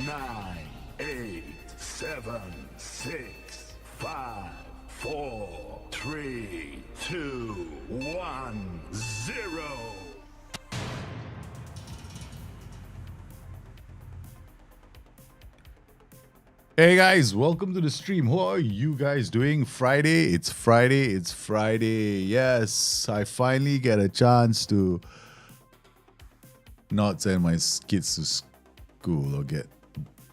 9, 8, 7, 6, 5, 4, 3, 2, 1, 0. Hey guys, welcome to the stream. How are you guys doing? Friday. It's Friday. Yes, I finally get a chance to not send my kids to school or get.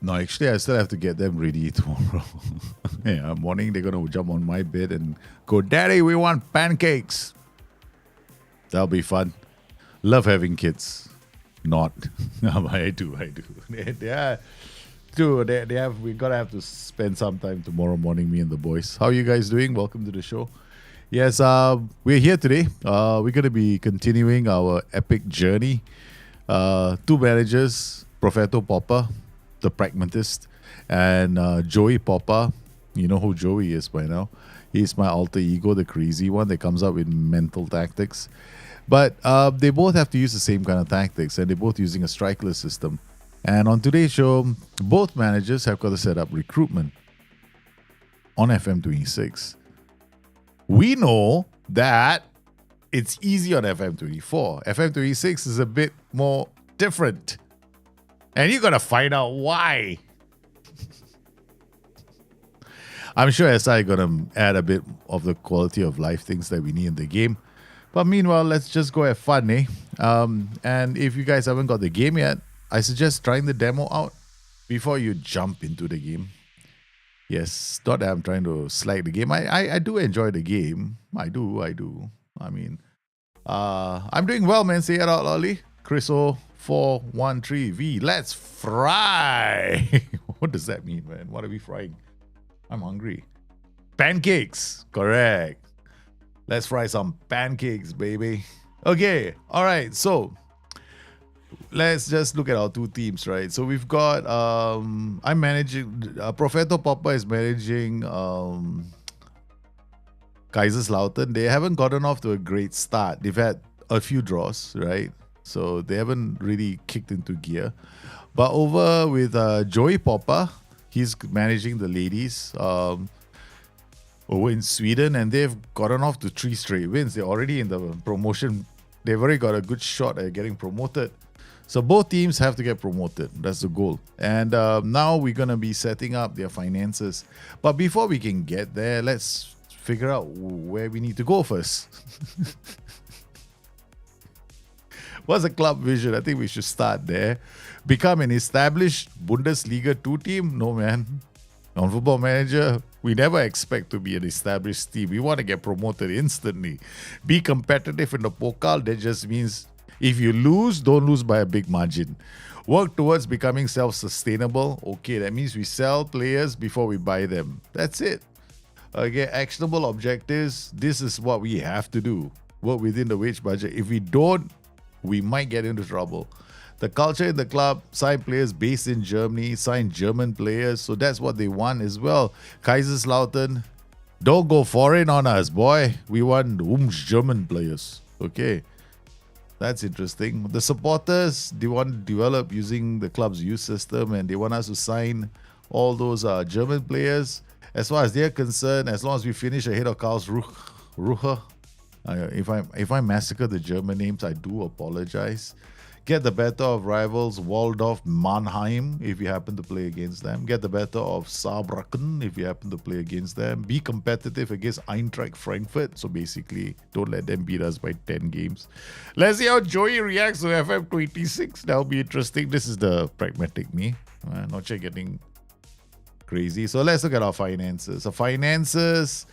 No, actually, I still have to get them ready tomorrow. Yeah, morning they're gonna jump on my bed and go, "Daddy, we want pancakes." That'll be fun. Love having kids. Not, I do. Yeah. Dude, we gotta have to spend some time tomorrow morning, me and the boys. How are you guys doing? Welcome to the show. Yes, we're here today. We're gonna be continuing our epic journey. Two managers, Propheto Poppa, the pragmatist, and Joey Poppa. You know who Joey is by now. He's my alter ego, the crazy one that comes up with mental tactics. But they both have to use the same kind of tactics, and they're both using a strikeless system. And on today's show, both managers have got to set up recruitment on FM26. We know that it's easy on FM24. FM26 is a bit more different. And you got to find out why. I'm sure SI going to add a bit of the quality of life things that we need in the game. But meanwhile, let's just go have fun, eh? And if you guys haven't got the game yet, I suggest trying the demo out before you jump into the game. Yes, not that I'm trying to slag the game. I do enjoy the game. I do. I mean, I'm doing well, man. Say it out loudly. Chriso413V. Let's fry. What does that mean, man? What are we frying? I'm hungry. Pancakes. Correct. Let's fry some pancakes, baby. Okay. All right. So let's just look at our two teams, right? So we've got, I'm managing, Propheto Poppa is managing Kaiserslautern. They haven't gotten off to a great start. They've had a few draws, right? So they haven't really kicked into gear. But over with Joey Poppa, he's managing the ladies over in Sweden, and they've gotten off to 3 straight wins. They're already in the promotion. They've already got a good shot at getting promoted. So both teams have to get promoted. That's the goal. And now we're going to be setting up their finances. But before we can get there, let's figure out where we need to go first. What's the club vision? I think we should start there. Become an established Bundesliga 2 team? No, man. On Football Manager, we never expect to be an established team. We want to get promoted instantly. Be competitive in the Pokal. That just means if you lose, don't lose by a big margin. Work towards becoming self-sustainable. Okay, that means we sell players before we buy them. That's it. Okay, actionable objectives. This is what we have to do. Work within the wage budget. If we don't, we might get into trouble. The culture in the club, sign players based in Germany, sign German players. So that's what they want as well. Kaiserslautern, don't go foreign on us, boy. We want German players. Okay. That's interesting. The supporters, they want to develop using the club's youth system, and they want us to sign all those German players. As far as they're concerned, as long as we finish ahead of Karlsruhe, if I massacre the German names, I do apologize. Get the better of rivals Waldorf Mannheim if you happen to play against them. Get the better of Saarbrücken if you happen to play against them. Be competitive against Eintracht Frankfurt. So basically, don't let them beat us by 10 games. Let's see how Joey reacts to FM26. That'll be interesting. This is the pragmatic me. Not sure getting crazy. So let's look at our finances. So finances.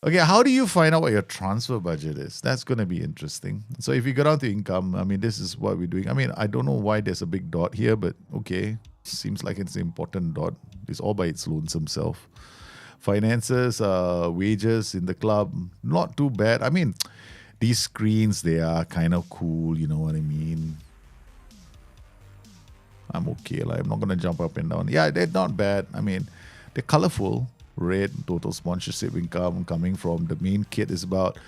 Okay, how do you find out what your transfer budget is? That's going to be interesting. So if you go down to income, I mean, this is what we're doing. I mean, I don't know why there's a big dot here, but okay. Seems like it's an important dot. It's all by its lonesome self. Finances, wages in the club, not too bad. I mean, these screens, they are kind of cool, you know what I mean? I'm okay. I'm not going to jump up and down. Yeah, they're not bad. I mean, they're colorful. Red total sponsorship income coming from the main kit is about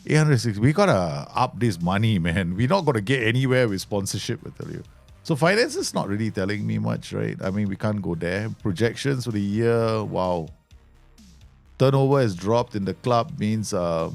860. We gotta up this money, man. We're not gonna get anywhere with sponsorship, I tell you. So finance is not really telling me much, right? I mean, we can't go there. Projections for the year, wow. Turnover has dropped in the club, means, buy,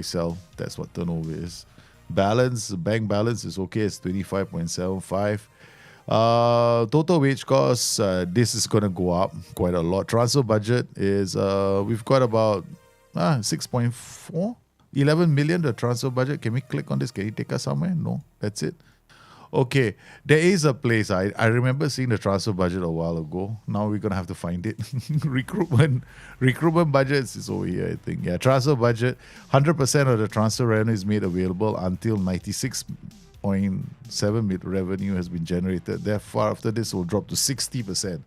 sell. That's what turnover is. Bank balance is okay. It's 25.75. Total wage costs, this is going to go up quite a lot. Transfer budget is, we've got about 6.4, 11 million, the transfer budget. Can we click on this? Can you take us somewhere? No, that's it. Okay, there is a place. I remember seeing the transfer budget a while ago. Now we're going to have to find it. Recruitment budgets is over here, I think. Yeah, transfer budget, 100% of the transfer revenue is made available until 96.7 revenue has been generated. Therefore, after this, it will drop to 60%.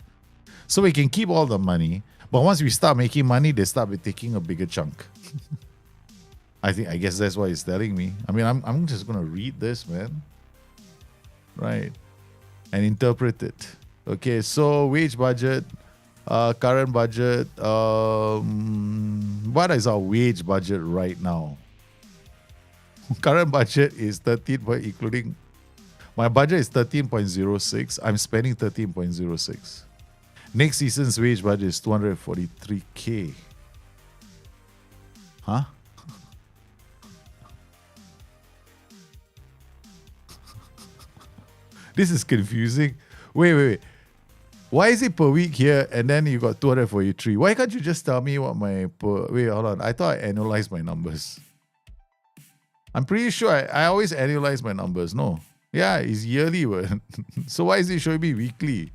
So we can keep all the money, but once we start making money, they start with taking a bigger chunk. I guess that's what he's telling me. I mean, I'm just going to read this, man. Right, and interpret it. Okay, so wage budget, current budget. What is our wage budget right now? Current budget is 13, including my budget is 13.06. I'm spending 13.06. Next season's wage budget is 243K. Huh? This is confusing. Wait. Why is it per week here and then you got 243? Why can't you just tell me what my wait, hold on. I thought I annualized my numbers. I'm pretty sure I always annualize my numbers. No. Yeah, it's yearly. So why is it showing me weekly?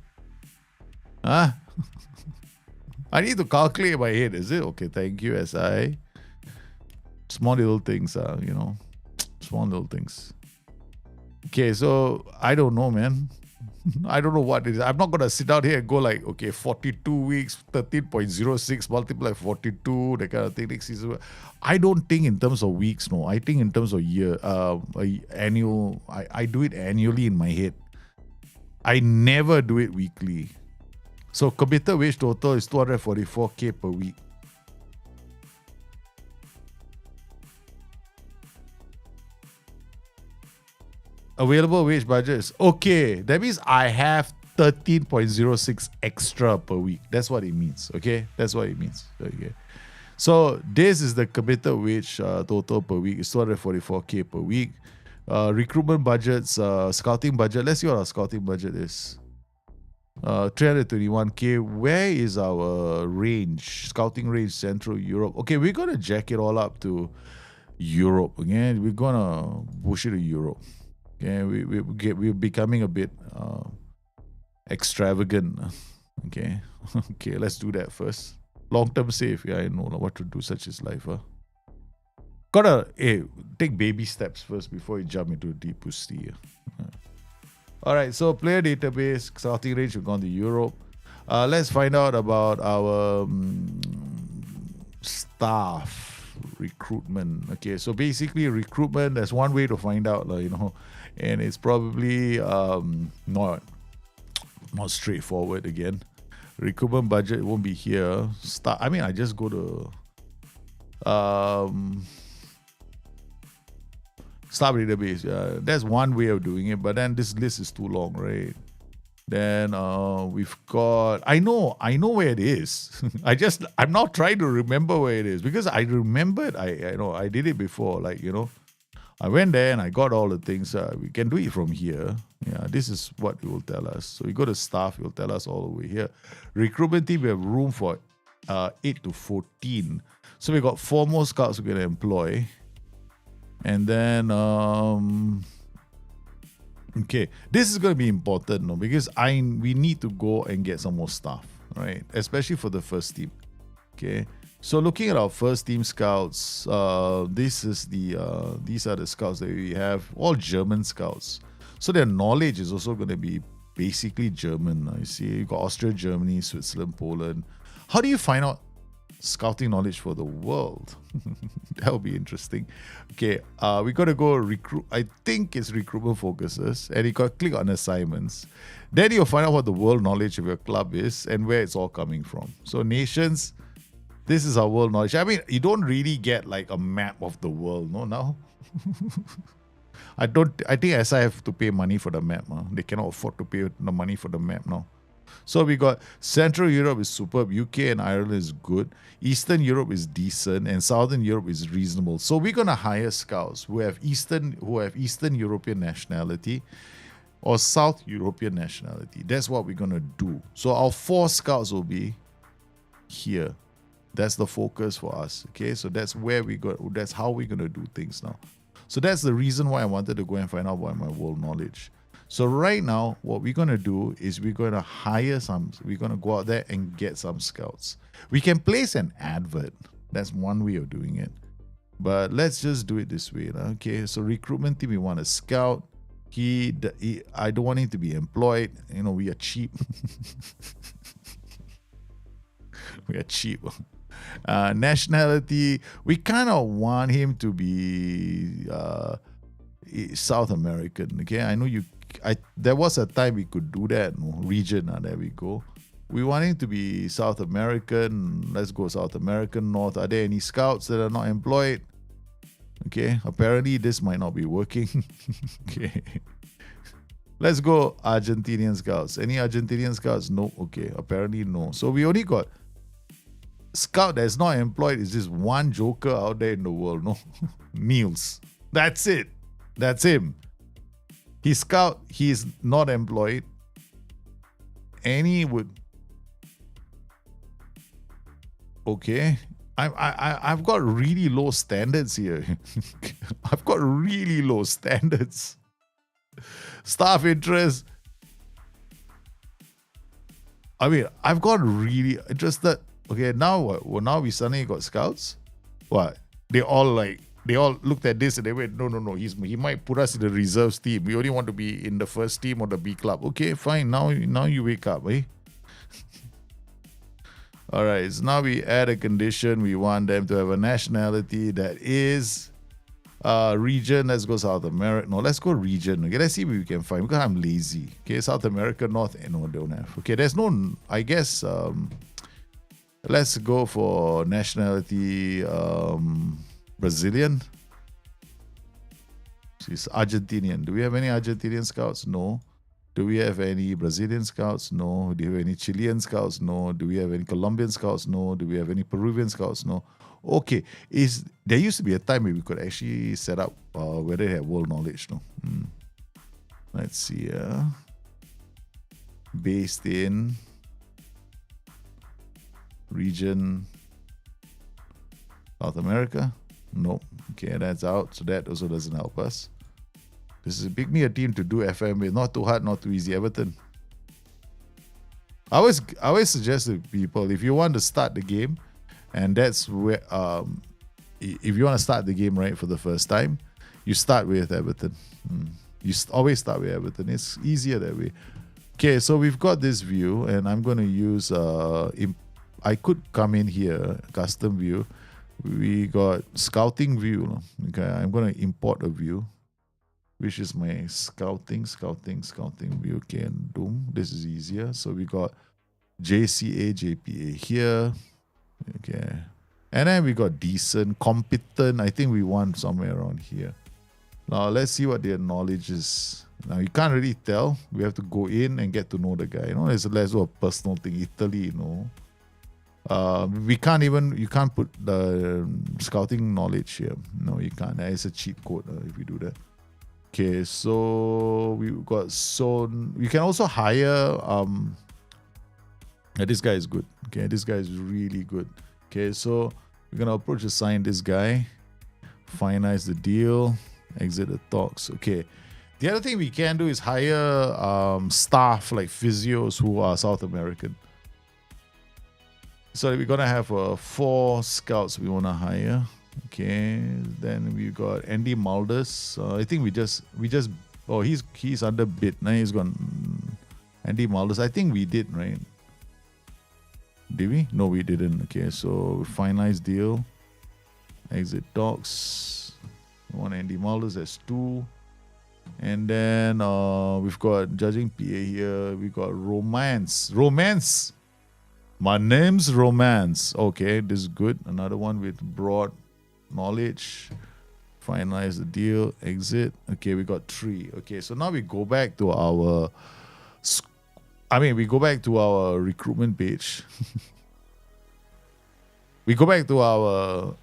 Huh? I need to calculate in my head. Is it? Okay, thank you, SI. Small little things, small little things. Okay, so I don't know, man. I don't know what it is. I'm not going to sit out here and go like, okay, 42 weeks, 13.06 multiply 42, that kind of thing. Next season. I don't think in terms of weeks, no. I think in terms of year, annual. I do it annually in my head. I never do it weekly. So committed wage total is 244K per week. Available wage budgets. Okay, that means I have 13.06 extra per week. That's what it means. Okay, that's what it means. Okay, so this is the committed wage total per week. It's 244K per week. Recruitment budgets, scouting budget. Let's see what our scouting budget is. 321K. Where is our range? Scouting range, Central Europe. Okay, we're gonna jack it all up to Europe again. We're gonna push it to Europe. Okay, we're becoming a bit extravagant. Okay, okay, let's do that first. Long-term save. Yeah, I know what to do. Such is life. Gotta take baby steps first before you jump into a deep pussy. All right, so player database, scouting range. We've gone to Europe. Let's find out about our staff recruitment. Okay, so basically recruitment. There's one way to find out, and it's probably not straightforward again. Recruitment budget won't be here. I just go to staff database. That's one way of doing it, but then this list is too long, right? Then we've got. I know where it is. I'm not trying to remember where it is because I remembered. I did it before. I went there and I got all the things. We can do it from here. Yeah, this is what it will tell us. So we go to staff, it will tell us all over here. Recruitment team, we have room for 8 to 14. So we got 4 more scouts we're going to employ. And then, okay, this is going to be important, no? Because we need to go and get some more staff, right? Especially for the first team. Okay. So looking at our first team scouts, these are the scouts that we have, all German scouts. So their knowledge is also going to be basically German. You see, you got Austria, Germany, Switzerland, Poland. How do you find out scouting knowledge for the world? That would be interesting. Okay, we got to go recruit. I think it's recruitment focuses, and you got to click on assignments. Then you'll find out what the world knowledge of your club is and where it's all coming from. So nations. This is our world knowledge. I mean, you don't really get like a map of the world, no, now. I think SI have to pay money for the map. They cannot afford to pay the money for the map now. So we got Central Europe is superb, UK and Ireland is good, Eastern Europe is decent, and Southern Europe is reasonable. So we're gonna hire scouts who have Eastern European nationality or South European nationality. That's what we're gonna do. So our 4 scouts will be here. That's the focus for us. Okay, so that's where we go. That's how we're gonna do things now. So that's the reason why I wanted to go and find out about my world knowledge. So right now, what we're gonna do is we're gonna hire some. We're gonna go out there and get some scouts. We can place an advert. That's one way of doing it. But let's just do it this way. Okay, so recruitment team, we want a scout. I don't want him to be employed. You know, we are cheap. We are cheap. Nationality, we kind of want him to be South American. Okay, I know there was a time we could do that. No? Region, there we go. We want him to be South American. Let's go South American North. Are there any scouts that are not employed? Okay, apparently this might not be working. Okay. Let's go Argentinian scouts. Any Argentinian scouts? No. Okay, apparently no. So we only got scout that's not employed is this one joker out there in the world. No. Niels. That's it. That's him. He's scout. He's not employed. Any would. Okay. I've got really low standards here. I've got really low standards. Staff interest. I mean, I've got really interested. Okay, now what? Well, now we suddenly got scouts. What? They all looked at this and they went, no. He might put us in the reserves team. We only want to be in the first team or the B club. Okay, fine. Now you wake up, eh? All right, so now we add a condition. We want them to have a nationality that is region. Let's go South America. No, let's go region. Okay, let's see what we can find because I'm lazy. Okay, South America, North, no, don't have. Okay, there's no, I guess, let's go for nationality Brazilian. She's Argentinian. Do we have any Argentinian scouts? No. Do we have any Brazilian scouts? No. Do we have any Chilean scouts? No. Do we have any Colombian scouts? No. Do we have any Peruvian scouts? No. Okay. There used to be a time where we could actually set up whether they have world knowledge. No. Let's see. Based in region South America? No. Okay, that's out. So that also doesn't help us. This is pick me a team to do FM with. Not too hard, not too easy. Everton. I always suggest to people, if you want to start the game, and that's where if you want to start the game right for the first time, you start with Everton. You always start with Everton. It's easier that way. Okay, so we've got this view, and I'm going to use I could come in here, custom view. We got scouting view. Okay, I'm going to import a view, which is my scouting view. Okay, and boom, this is easier. So we got JCA, JPA here. Okay, and then we got decent, competent. I think we want somewhere around here. Now let's see what their knowledge is. Now you can't really tell. We have to go in and get to know the guy. You know, let's do a personal thing. Italy, you know. You can't put the scouting knowledge here. No, you can't. It's a cheat code if you do that. Okay, so we got we can also hire this guy is good. Okay, this guy is really good. Okay, so we're gonna approach assign this guy, finalize the deal, exit the talks. Okay. The other thing we can do is hire staff like physios who are South American. So we're gonna have 4 scouts we wanna hire. Okay, then we got Andy Mulders. I think we just he's under bid. Now he's gone. Andy Mulders. I think we did, right? Did we? No, we didn't. Okay, so finalize deal. Exit talks. One Andy Mulders. That's 2. And then we've got judging PA here. We got romance. My name's Romance. Okay, this is good. Another one with broad knowledge. finalize the deal. Exit. Okay, we got 3. Okay, so now we go back to our... we go back to our recruitment page. We go back to our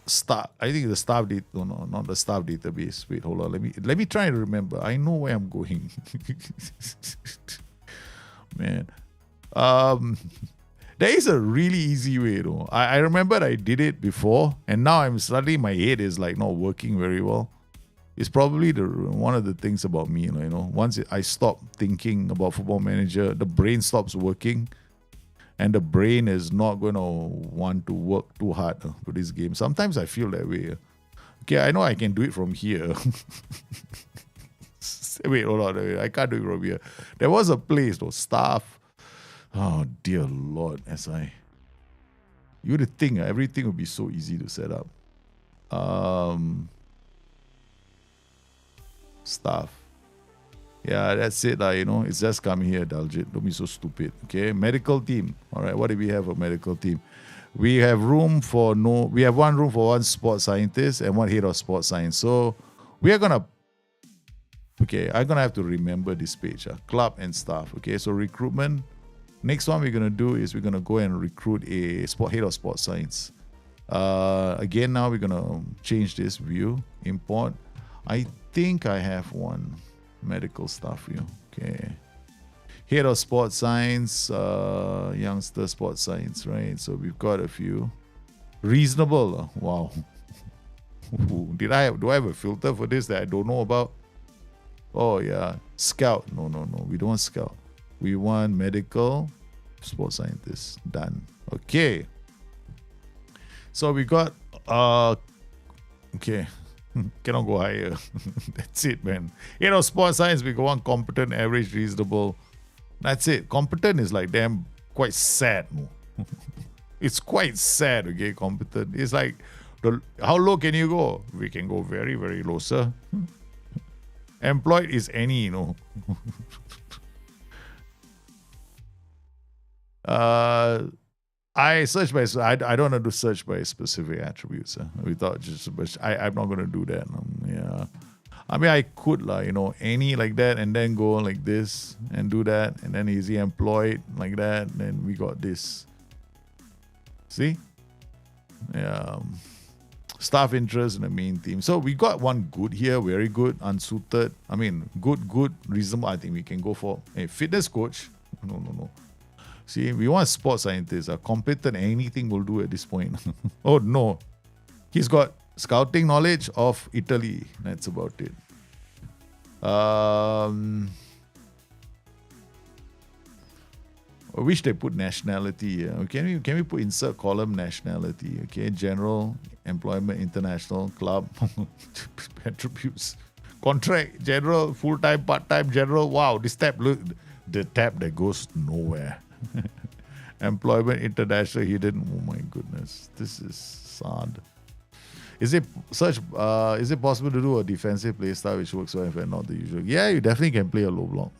staff. I think the staff data. No, not the staff database. Wait, hold on. Let me try and remember. I know where I'm going. Man, there is a really easy way though. I remember I did it before, and now I'm suddenly my head is like not working very well. It's probably one of the things about me, Once I stop thinking about Football Manager, the brain stops working, and the brain is not going to want to work too hard for this game. Sometimes I feel that way. Okay, I know I can do it from here. Wait, hold on. Wait, I can't do it from here. There was a place, though, staff. Oh, dear Lord, you would think everything would be so easy to set up. Staff. Yeah, that's it. It's just come here, Daljit. Don't be so stupid. Okay, medical team. All right, what do we have for medical team? We have one room for one sports scientist and one head of sports science. So we are gonna. Okay, I'm gonna have to remember this page. Club and staff. Okay, so recruitment. Next one we're gonna do is we're gonna go and recruit a head of sports science. Again, now we're gonna change this view. Import. I think I have one medical staff view. Okay. Head of sports science, youngster sports science, right? So we've got a few. Reasonable. Wow. Do I have a filter for this that I don't know about? Oh yeah. Scout. No. We don't want scout. We want medical sports scientist. Done. Okay. So we got okay. Cannot go higher. That's it, man. Sports science, we go on competent, average, reasonable. That's it. Competent is like damn quite sad. It's quite sad, okay, competent. It's like, how low can you go? We can go very, very low, sir. Employed is any, I search by, I don't want to search by specific attributes. We thought I'm not going to do that. Yeah. I could, any like that, and then go like this and do that, and then easy employed like that, and then we got this. See? Yeah. Staff interest in the main theme. So we got one good here, very good, unsuited. Good, reasonable. I think we can go for a fitness coach. No. See, we want sports scientists. Competent, anything will do at this point. Oh, no. He's got scouting knowledge of Italy. That's about it. I wish they put nationality here. Can we put insert column nationality? Okay, general, employment, international, club, attributes, contract, general, full-time, part-time, general. Wow, this tab, look, the tab that goes nowhere. Employment, international, hidden. Oh my goodness, this is sad. Is it possible to do a defensive play style which works well and not the usual? Yeah, you definitely can play a low block.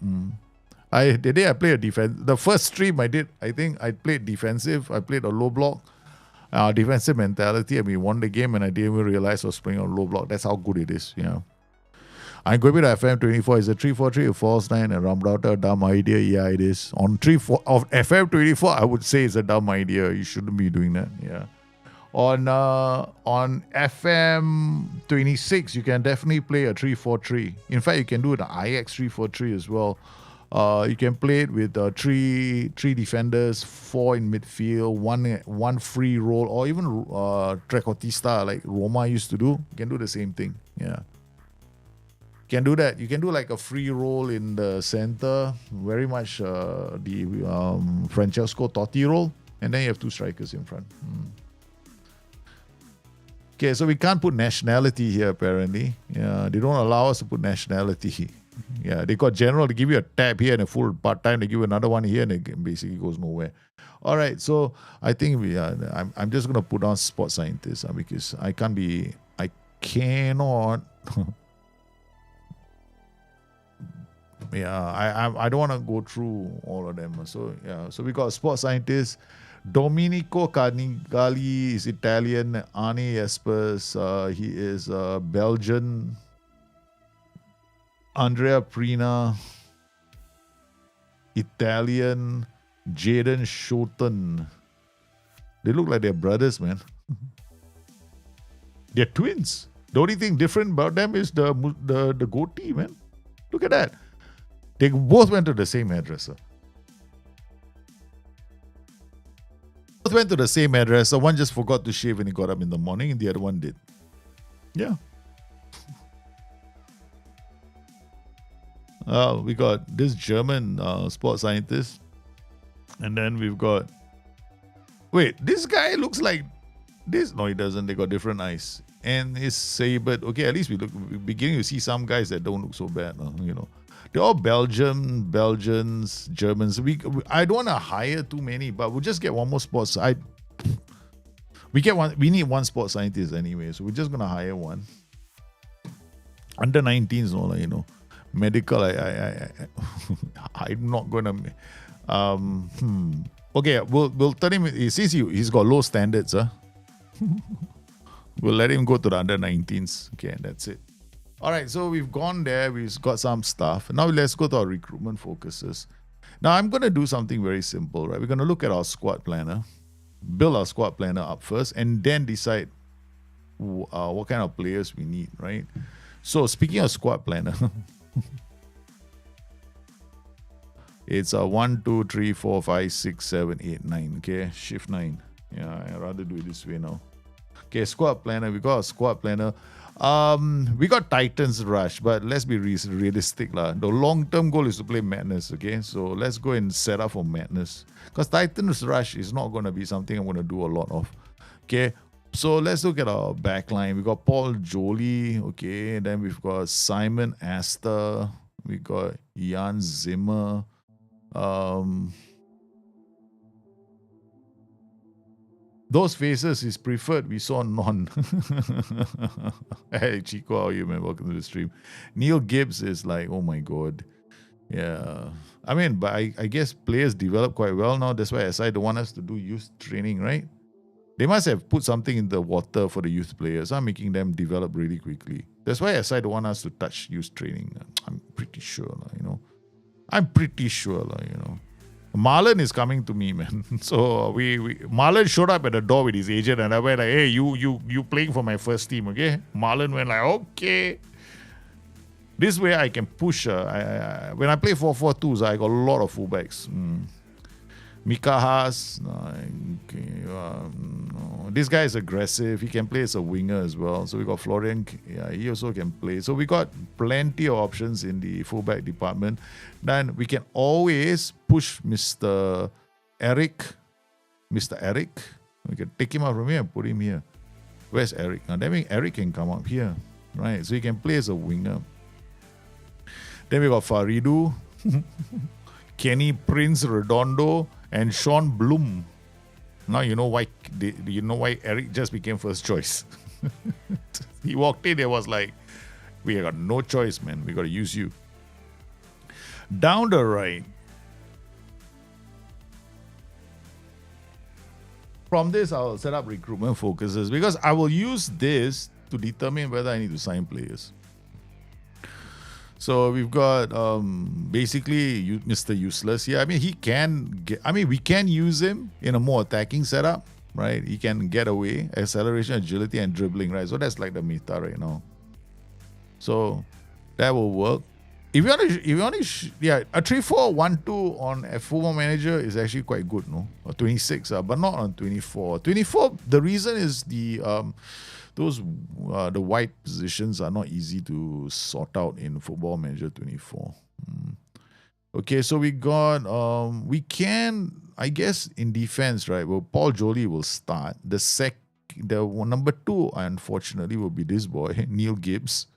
The day I played a defense, the first stream I did, I think I played defensive. I played a low block, defensive mentality, and we won the game. And I didn't even realize I was playing a low block. That's how good it is. Yeah. I'm going with FM24. Is a 3-4-3, a false 9, and rum router, a dumb idea? Yeah, it is. On FM24, I would say it's a dumb idea. You shouldn't be doing that. Yeah. On FM26, you can definitely play a 3-4-3. In fact, you can do the IX 3-4-3 as well. You can play it with three defenders, 4 in midfield, one free roll, or even trequartista like Roma used to do. You can do the same thing. Yeah. Can do that. You can do like a free roll in the center, very much the Francesco Totti role, and then you have 2 strikers in front. Okay, so we can't put nationality here apparently. Yeah, they don't allow us to put nationality. Yeah, they got general. They give you a tab here and a full part-time. They give you another one here, and it basically goes nowhere. All right, so I think I'm just gonna put on sports scientist because I cannot. Yeah, I don't want to go through all of them. So yeah, so we got sports scientist Domenico Canigali is Italian. Arne Jespers, he is Belgian. Andrea Prina, Italian. Jaden Shoten. They look like they're brothers, man. They're twins. The only thing different about them is the goatee, man. Look at that. They both went to the same hairdresser. Both went to the same hairdresser. One just forgot to shave when he got up in the morning, and the other one did. Yeah. We got this German sports scientist. And then we've got... Wait, this guy looks like this. No, he doesn't. They got different eyes. And his saber. Okay, at least we're beginning to see some guys that don't look so bad. You know, they're all Belgians, Germans. I don't want to hire too many, but we'll just get one more sports. We need one sports scientist anyway, so we're just gonna hire one. Under 19s, no, you know, medical. I'm not gonna. Okay, we'll tell him. Since he's got low standards, we'll let him go to the under 19s. Okay, that's it. All right, so we've gone there. We've got some stuff. Now let's go to our recruitment focuses. Now I'm going to do something very simple, right? We're going to look at our squad planner, build our squad planner up first, and then decide what kind of players we need, right? So speaking of squad planner, it's 1, 2, 3, 4, 5, 6, 7, 8, 9. Okay, shift 9. Yeah, I'd rather do it this way now. Okay, squad planner. We got a squad planner. We got Titans Rush, but let's be realistic lah. The long-term goal is to play Madness. Okay, so let's go and set up for Madness. Because Titans Rush is not going to be something I'm going to do a lot of. Okay, so let's look at our backline. We got Paul Jolie. Okay, then we've got Simon Astor. We got Jan Zimmer. Those faces is preferred. We saw none. Hey, Chico, how are you, man? Welcome to the stream. Neil Gibbs is like, oh my God. Yeah. I mean, but I guess players develop quite well now. That's why SI don't want us to do youth training, right? They must have put something in the water for the youth players, making them develop really quickly. That's why SI don't want us to touch youth training. I'm pretty sure, you know. I'm pretty sure, you know. Marlon is coming to me, man. So Marlon showed up at the door with his agent, and I went like, "Hey, you playing for my first team, okay?" Marlon went like, "Okay." This way I can push. When I play 4-4-2s, I got a lot of fullbacks. Mika Haas, this guy is aggressive. He can play as a winger as well. So we got Florian. Yeah, he also can play. So we got plenty of options in the fullback department. Then we can always push Mr. Eric. We can take him out from here and put him here. Where's Eric? Now that means Eric can come up here, right? So he can play as a winger. Then we got Faridu, Kenny Prince Redondo, and Sean Bloom. Now you know why Eric just became first choice. He walked in, it was like, we got no choice, man. We got to use you. Down the right. From this, I'll set up recruitment focuses because I will use this to determine whether I need to sign players. So we've got basically Mr. Useless here. I mean, we can use him in a more attacking setup, right? He can get away, acceleration, agility, and dribbling, right? So that's like the meta right now. So that will work. If you want to, a 3-4-1-2 on a Football Manager is actually quite good, no? Or 26, but not on 24. 24. The reason is the wide positions are not easy to sort out in Football Manager 24. Okay, so we got we can, I guess, in defense, right? Well, Paul Jolie will start. The number 2, unfortunately, will be this boy, Neil Gibbs.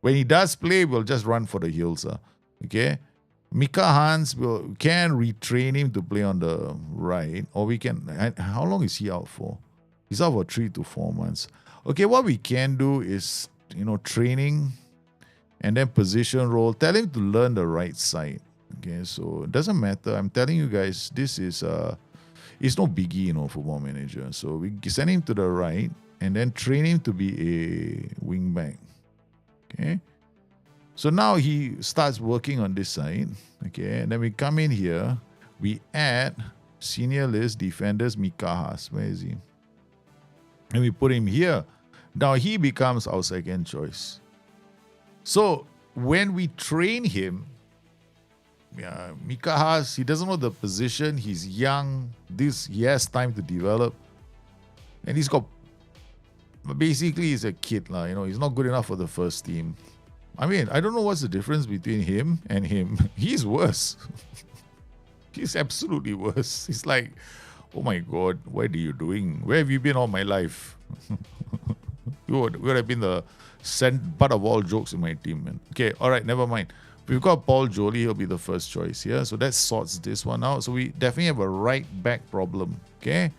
When he does play, we'll just run for the hills. Okay? Mika Hans can retrain him to play on the right. Or we can... How long is he out for? He's out for 3 to 4 months. Okay, what we can do is, training And then position role, tell him to learn the right side. Okay, so it doesn't matter. I'm telling you guys, this is it's no biggie, football manager. So we send him to the right and then train him to be a wing back. Okay. So now he starts working on this side. Okay, and then we come in here, we add senior list defenders Mikaha's. Where is he? And we put him here. Now he becomes our second choice. So when we train him, Mikahas, he doesn't know the position. He's young. He has time to develop, and he's a kid, He's not good enough for the first team. I mean, I don't know what's the difference between him and him. He's worse. He's absolutely worse. He's like, oh my God, what are you doing? Where have you been all my life? You would have been the butt of all jokes in my team, man. Okay, all right, never mind. We've got Paul Jolie, he'll be the first choice here. So that sorts this one out. So we definitely have a right back problem. Okay,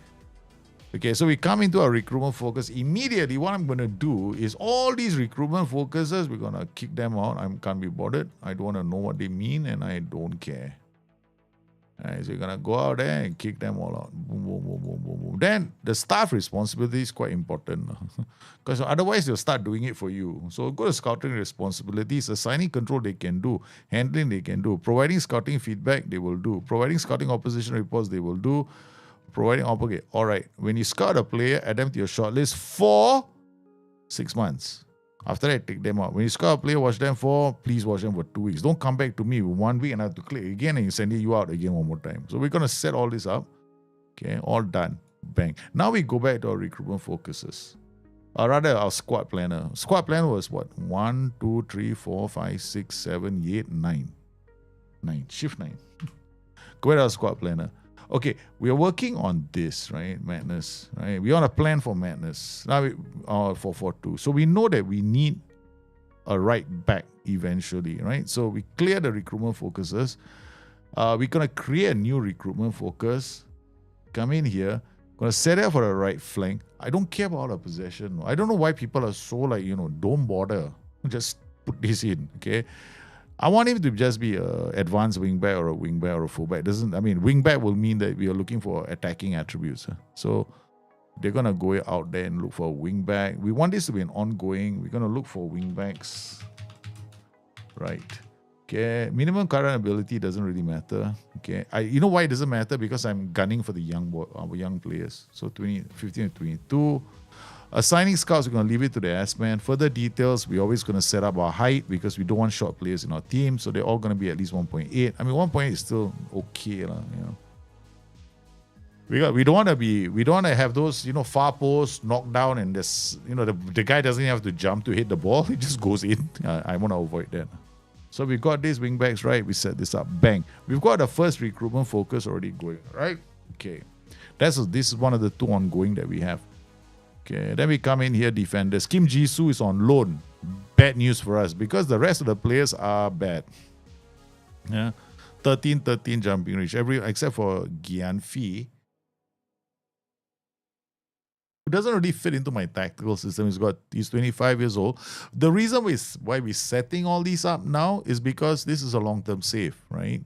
so we come into our recruitment focus. Immediately, what I'm going to do is all these recruitment focuses, we're going to kick them out. I can't be bothered. I don't want to know what they mean and I don't care. Alright, so you're going to go out there and kick them all out. Boom, boom, boom, boom, boom, boom. Then the staff responsibility is quite important. Because otherwise they'll start doing it for you. So go to scouting responsibilities. Assigning control they can do. Handling they can do. Providing scouting feedback they will do. Providing scouting opposition reports they will do. Providing okay. Alright, when you scout a player, add them to your shortlist for 6 months. After that, take them out. When you scout a player, please watch them for 2 weeks. Don't come back to me with 1 week and I have to click again and send you out again one more time. So we're going to set all this up. Okay, all done. Bang. Now we go back to our recruitment focuses. Or rather, our squad planner. Squad planner was what? 1, 2, 3, 4, 5, 6, 7, 8, 9. 9. Shift 9. Go back to our squad planner. Okay, we are working on this, right? Madness, right? We want a plan for madness. Now, for 4-2. So we know that we need a right back eventually, right? So we clear the recruitment focuses. We're going to create a new recruitment focus. Come in here. Going to set it up for a right flank. I don't care about our possession. I don't know why people are so don't bother. Just put this in, okay? I want him to just be an advanced wingback or a wingback or a fullback. Wingback will mean that we are looking for attacking attributes. So they're going to go out there and look for a wingback. We want this to be an ongoing. We're going to look for wingbacks. Right. Okay. Minimum current ability doesn't really matter. Okay. You know why it doesn't matter? Because I'm gunning for the young players. So 15 to 22. Assigning scouts, we're going to leave it to the S-man. Further details, we're always going to set up our height because we don't want short players in our team. So they're all going to be at least 1.8. 1.8 is still okay. We don't want to have those, far posts knocked down and this, the guy doesn't have to jump to hit the ball. He just goes in. I want to avoid that. So we got these wingbacks, right? We set this up. Bang. We've got the first recruitment focus already going, right? Okay. This is one of the 2 ongoing that we have. Okay, then we come in here, defenders. Kim Jisoo is on loan. Bad news for us because the rest of the players are bad. Yeah, 13 jumping reach, except for Gian Fee, who doesn't really fit into my tactical system. He's 25 years old. The reason why we're setting all these up now is because this is a long-term save, right?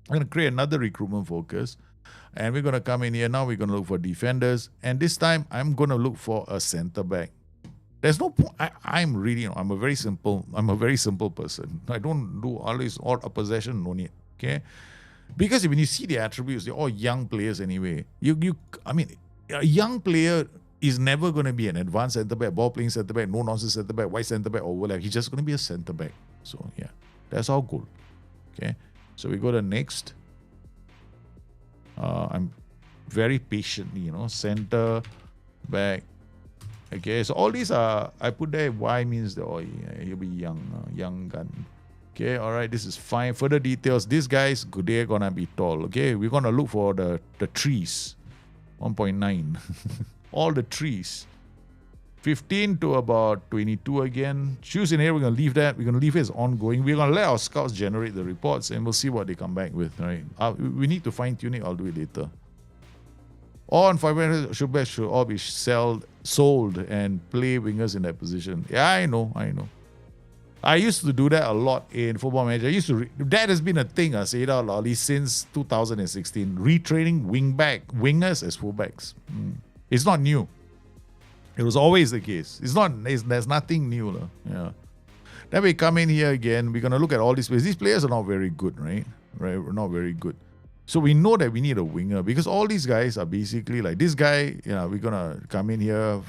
I'm going to create another recruitment focus. And we're going to come in here now. We're going to look for defenders. And this time, I'm going to look for a center back. There's no point. I'm a very simple person. I don't do all this all possession, no need. Okay? Because when you see the attributes, they're all young players anyway. A young player is never going to be an advanced center back, ball playing center back, no nonsense center back, white center back, overlap. He's just going to be a center back. So yeah, that's our goal. Okay? So we go to next. I'm very patiently, center, back. Okay, so all these are, I put there, Y means he'll be young gun. Okay, all right, this is fine. Further details, these guys, they're going to be tall. Okay, we're going to look for the trees. 1.9. All the trees. 15 to about 22 again. Choose in here, we're going to leave that. We're going to leave it as ongoing. We're going to let our scouts generate the reports and we'll see what they come back with, right? We need to fine tune it. I'll do it later. All on 500 should all be sold and play wingers in that position. Yeah, I know. I used to do that a lot in Football Manager. That has been a thing, I say it out loudly, since 2016. Retraining wingers as fullbacks. It's not new. It was always the case. There's nothing new. Yeah. Then we come in here again. We're going to look at all these players. These players are not very good, right? We're not very good. So we know that we need a winger because all these guys are basically like this guy. We're going to come in here.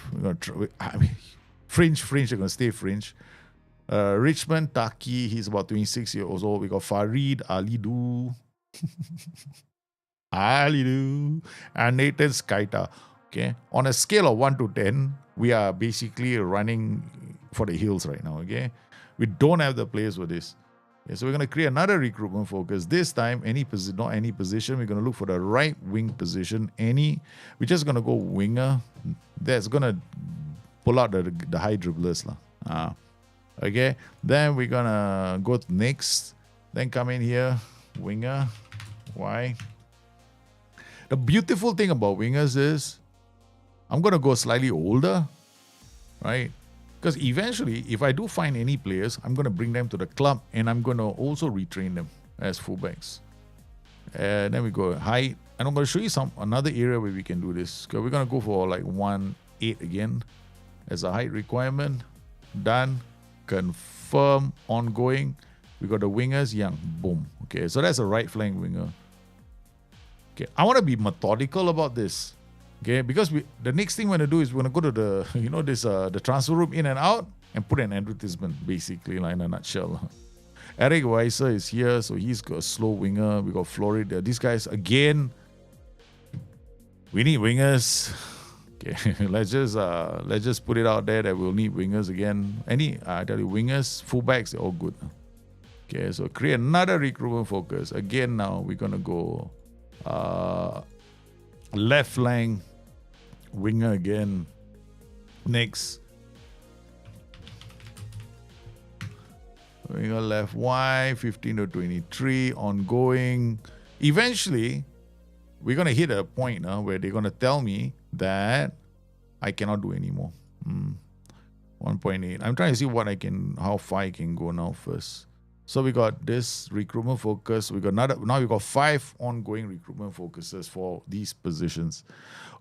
Fringe, they're going to stay fringe. Richmond Taki, he's about 26 years old. We got Farid Alidu, and Nathan Skaita. Okay, on a scale of 1 to 10, we are basically running for the hills right now. Okay, we don't have the players for this. Okay, so we're going to create another recruitment focus. This time, not any position. We're going to look for the right wing position. We're just going to go winger. That's going to pull out the high dribblers. Okay, then we're gonna go to next. Then come in here, winger. Why? The beautiful thing about wingers is I'm gonna go slightly older, right? Because eventually, if I do find any players, I'm gonna bring them to the club and I'm gonna also retrain them as fullbacks. And then we go height, and I'm gonna show you another area where we can do this. Okay, we're gonna go for like 1.8 again as a height requirement. Done. Confirm, ongoing. We got the wingers, young. Boom. Okay, so that's a right flank winger. Okay, I want to be methodical about this. Okay, because the next thing we're gonna do is we're gonna go to the the transfer room in and out and put an advertisement, basically, like in a nutshell. Eric Weiser is here, so he's got a slow winger. We got Florida. These guys again. We need wingers. Okay, let's just put it out there that we'll need wingers again. I tell you, wingers, fullbacks, they're all good. Okay, so create another recruitment focus. Again, now we're gonna go left flank winger again. Next, winger left Y, 15 to 23, ongoing. Eventually, we're gonna hit a point where they're gonna tell me that I cannot do anymore. 1.8. I'm trying to see how far I can go now first. So we got this recruitment focus. We got now we got 5 ongoing recruitment focuses for these positions.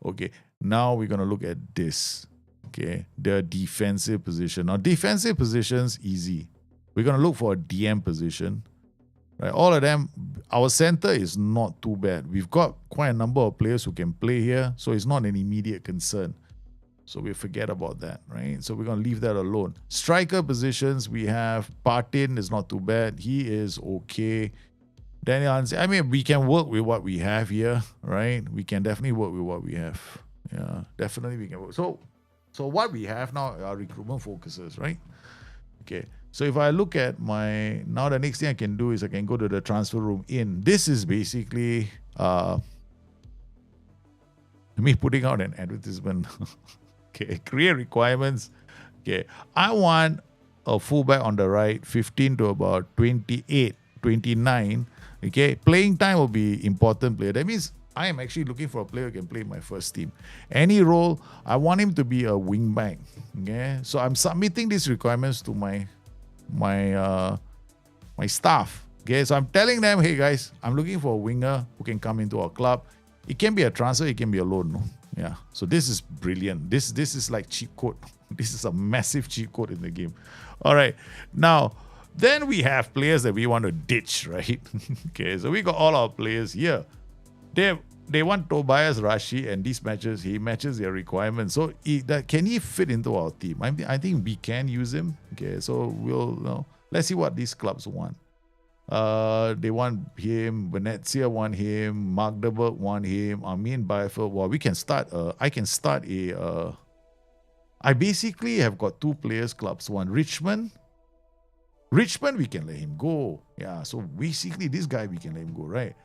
Okay, now we're gonna look at this. Okay, the defensive position. Now defensive positions, easy. We're gonna look for a DM position. Right, all of them, our center is not too bad. We've got quite a number of players who can play here, so it's not an immediate concern. So we forget about that, right? So we're going to leave that alone. Striker positions, we have Partin is not too bad. He is okay. Daniel, I mean, we can work with what we have here, right? We can definitely work with what we have. Yeah, definitely we can work. So what we have now are recruitment focuses, right? Okay. So if I look at now the next thing I can do is I can go to the transfer room in. This is basically me putting out an advertisement. Okay, create requirements. Okay, I want a fullback on the right, 15 to about 28, 29. Okay, playing time will be important player. That means I am actually looking for a player who can play my first team. Any role, I want him to be a wing back. Okay, so I'm submitting these requirements to my staff. Okay, so I'm telling them, hey guys, I'm looking for a winger who can come into our club. It can be a transfer, it can be a loan. No? Yeah, so this is brilliant. This is like cheat code. This is a massive cheat code in the game. All right, now then we have players that we want to ditch, right? Okay, so we got all our players here. They want Tobias Rashi, and these matches he matches their requirements. So can he fit into our team? I think we can use him. Okay, so let's see what these clubs want. They want him. Venezia want him. Magdeburg want him. Armin Bielefeld. Well, we can start. I can start a. I basically have got 2 players clubs. One Richmond. Richmond, we can let him go. Yeah. So basically, this guy we can let him go, right?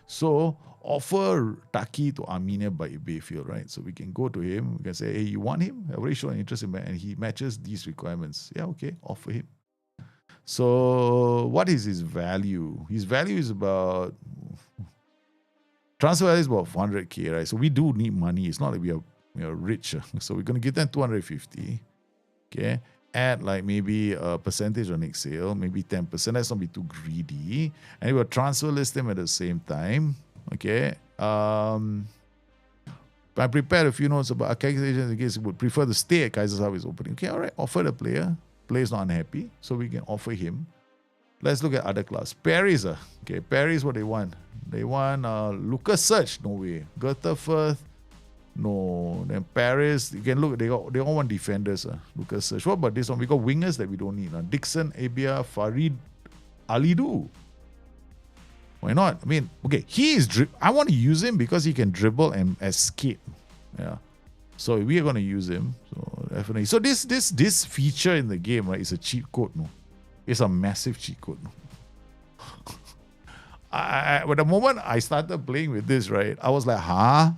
So offer Taki to Arminia by Bayfield, right? So we can go to him. We can say, hey, you want him? I've already shown interest in him, and he matches these requirements. Yeah, okay, offer him. So what is his value? His value is about transfer value is about 400k, right? So we do need money. It's not like we are rich. So we're gonna give them 250. Okay. add like maybe a percentage on next sale, maybe 10%. Let's not be too greedy. And we'll transfer list them at the same time. Okay. I prepared a few notes about calculations in case you would prefer to stay at Kaiserslautern opening. Okay, all right. Offer the player. Player's not unhappy, so we can offer him. Let's look at other class. Paris. Okay, Paris, what they want? They want Lucas Search. No way. Goethe Firth. No. Then Paris, you can look. They all want defenders. Lucas Search. What about this one? We got wingers that we don't need. Dixon, Abia, Farid, Alidu. Why not? I mean, okay, I want to use him because he can dribble and escape. Yeah. So we are going to use him. So definitely. So this feature in the game, right, is a cheat code, no? It's a massive cheat code, no? But the moment I started playing with this, right, I was like, huh?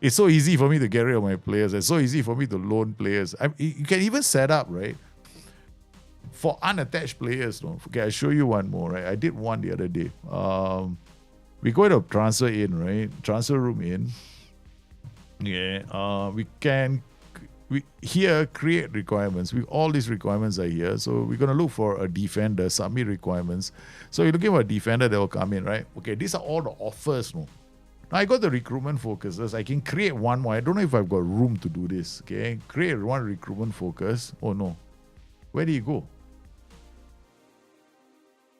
It's so easy for me to get rid of my players. It's so easy for me to loan players. You can even set up, right? For unattached players, no. Okay, I'll show you one more, right? I did one the other day. We go to transfer in, right? Transfer room in. Yeah. We here create requirements. All these requirements are here. So we're gonna look for a defender, submit requirements. So you're looking for a defender that will come in, right? Okay, these are all the offers, no. Now I got the recruitment focuses. I can create one more. I don't know if I've got room to do this. Okay, create one recruitment focus. Oh no, where do you go?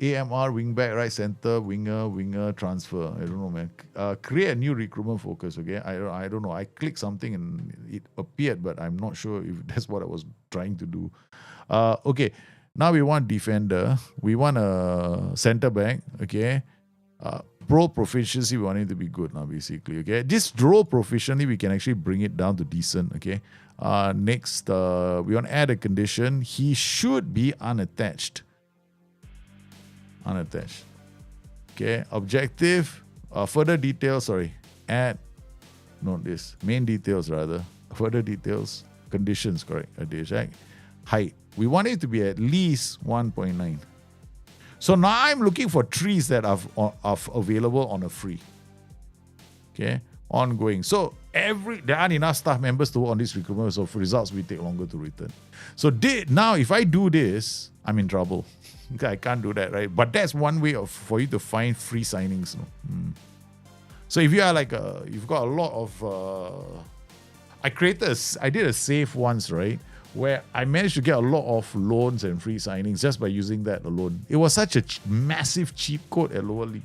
AMR, wingback, right center, winger, transfer. I don't know, man. Create a new recruitment focus, okay? I don't know. I clicked something and it appeared, but I'm not sure if that's what I was trying to do. Okay, now we want defender. We want a center back, okay? Pro proficiency, we want it to be good now, basically, okay? This role proficiently, we can actually bring it down to decent, okay? Next, we want to add a condition. He should be unattached. Unattached. Okay, objective, further details, add, not this, main details rather, further details, conditions, correct, height. We want it to be at least 1.9. So now I'm looking for trees that are available on a free. Okay, ongoing. So there aren't enough staff members to work on this recruitment, so for results we take longer to return. So now if I do this, I'm in trouble. Okay, I can't do that, right? But that's one way for you to find free signings. No? So if you are like you've got a lot of, I did a save once, right? Where I managed to get a lot of loans and free signings just by using that alone. It was such a massive cheat code at lower league.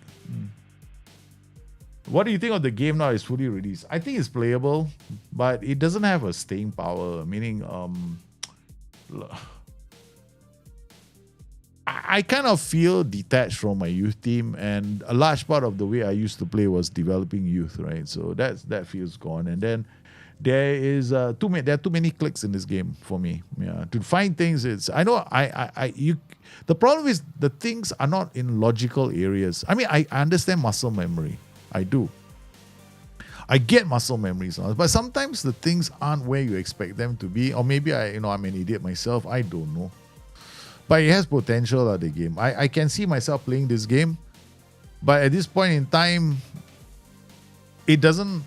What do you think of the game now? It's fully released. I think it's playable, but it doesn't have a staying power. Meaning, I kind of feel detached from my youth team, and a large part of the way I used to play was developing youth, right? So that feels gone. And then there are too many clicks in this game for me. Yeah, to find things, the problem is the things are not in logical areas. I mean, I understand muscle memory. I do. I get muscle memories now, but sometimes the things aren't where you expect them to be, or maybe I'm an idiot myself. I don't know. But it has potential, the game. I can see myself playing this game, but at this point in time, it doesn't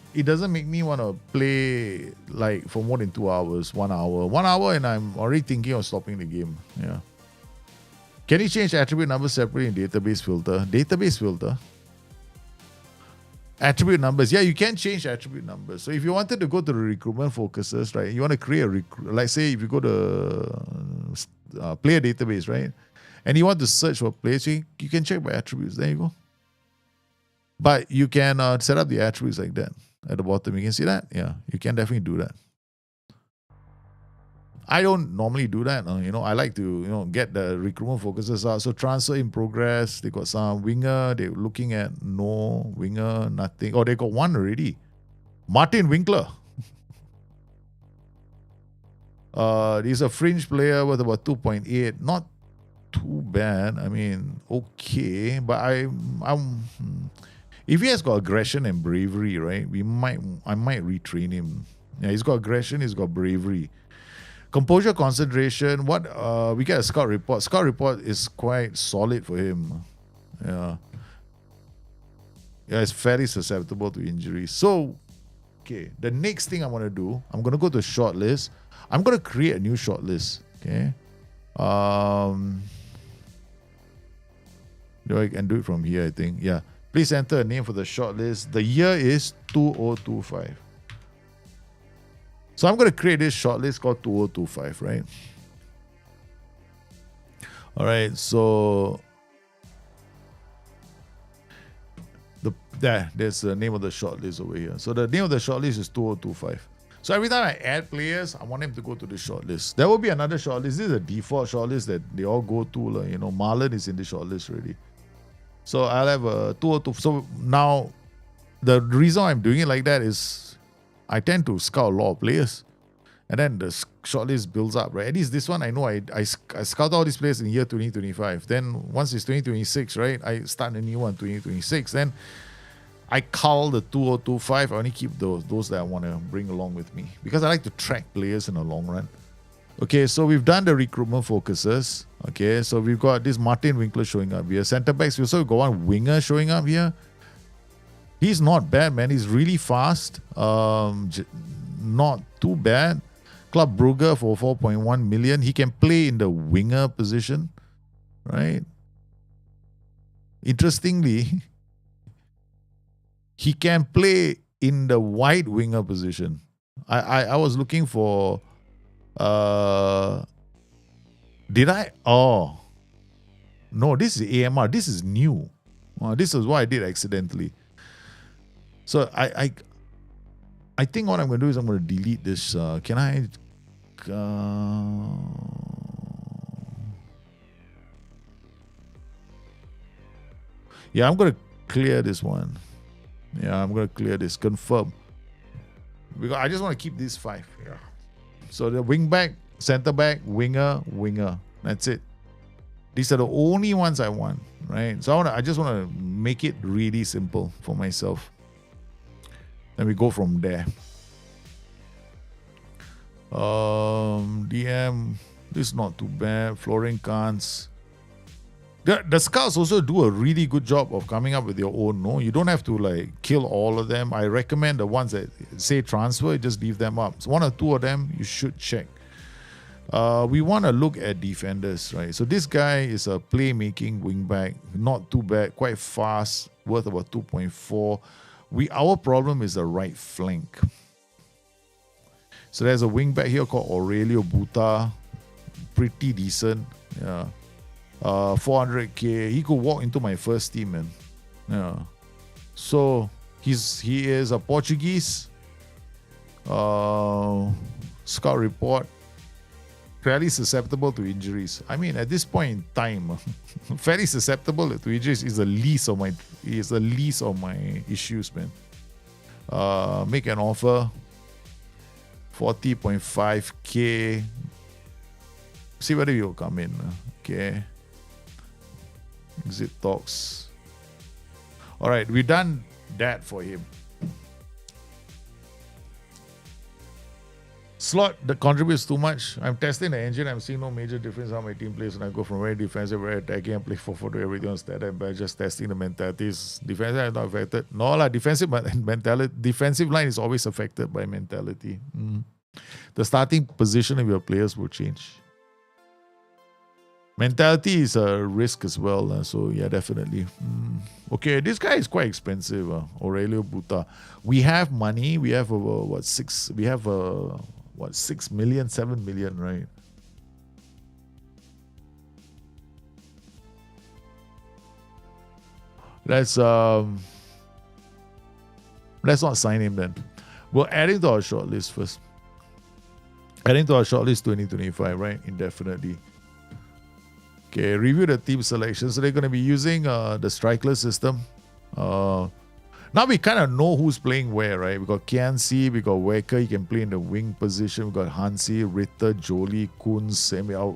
make me want to play like for more than 2 hours, 1 hour. 1 hour and I'm already thinking of stopping the game. Yeah. Can you change attribute numbers separately in database filter? Database filter? Attribute numbers. Yeah, you can change attribute numbers. So if you wanted to go to the recruitment focuses, right, you want to create like say if you go to player database, right, and you want to search for players, you can check by attributes. There you go. But you can set up the attributes like that. At the bottom, you can see that. Yeah, you can definitely do that. I don't normally do that. I like to, get the recruitment focuses out. So transfer in progress. They got some winger. They're looking at no winger, nothing. Oh, they got one already. Martin Winkler. He's a fringe player with about 2.8. Not too bad. I mean, okay. But if he has got aggression and bravery, right, I might retrain him. Yeah, he's got aggression. He's got bravery. Composure, concentration. We get a scout report. Scout report is quite solid for him. Yeah, it's fairly susceptible to injuries. So Okay, the next thing I'm going to do, I'm going to go to short list. I'm going to create a new short list. Okay. I can do it from here, I think. Yeah. Please enter a name for the short list. The year is 2025. So I'm going to create this short list called 2025, right? All right, so there's the name of the short list over here. So the name of the short list is 2025. So every time I add players, I want them to go to the short list. There will be another short list. This is a default short list that they all go to. Marlon is in the short list already. So I'll have a 202. So now, the reason I'm doing it like that is I tend to scout a lot of players. And then the shortlist builds up, right? At least this one, I know I scout all these players in the year 2025. Then once it's 2026, right, I start a new one, 2026. Then I cull the 2025. I only keep those that I want to bring along with me because I like to track players in the long run. Okay, so we've done the recruitment focuses. Okay, so we've got this Martin Winkler showing up here. Centre backs, we also got one winger showing up here. He's not bad, man. He's really fast. Not too bad. Club Brugge for 4.1 million. He can play in the winger position, right? Interestingly, he can play in the wide winger position. I was looking for did I? Oh, no, this is AMR. This is new. This is what I did accidentally. So I think what I'm going to do is I'm going to delete this. Can I? Yeah, I'm going to clear this one. Yeah, I'm going to clear this. Confirm. Because I just want to keep these 5. Yeah. So the wing back, center back, winger. That's it. These are the only ones I want, right? So I just want to make it really simple for myself. Then we go from there. DM, this is not too bad. Flooring cans. The scouts also do a really good job of coming up with your own. No, you don't have to kill all of them. I recommend the ones that say transfer, just leave them up. So 1 or 2 of them you should check. We want to look at defenders, right? So this guy is a playmaking wingback, not too bad, quite fast, worth about 2.4. Our problem is the right flank. So there's a wingback here called Aurelio Buta, pretty decent. Yeah. 400k. He could walk into my first team, man. Yeah. So he is a Portuguese. Scout report. Fairly susceptible to injuries. I mean, at this point in time, fairly susceptible to injuries is the least of my issues, man. Make an offer. 40.5k. See whether you'll come in. Okay. Exit talks. All right, we've done that for him. Slot that contributes too much. I'm testing the engine. I'm seeing no major difference how my team plays when I go from very defensive, very attacking, and play 4-4-2, everything on static, but just testing the mentalities. Defensive is not affected. No, defensive line is always affected by mentality. The starting position of your players will change. Mentality is a risk as well. So yeah, definitely. Okay, this guy is quite expensive. Aurelio Buta. We have money. We have 6 million, 7 million, right? Let's not sign him then. We're adding to our shortlist first. Adding to our shortlist 2025, right? Indefinitely. Okay, review the team selection. So they're going to be using the striker system. Now we kind of know who's playing where, right? We got Kianci, we got Wecker, he can play in the wing position. We got Hansi, Ritter, Jolie, Kunz.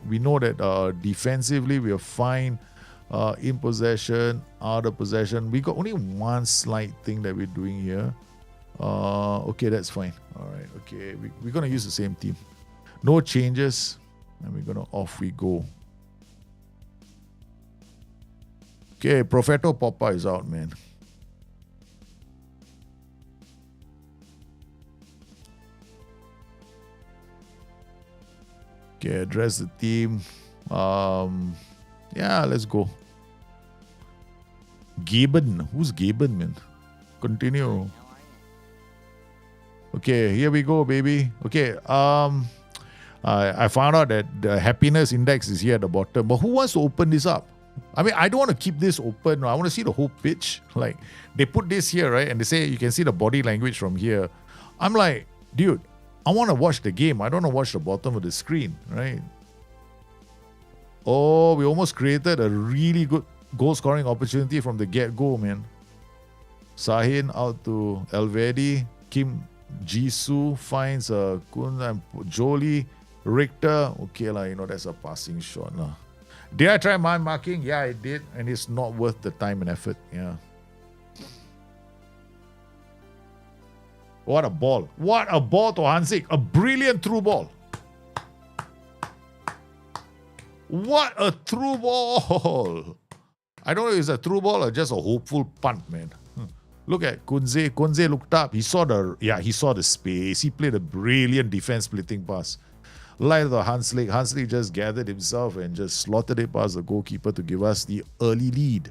We know that defensively we are fine. In possession, out of possession. We got only one slight thing that we're doing here. Okay, that's fine. All right, okay. We're going to use the same team. No changes. And we're going to off we go. Okay, Propheto Poppa is out, man. Okay, address the team. Yeah, let's go. Gaben. Who's Gaben, man? Continue. Okay, here we go, baby. Okay, I found out that the happiness index is here at the bottom. But who wants to open this up? I mean, I don't want to keep this open. I want to see the whole pitch. Like, they put this here, right? And they say you can see the body language from here. I'm like, dude, I want to watch the game. I don't want to watch the bottom of the screen, right? Oh, we almost created a really good goal scoring opportunity from the get-go, man. Sahin out to Elvedi. Kim Jisoo finds Kun and Jolie. Richter. Okay, that's a passing shot. Lah. Did I try man marking? Yeah, I did. And it's not worth the time and effort. Yeah. What a ball. What a ball to Hansik. A brilliant through ball. What a through ball. I don't know if it's a through ball or just a hopeful punt, man. Look at Kunze. Kunze looked up. He saw the space. He played a brilliant defense splitting pass. Light of the Hanslik. Hanslik just gathered himself and just slotted it past the goalkeeper to give us the early lead.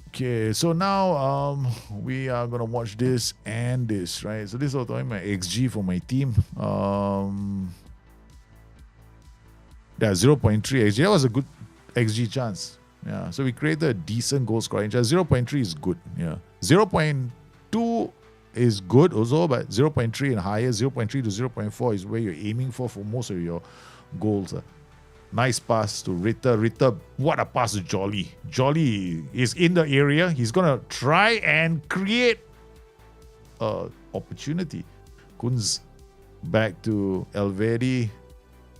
Okay, so now we are gonna watch this and this, right? So this is also my XG for my team. That's 0.3 XG. That was a good XG chance. Yeah, so we created a decent goal scoring chance. 0.3 is good. Yeah, 0.2 is good also, but 0.3 and higher, 0.3 to 0.4 is where you're aiming for most of your goals. Nice pass to Ritter. Ritter, what a pass to Jolly. Jolly is in the area. He's going to try and create an opportunity. Kunz back to Elvedi.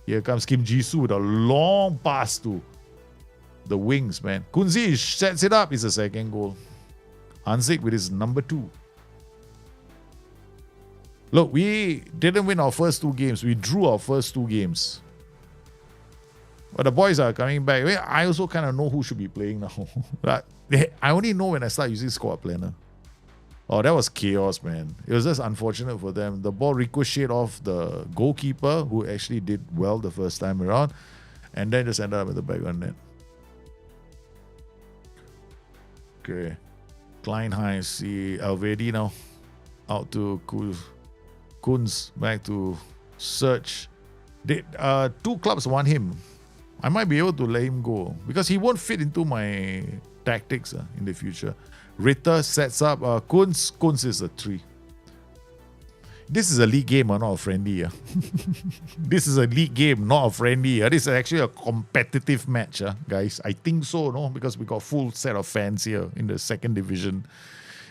Here comes Kim Jisoo with a long pass to the wings, man. Kunzi sets it up. It's a second goal. Hansik with his number 2. Look, we didn't win our first 2 games. We drew our first 2 games. But the boys are coming back. I also kind of know who should be playing now. I only know when I start using squad planner. Oh, that was chaos, man. It was just unfortunate for them. The ball ricocheted off the goalkeeper, who actually did well the first time around, and then just ended up at the back of the net. Okay. Klein Heinz, see Elvedi now. Out to Kunz, back to Search. 2 clubs want him. I might be able to let him go because he won't fit into my tactics in the future. Ritter sets up Kunz. Kunz is a 3. This is a league game, not a friendly. This is a league game, not a friendly. This is actually a competitive match, guys. I think so, no? Because we got full set of fans here in the 2nd division.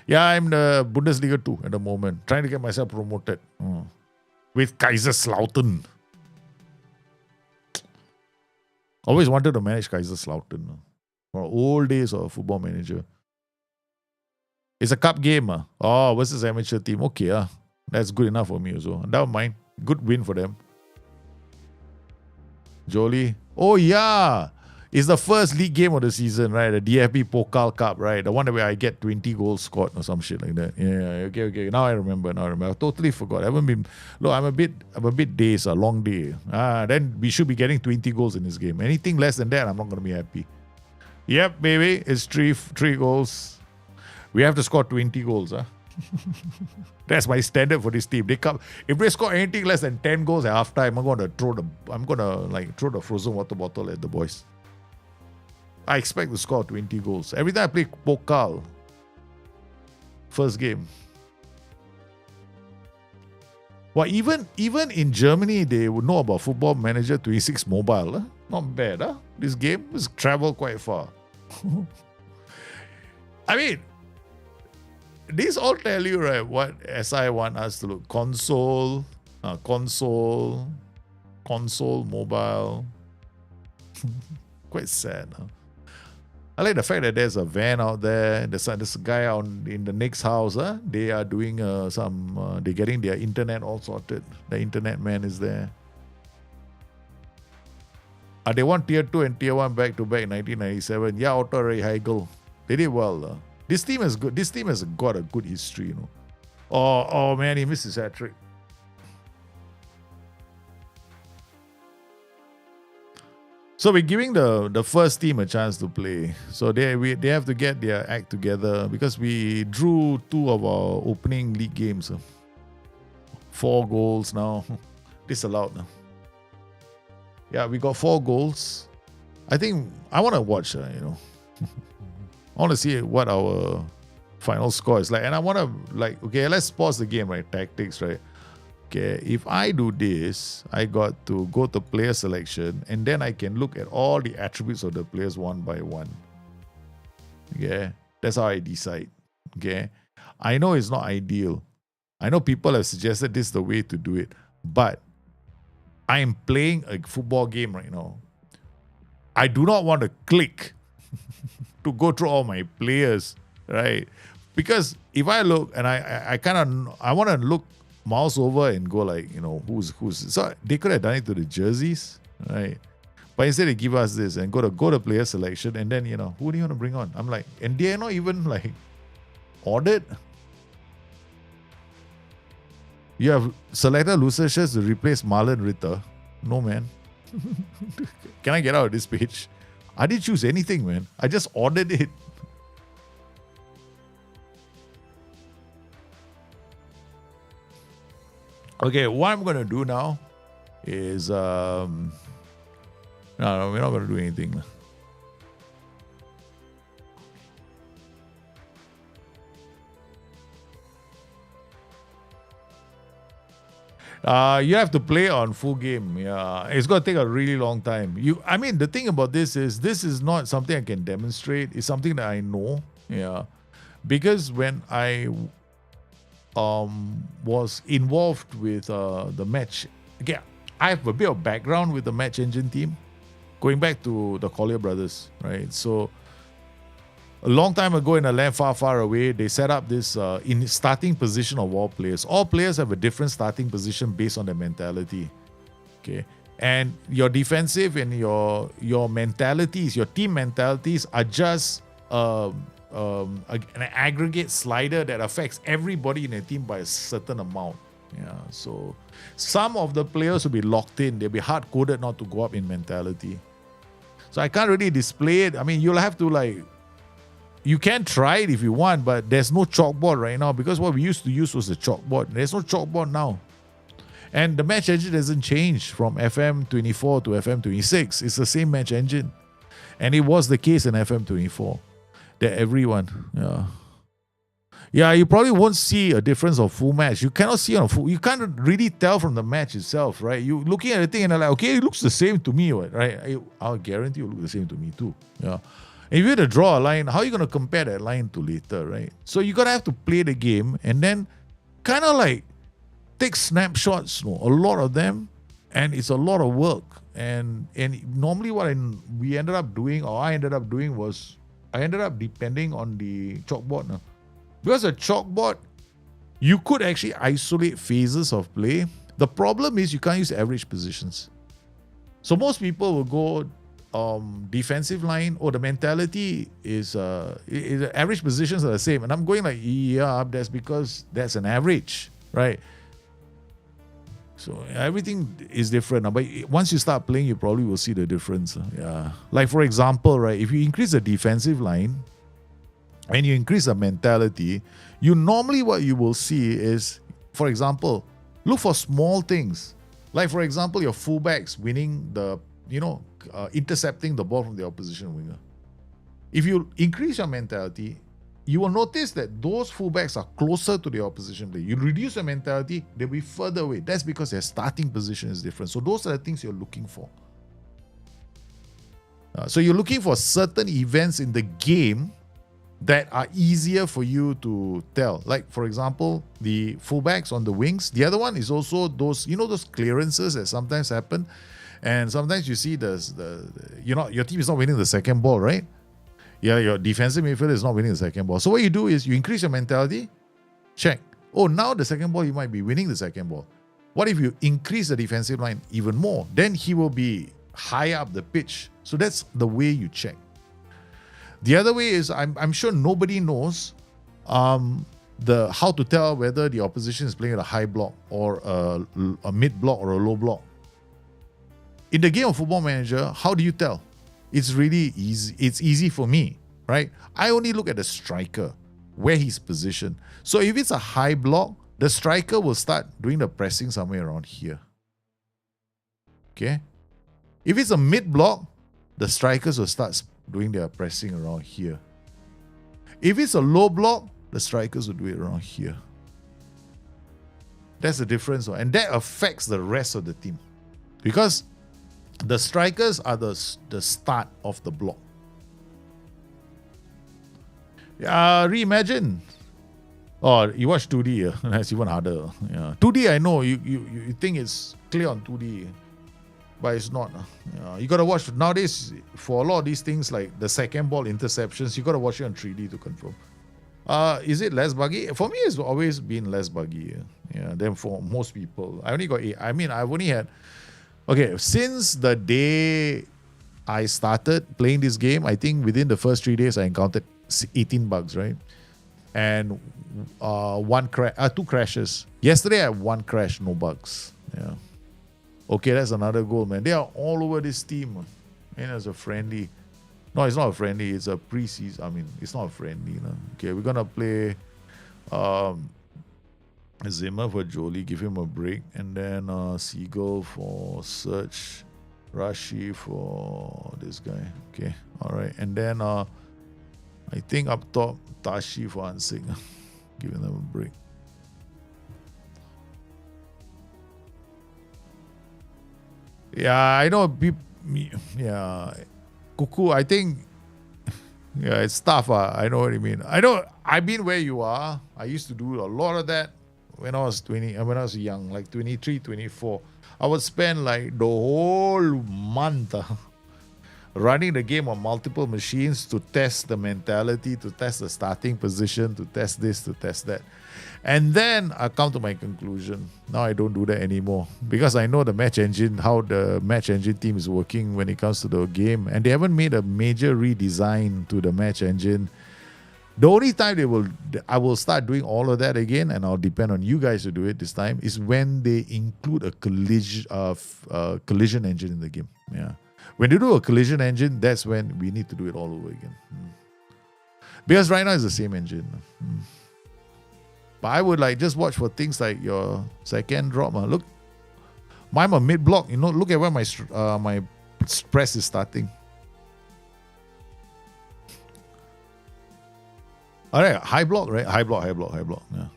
Yeah, I'm the Bundesliga 2 at the moment. Trying to get myself promoted. With Kaiserslautern. Always wanted to manage Kaiserslautern. For old days of Football Manager. It's a cup game. Oh, versus amateur team. Okay, that's good enough for me also. Never mind. Good win for them. Jolie. Oh, yeah. It's the first league game of the season, right? The DFB Pokal Cup, right? The one where I get 20 goals scored or some shit like that. Yeah, okay. Now I remember. I totally forgot. I haven't been... Look, I'm a bit dazed. A long day. Then we should be getting 20 goals in this game. Anything less than that, I'm not going to be happy. Yep, baby. It's three goals. We have to score 20 goals, That's my standard for this team. If they score anything less than 10 goals at halftime, I'm gonna throw the frozen water bottle at the boys. I expect to score 20 goals. Every time I play Pokal, first game. Well, even in Germany, they would know about Football Manager 26 Mobile. Not bad, This game has traveled quite far. I mean, these all tell you, right, what SI want us to look. Console, mobile. Quite sad, I like the fact that there's a van out there. There's this guy out in the next house. They are doing they're getting their internet all sorted. The internet man is there. They want tier 2 and tier 1 back to back in 1997. Yeah, Otto Ray Heigl. They did well. This team has got a good history, Oh man, he missed his hat trick. So we're giving the first team a chance to play. So they have to get their act together because we drew 2 of our opening league games. 4 goals now. Disallowed now. Yeah, we got 4 goals. I think I want to watch, I want to see what our final score is like. And I want to, okay, let's pause the game, right? Tactics, right? Okay, if I do this, I got to go to player selection and then I can look at all the attributes of the players one by one. Okay, that's how I decide. Okay, I know it's not ideal. I know people have suggested this is the way to do it, but I am playing a football game right now. I do not want to click to go through all my players, right? Because if I look and I want to look mouse over and go who's so they could have done it to the jerseys, right? But instead they give us this and go to player selection and then who do you want to bring on? I'm like, and they're not even ordered. You have selected Lucius to replace Marlon Ritter. No, man. Can I get out of this page? I didn't choose anything, man. I just ordered it. Okay, what I'm going to do now is... no, we're not going to do anything. You have to play on full game. Yeah, it's going to take a really long time. The thing about this is not something I can demonstrate. It's something that I know. Yeah, because when I was involved with the match. Again, I have a bit of background with the match engine team, going back to the Collier brothers, right? So a long time ago in a land far, far away, they set up this in starting position of all players. All players have a different starting position based on their mentality. Okay. And your defensive and your mentalities, your team mentalities are just an aggregate slider that affects everybody in a team by a certain amount. Yeah. So some of the players will be locked in. They'll be hard-coded not to go up in mentality. So I can't really display it. You'll have to you can try it if you want, but there's no chalkboard right now because what we used to use was the chalkboard. There's no chalkboard now. And the match engine doesn't change from FM24 to FM26. It's the same match engine. And it was the case in FM24 that everyone, you probably won't see a difference of full match. You cannot see on a full, you can't really tell from the match itself, right? You looking at the thing and you're like, okay, it looks the same to me, right? I'll guarantee it will look the same to me too. Yeah. If you had to draw a line, how are you going to compare that line to later, right? So you're going to have to play the game and then kind of take snapshots, a lot of them, and it's a lot of work. And normally what I ended up doing was I ended up depending on the chalkboard now. Because a chalkboard, you could actually isolate phases of play. The problem is you can't use average positions. So most people will go defensive line, the mentality is average positions are the same. And I'm going that's because that's an average, right? So everything is different. But once you start playing, you probably will see the difference. Yeah. Like for example, right, if you increase the defensive line and you increase the mentality, normally what you will see is, for example, look for small things. Like for example, your fullbacks winning the, intercepting the ball from the opposition winger. If you increase your mentality, you will notice that those fullbacks are closer to the opposition player. You reduce your mentality, they'll be further away. That's because their starting position is different. So those are the things you're looking for. So you're looking for certain events in the game that are easier for you to tell. Like, for example, the fullbacks on the wings. The other one is also those, those clearances that sometimes happen. And sometimes you see your team is not winning the second ball, right? Yeah, your defensive midfielder is not winning the second ball. So what you do is you increase your mentality, check. Oh, now the second ball, you might be winning the second ball. What if you increase the defensive line even more? Then he will be high up the pitch. So that's the way you check. The other way is, I'm sure nobody knows how to tell whether the opposition is playing at a high block or a mid block or a low block. In the game of Football Manager, how do you tell? It's really easy. It's easy for me, right? I only look at the striker, where he's positioned. So if it's a high block, the striker will start doing the pressing somewhere around here. Okay? If it's a mid block, the strikers will start doing their pressing around here. If it's a low block, the strikers will do it around here. That's the difference. And that affects the rest of the team. Because the strikers are the start of the block. Reimagine. Oh, you watch 2D. That's even harder. Yeah. 2D, I know. You think it's clear on 2D. But it's not. You got to watch. Nowadays, for a lot of these things, like the second ball interceptions, you got to watch it on 3D to confirm. Is it less buggy? For me, it's always been less buggy. Yeah, than for most people. I only got 8. I mean, I've only had... Okay, since the day I started playing this game, I think within the first 3 days, I encountered 18 bugs, right? And 2 crashes. Yesterday, I had 1 crash, no bugs. Yeah. Okay, that's another goal, man. They are all over this team. And it's a friendly. No, it's not a friendly. It's a pre-season. I mean, it's not a friendly. No? Okay, we're going to play Zimmer for Jolie. Give him a break. And then Seagull for Search. Rashi for this guy. Okay, all right. And then I think up top, Tashi for Ansik. Giving them a break. Yeah, I know. Yeah, Kuku, I think. Yeah, it's tough. I know what you mean. I've been where you are. I used to do a lot of that when I was when I was young, like 23, 24. I would spend like the whole month running the game on multiple machines to test the mentality, to test the starting position, to test this, to test that. And then I come to my conclusion. Now I don't do that anymore because I know the match engine, how the match engine team is working when it comes to the game. And they haven't made a major redesign to the match engine. The only time I will start doing all of that again, and I'll depend on you guys to do it this time, is when they include a collision engine in the game. Yeah. When they do a collision engine, that's when we need to do it all over again. Because right now it's the same engine. But I would just watch for things like your second drop. Look, I'm a mid block. Look at where my press is starting. All right, high block, right? High block. Yeah.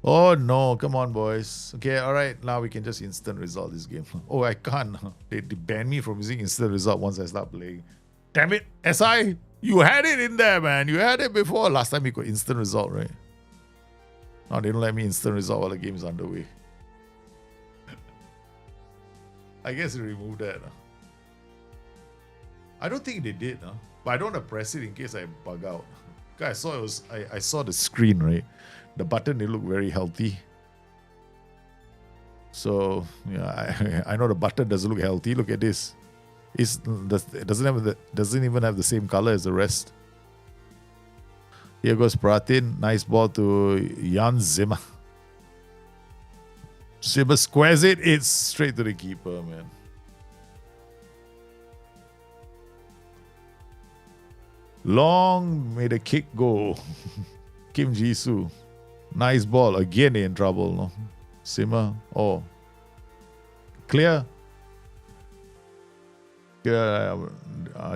Oh no, come on, boys. Okay, all right. Now we can just instant result this game. Oh, I can't. They ban me from using instant result once I start playing. Damn it, SI, you had it in there, man. You had it before. Last time you got instant result, right? Now they don't let me instant result while the game is underway. I guess they removed that. I don't think they did, but I don't want to press it in case I bug out. I saw the screen, right? The button, they look very healthy. So yeah, I know the button doesn't look healthy. Look at this. It doesn't even have the same color as the rest. Here goes Pratin. Nice ball to Jan Zimmer. Zimmer squares it. It's straight to the keeper, man. Long may the kick go. Kim Jisoo. Nice ball. Again, they're in trouble. No? Zimmer. Oh. Clear.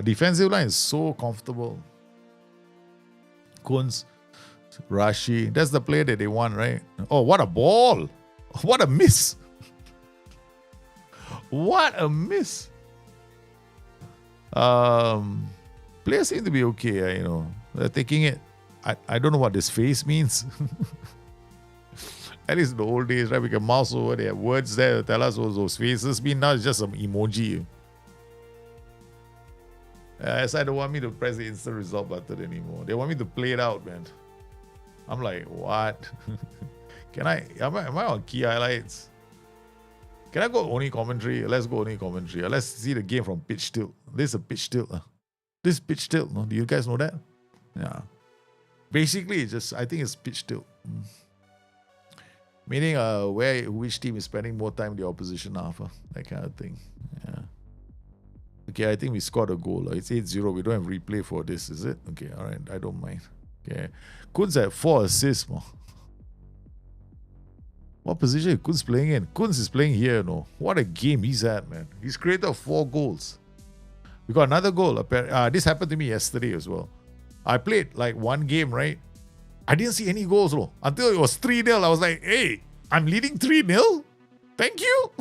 Defensive line is so comfortable. Kunz, Rashi. That's the play that they want, right? Oh, what a ball. What a miss. What a miss. Players seem to be okay, They're taking it. I don't know what this face means. At least in the old days, right? We can mouse over, they have words there to tell us what those faces mean. Now it's just some emoji. SI don't want me to press the instant result button anymore. They want me to play it out, man. I'm like, what? Am I on key highlights? Can I go only commentary? Let's go only commentary. Let's see the game from pitch tilt. This is a pitch tilt. This is pitch tilt. No? Do you guys know that? Yeah. Basically, I think it's pitch tilt. Meaning which team is spending more time the opposition half, that kind of thing. Yeah. Okay, I think we scored a goal. It's 8-0. We don't have replay for this, is it? Okay, all right. I don't mind. Okay. Kunz had 4 assists. More. What position is Kunz playing in? Kunz is playing here, no. What a game he's at, man. He's created 4 goals. We got another goal. This happened to me yesterday as well. I played like one game, right? I didn't see any goals, no. Until it was 3-0. I was like, hey, I'm leading 3-0? Thank you.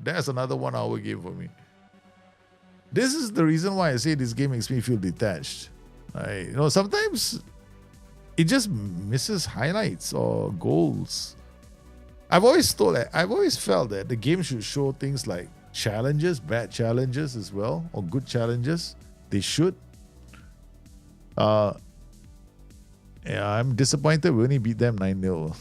That's another 1 hour game for me. This is the reason why I say this game makes me feel detached. Sometimes it just misses highlights or goals. I've always felt that the game should show things like challenges, bad challenges as well, or good challenges. They should. I'm disappointed we only beat them 9-0.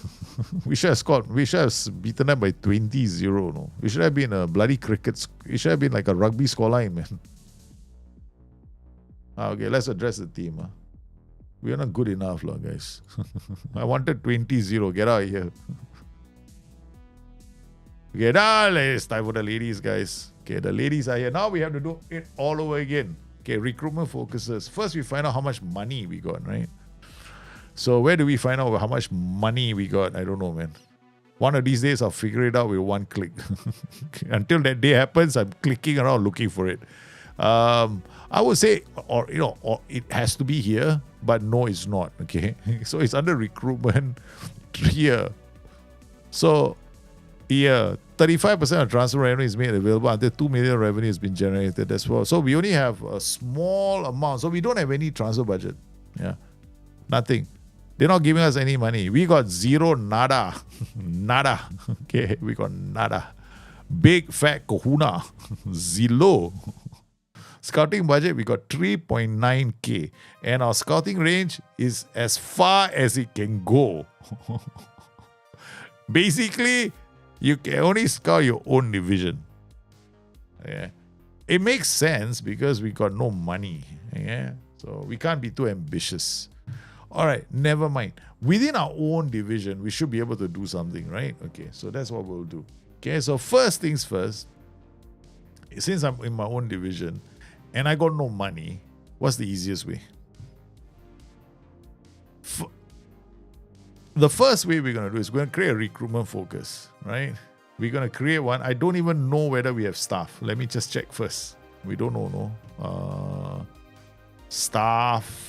We should have scored. We should have beaten them by 20-0. No? We should have been a bloody cricket. It should have been like a rugby scoreline, man. Okay, let's address the team. We are not good enough, guys. I wanted 20-0. Get out of here. Okay, now it's time for the ladies, guys. Okay, the ladies are here. Now we have to do it all over again. Okay, recruitment focuses. First, we find out how much money we got, right? So where do we find out how much money we got? I don't know, man. One of these days, I'll figure it out with one click. Until that day happens, I'm clicking around looking for it. I would say, or it has to be here, but no, it's not. Okay, so it's under recruitment here. So, 35% of transfer revenue is made available until 2 million revenue has been generated as well. So we only have a small amount. So we don't have any transfer budget. Yeah, nothing. They're not giving us any money. We got zero, nada. Nada. Okay, we got nada. Big fat kahuna. Zillow. Scouting budget, we got 3.9K. And our scouting range is as far as it can go. Basically, you can only scout your own division. Yeah. It makes sense because we got no money. Yeah. So we can't be too ambitious. All right, never mind. Within our own division, we should be able to do something, right? Okay, so that's what we'll do. Okay, so first things first, since I'm in my own division and I got no money, what's the easiest way? The first way we're going to do is we're going to create a recruitment focus, right? We're going to create one. I don't even know whether we have staff. Let me just check first. We don't know, no? Staff.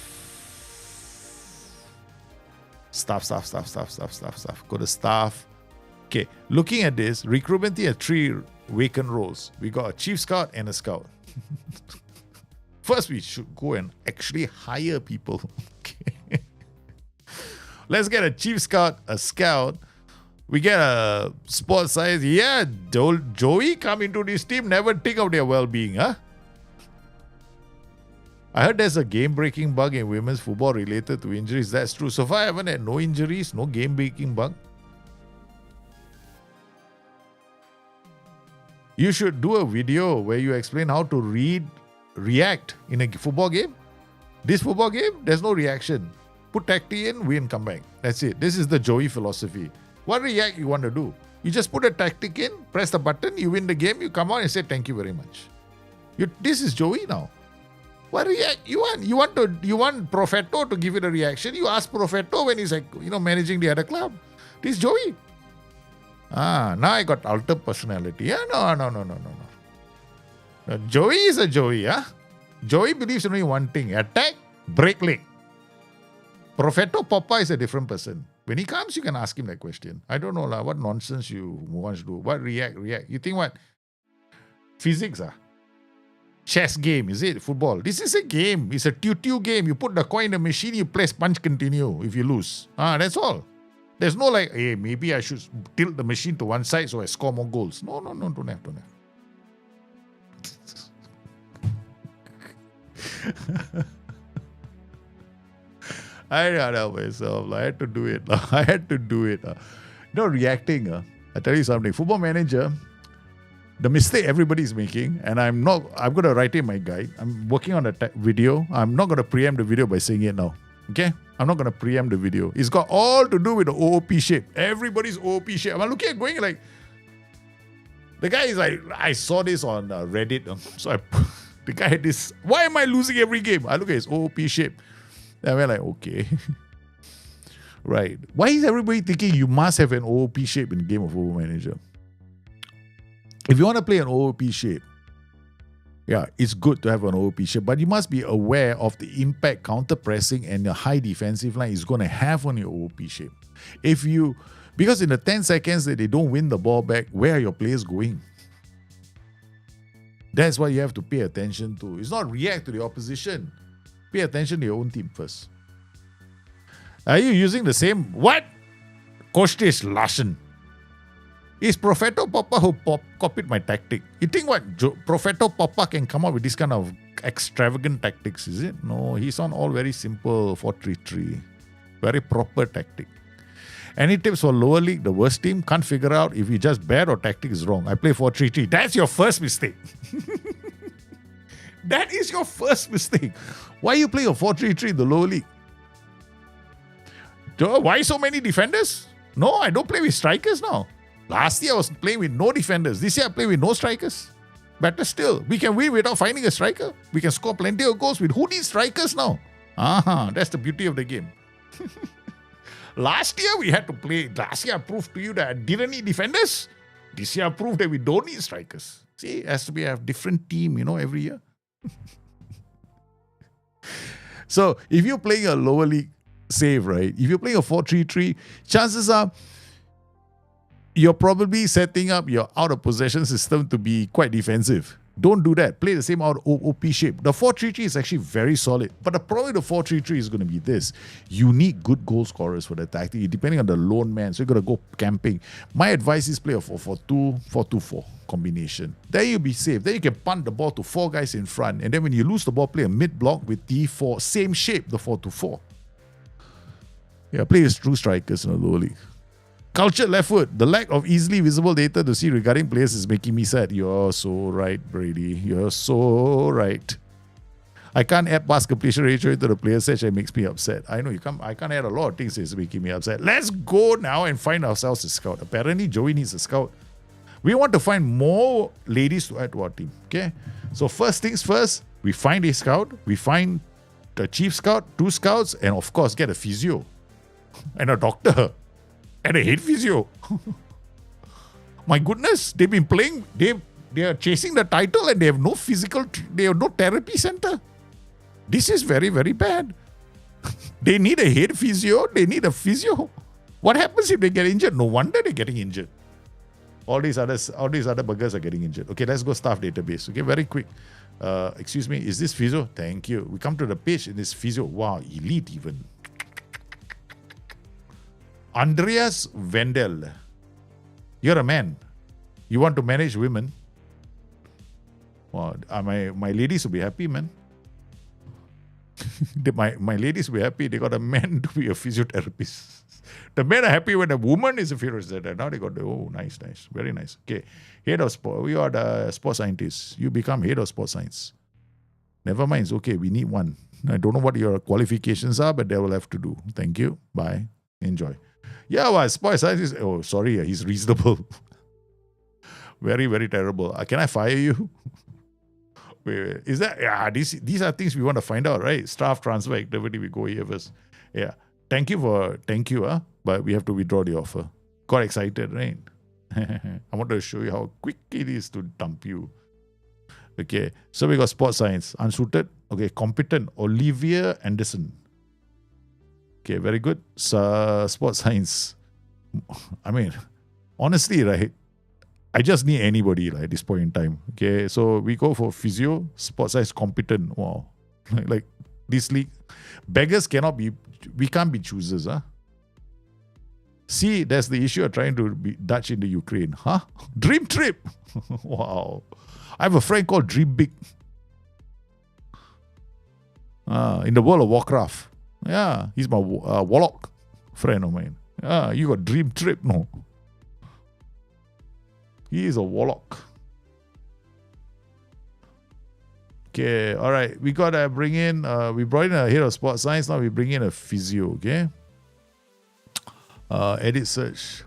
Go to staff. Okay, looking at this, recruitment team has 3 vacant roles. We got a chief scout and a scout. First, we should go and actually hire people. Okay. Let's get a chief scout, a scout. We get a sports science. Yeah, Joey come into this team, never think of their well-being, huh? I heard there's a game-breaking bug in women's football related to injuries. That's true. So far, I haven't had no injuries, no game-breaking bug. You should do a video where you explain how to react in a football game. This football game, there's no reaction. Put tactician, win, come back. That's it. This is the Joey philosophy. What react you want to do? You just put a tactic in, press the button, you win the game, you come out and say thank you very much. This is Joey now. What react you want? You want Propheto to give you the reaction. You ask Propheto when he's managing the other club. This is Joey. Now I got alter personality. Yeah, no. Joey is a Joey, huh? Joey believes in only one thing: attack, break leg. Propheto Poppa is a different person. When he comes, you can ask him that question. I don't know what nonsense you want to do. What react? You think what? Physics, Chess game, is it? Football. This is a game. It's a tutu game. You put the coin in the machine, you press punch continue if you lose. That's all. There's no hey, maybe I should tilt the machine to one side so I score more goals. No, don't have. I can't help myself. I had to do it. Reacting. I tell you something. Football Manager, the mistake everybody's making, and I'm going to write in my guide. I'm working on a video. I'm not going to preempt the video by saying it now. Okay? I'm not going to preempt the video. It's got all to do with the OOP shape. Everybody's OOP shape. I'm looking at going like, the guy is like, I saw this on Reddit. So the guy had this, why am I losing every game? I look at his OOP shape. And we're like, okay. Right. Why is everybody thinking you must have an OOP shape in Game of Football Manager? If you want to play an OOP shape, yeah, it's good to have an OOP shape, but you must be aware of the impact counter pressing and the high defensive line is going to have on your OOP shape. Because in the 10 seconds that they don't win the ball back, where are your players going? That's what you have to pay attention to. It's not react to the opposition. Pay attention to your own team first. Are you using the same? What? Kostis Larsen. It's Propheto Poppa who copied my tactic. You think what? Propheto Poppa can come up with this kind of extravagant tactics, is it? No, he's on all very simple 4-3-3. Very proper tactic. Any tips for lower league, the worst team? Can't figure out if he just bad or tactic is wrong. I play 4-3-3. That's your first mistake. That is your first mistake. Why you play a 4-3-3 in the lower league? Why so many defenders? No, I don't play with strikers now. Last year I was playing with no defenders. This year I play with no strikers. Better still, we can win without finding a striker. We can score plenty of goals with who needs strikers now? That's the beauty of the game. Last year we had to play. Last year I proved to you that I didn't need defenders. This year I proved that we don't need strikers. See, it has to be a different team, every year. So if you're playing a lower league save, right? If you're playing a 4-3-3, chances are you're probably setting up your out of possession system to be quite defensive. Don't do that. Play the same out OP shape. The 4-3-3 is actually very solid. But the problem with the 4-3-3 is going to be this. You need good goal scorers for the tactic, depending on the lone man. So you're going to go camping. My advice is play a 4-4-2, 4-2-4 combination. Then you'll be safe. Then you can punt the ball to 4 guys in front. And then when you lose the ball, play a mid block with the same shape, the 4-2-4. Yeah, play as true strikers in the lower league. Cultured left foot. The lack of easily visible data to see regarding players is making me sad. You're so right, Brady. You're so right. I can't add pass completion ratio into the player set. It makes me upset. I know you can't. I can't add a lot of things that's making me upset. Let's go now and find ourselves a scout. Apparently, Joey needs a scout. We want to find more ladies to add to our team. Okay. So first things first, we find a scout. We find the chief scout, 2 scouts, and of course get a physio and a doctor. And a head physio. My goodness, they've been playing, they are chasing the title and they have no they have no therapy center. This is very, very bad. They need a head physio, they need a physio. What happens if they get injured? No wonder they're getting injured. All these other buggers are getting injured. Okay, let's go staff database. Okay, very quick. Excuse me, is this physio? Thank you. We come to the page in this physio. Wow, elite even. Andreas Wendel. You're a man. You want to manage women. Well, my ladies will be happy, man. my ladies will be happy. They got a man to be a physiotherapist. The men are happy when a woman is a physiotherapist. Now they got nice. Very nice. Okay. Head of sport. We are the sports scientists. You become head of sports science. Never mind. It's okay. We need one. I don't know what your qualifications are, but they will have to do. Thank you. Bye. Enjoy. Yeah, well, sports science he's reasonable. Very, very terrible. Can I fire you? Wait. Is that, these are things we want to find out, right? Staff transfer activity, we go here first. Yeah. Thank you, but we have to withdraw the offer. Got excited, right? I want to show you how quick it is to dump you. Okay, so we got sports science, unsuited. Okay, competent, Olivia Anderson. Okay, very good. Sports science. I mean, honestly, right? I just need anybody at this point in time. Okay, so we go for physio, sports science, competent. Wow, like this league, beggars cannot be. We can't be choosers, huh? See, that's the issue of trying to be Dutch in the Ukraine, huh? Dream trip. Wow, I have a friend called Dream Big. In the world of Warcraft. Yeah, he's my warlock friend of mine. You got dream trip, no? He is a warlock. Okay, all right. We got to bring in, we brought in a head of sports science. Now we bring in a physio, okay? Edit search.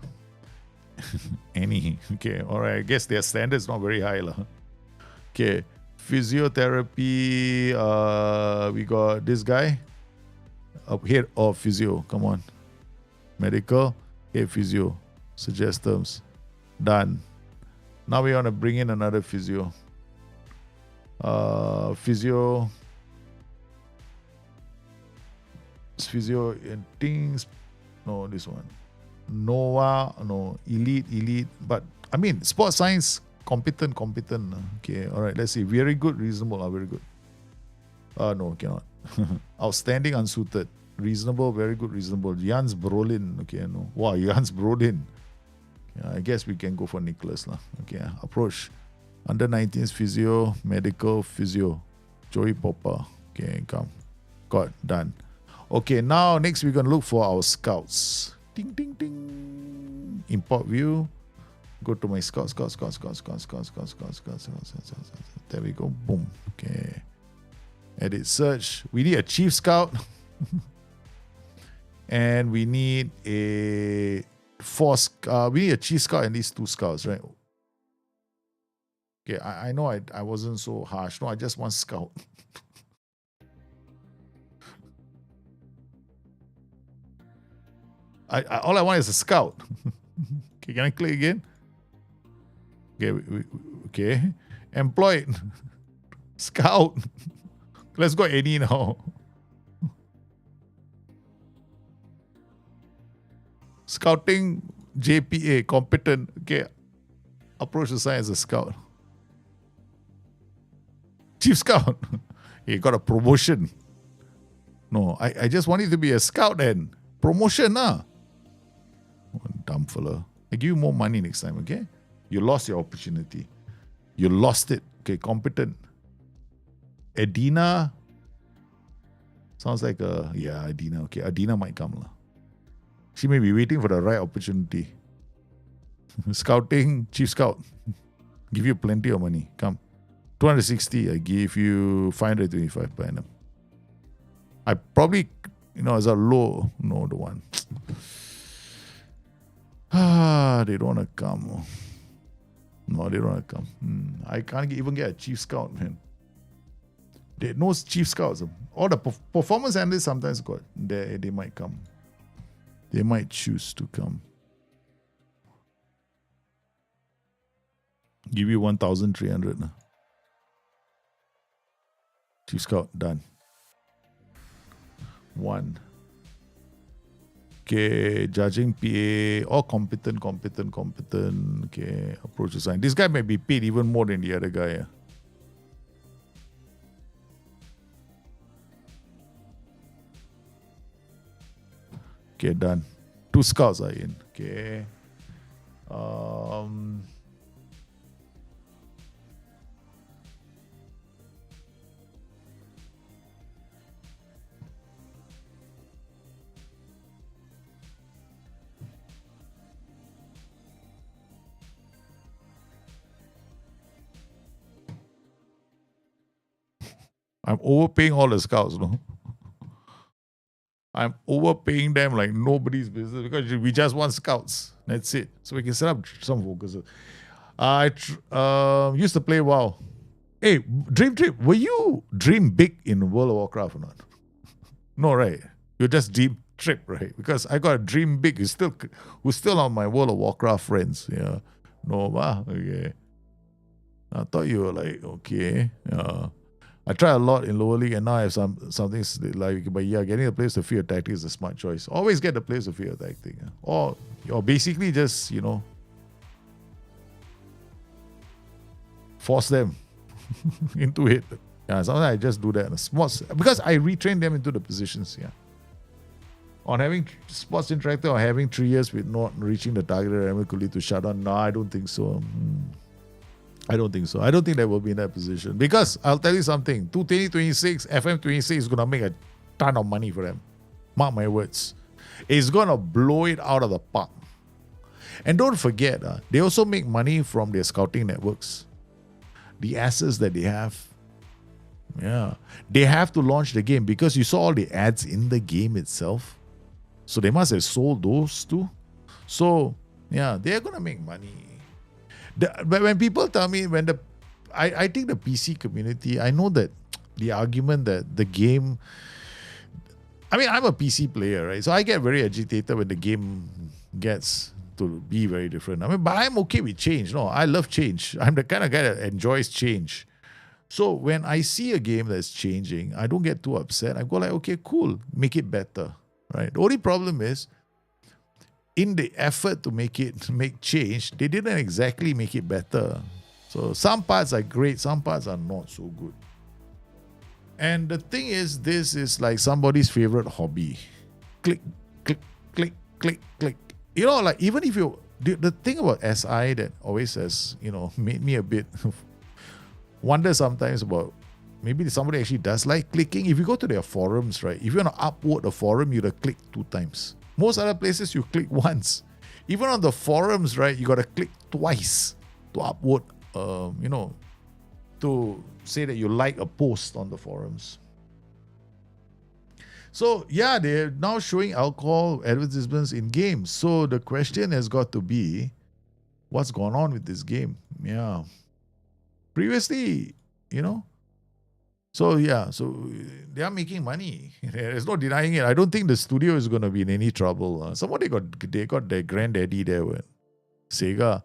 Any. Okay, all right. I guess their standard's not very high. Okay, physiotherapy. We got this guy. Up here, physio. Come on. Medical. Okay, physio. Suggest terms. Done. Now we want to bring in another physio. Physio and things. No, this one. Nova, no, elite. But I mean, sports science, competent. Okay, all right. Let's see. Very good, reasonable. Very good. No, cannot. Outstanding, unsuited. Reasonable, very good, reasonable. Jans Brolin. Okay, no. Wow, Jans Brolin. Yeah, I guess we can go for Nicholas lah. Okay, approach. Under 19s physio, medical physio. Joey Poppa. Okay, come. Got done. Okay, now next we're going to look for our scouts. Ding, ding, ding. Import view. Go to my scouts. There we go. Boom. Okay. Edit search. We need a chief scout. And we need a we need a chief scout and these 2 scouts, right? Okay, I know I wasn't so harsh. No, I just want scout. All I want is a scout. Okay, can I click again? Okay, okay. Employed. Scout. Let's go any now. Scouting JPA, competent. Okay. Approach the sign as a scout. Chief scout. He got a promotion. No, I just want it to be a scout then. Promotion, Oh, dumb fella. I give you more money next time, okay? You lost your opportunity. You lost it. Okay, competent. Adina. Sounds like Adina. Okay, Adina might come lah. She may be waiting for the right opportunity. Scouting, chief scout. Give you plenty of money. Come. 260, I give you 525 per annum. I probably, as a low, no, the one. They don't want to come. No, they don't want to come. I can't even get a chief scout, man. There are no chief scouts. All the performance analysts sometimes got. They might come. They might choose to come. Give you 1,300. Chief scout, done. 1. Okay, judging PA, all competent. Okay, approach the sign. This guy may be paid even more than the other guy. Yeah. Okay, done. 2 scouts are in. Okay. I'm overpaying all the scouts, no? I'm overpaying them like nobody's business because we just want scouts. That's it. So we can set up some focuses. I used to play WoW. Hey, Dream Trip, were you dream big in World of Warcraft or not? No, right? You just dream trip, right? Because I got a dream big who's still on my World of Warcraft friends. Yeah. No, okay. I thought you were like, okay. I try a lot in lower league and now I have something like, but yeah, getting a place to fear tactic is a smart choice. Always get the place to fear tactic. Or basically just, force them into it. Yeah, sometimes I just do that. Because I retrain them into the positions, yeah. On having sports interactor or having 3 years with not reaching the target area could lead to shutdown. No, I don't think so. I don't think so. I don't think they will be in that position. Because I'll tell you something. 2026, FM26 is going to make a ton of money for them. Mark my words. It's going to blow it out of the park. And don't forget, they also make money from their scouting networks. The assets that they have. Yeah. They have to launch the game because you saw all the ads in the game itself. So they must have sold those too. So, yeah, they're going to make money. But when people tell me, I think the PC community, I know that the argument that the game, I mean, I'm a PC player, right? So I get very agitated when the game gets to be very different. I mean, but I'm okay with change. No, I love change. I'm the kind of guy that enjoys change. So when I see a game that's changing, I don't get too upset. I go like, okay, cool, make it better, right? The only problem is, in the effort to make change, they didn't exactly make it better. So some parts are great, some parts are not so good. And the thing is, this is like somebody's favorite hobby. Click, click, click, click, click. You know, like even if you, the thing about SI that always has, made me a bit wonder sometimes about maybe somebody actually does like clicking. If you go to their forums, right? If you want to upvote a forum, you have to click 2 times. Most other places you click once. Even on the forums, right? You got to click twice to upvote, to say that you like a post on the forums. So yeah, they're now showing alcohol advertisements in games. So the question has got to be, what's going on with this game? Yeah. Previously, So yeah, so they are making money. There's no denying it. I don't think the studio is going to be in any trouble. Somebody they got their granddaddy there with Sega.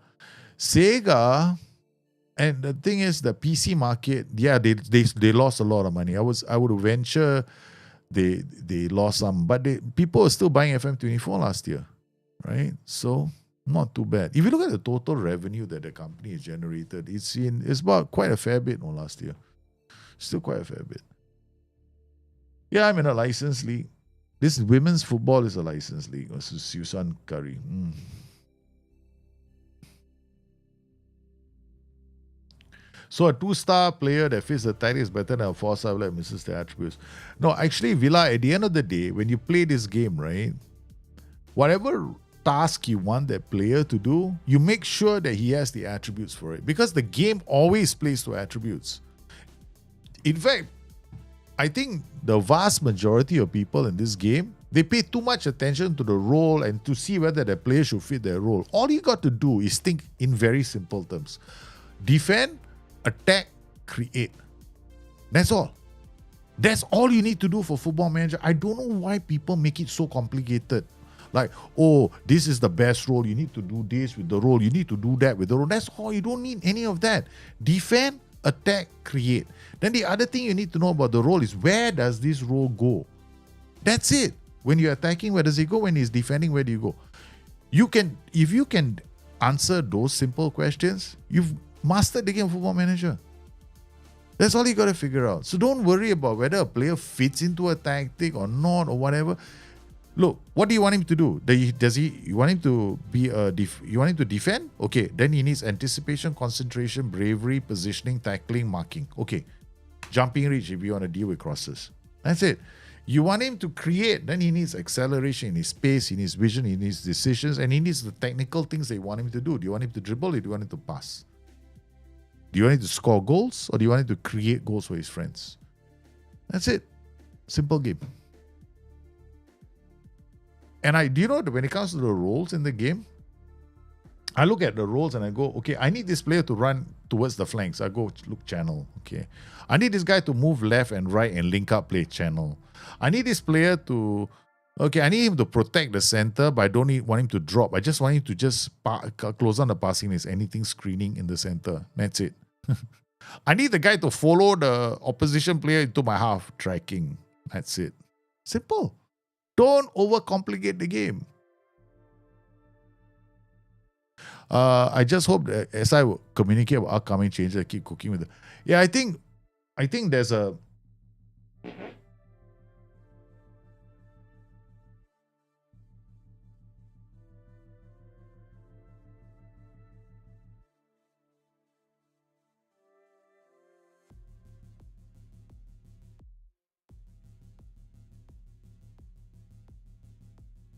And the thing is, the PC market, yeah, they lost a lot of money. I would venture they lost some, but people are still buying FM24 last year, right? So not too bad. If you look at the total revenue that the company has generated, it's about quite a fair bit last year. Still quite a fair bit. Yeah, I'm in a licensed league. This women's football is a licensed league. This is Susan Curry. So a 2-star player that fits the tactics better than a 4-star player misses the attributes. No, actually, Villa, at the end of the day, when you play this game, right, whatever task you want that player to do, you make sure that he has the attributes for it. Because the game always plays to attributes. In fact, I think the vast majority of people in this game, they pay too much attention to the role and to see whether the player should fit their role. All you got to do is think in very simple terms. Defend, attack, create. That's all. That's all you need to do for Football Manager. I don't know why people make it so complicated. Like, oh, this is the best role. You need to do this with the role. You need to do that with the role. That's all. You don't need any of that. Defend, attack, create. Then the other thing you need to know about the role is, where does this role go? That's it. When you're attacking, where does it go? When he's defending, where do you go? If you can answer those simple questions, you've mastered the game of Football Manager. That's all you got to figure out. So don't worry about whether a player fits into a tactic or not or whatever. Look, what do you want him to do? You want him to be you want him to defend? Okay, then he needs anticipation, concentration, bravery, positioning, tackling, marking. Okay, jumping reach if you want to deal with crosses. That's it. You want him to create, then he needs acceleration, he needs space, he needs vision, he needs decisions, and he needs the technical things that you want him to do. Do you want him to dribble or do you want him to pass? Do you want him to score goals or do you want him to create goals for his friends? That's it. Simple game. And do you know that when it comes to the roles in the game, I look at the roles and I go, okay, I need this player to run towards the flanks. I go, look, channel. Okay. I need this guy to move left and right and link up play, channel. I need this player to, I need him to protect the center, but I don't want him to drop. I just want him to just close on the passing list, anything screening in the center. That's it. I need the guy to follow the opposition player into my half, tracking. That's it. Simple. Don't overcomplicate the game. I just hope that as I will communicate with upcoming changes, I keep cooking with it. Yeah, I think there's a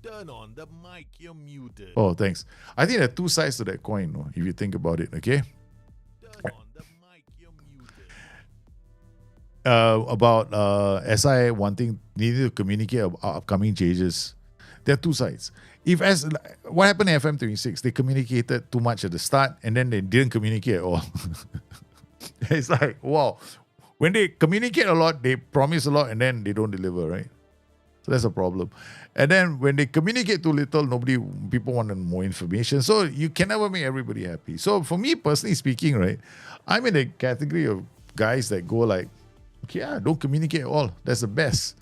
Turn on the mic, you're muted. Oh, thanks. I think there are two sides to that coin, no, if you think about it, okay? Turn on the mic, you're muted. about SI wanting needing to communicate about upcoming changes. There are two sides. If as what happened in FM26, they communicated too much at the start and then they didn't communicate at all. It's like, wow. When they communicate a lot, they promise a lot and then they don't deliver, right? So that's a problem. And then when they communicate too little, people want more information. So you can never make everybody happy. So for me, personally speaking, right, I'm in the category of guys that go like, okay, don't communicate at all. That's the best.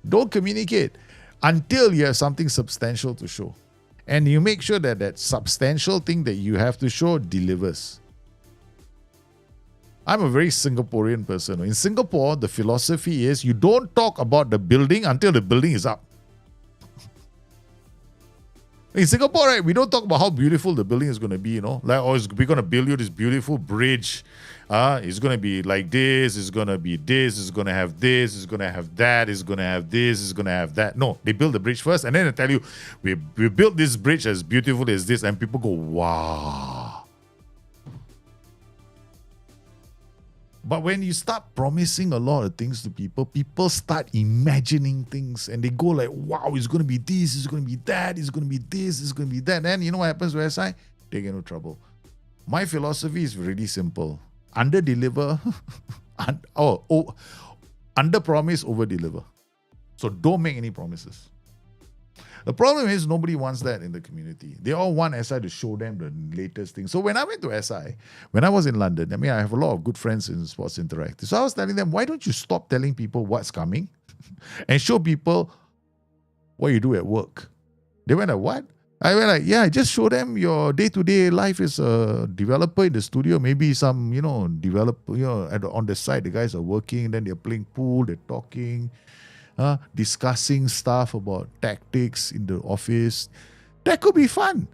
Don't communicate until you have something substantial to show. And you make sure that that substantial thing that you have to show delivers. I'm a very Singaporean person. In Singapore, the philosophy is you don't talk about the building until the building is up. In Singapore, right, we don't talk about how beautiful the building is going to be, Like, we're going to build you this beautiful bridge. It's going to be like this, it's going to be this, it's going to have this, it's going to have that, it's going to have this, it's going to have that. No, they build the bridge first and then they tell you, we built this bridge as beautiful as this, and people go, wow. But when you start promising a lot of things to people, people start imagining things and they go like, wow, it's going to be this, it's going to be that, it's going to be this, it's going to be that. And you know what happens with SI? They get into trouble. My philosophy is really simple. Under-deliver, under-promise, over-deliver. So don't make any promises. The problem is nobody wants that in the community. They all want SI to show them the latest thing. So when I went to SI, when I was in London, I have a lot of good friends in Sports Interactive. So I was telling them, why don't you stop telling people what's coming and show people what you do at work? They went like, what? I went like, yeah, just show them your day-to-day life as a developer in the studio. Maybe some, developer, on the side, the guys are working, then they're playing pool, they're talking, discussing stuff about tactics in the office. That could be fun.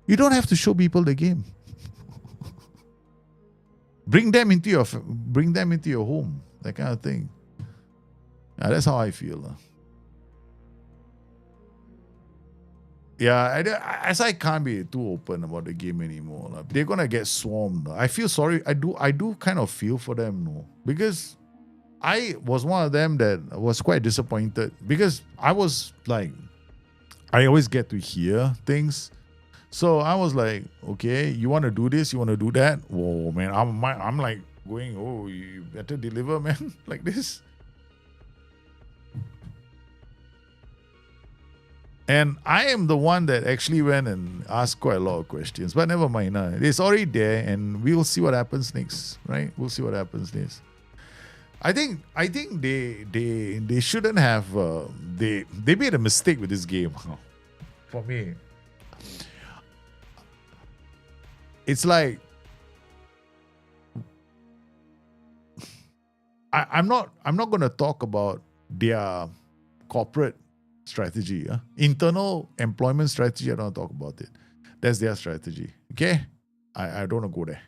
You don't have to show people the game. Bring them into your home, that kind of thing. That's how I feel. As I can't be too open about the game anymore. They're gonna get swarmed. I feel sorry. I do kind of feel for them, because I was one of them that was quite disappointed, because I was like, I always get to hear things. So I was like, okay, you want to do this, you want to do that? Whoa, man, I'm like going, oh, you better deliver, man, like this. And I am the one that actually went and asked quite a lot of questions, but never mind. It's already there, and we'll see what happens next, right? We'll see what happens next. I think they shouldn't have. They made a mistake with this game. For me, it's like I'm not going to talk about their corporate strategy, internal employment strategy. I don't want to talk about it. That's their strategy. Okay, I don't want to go there.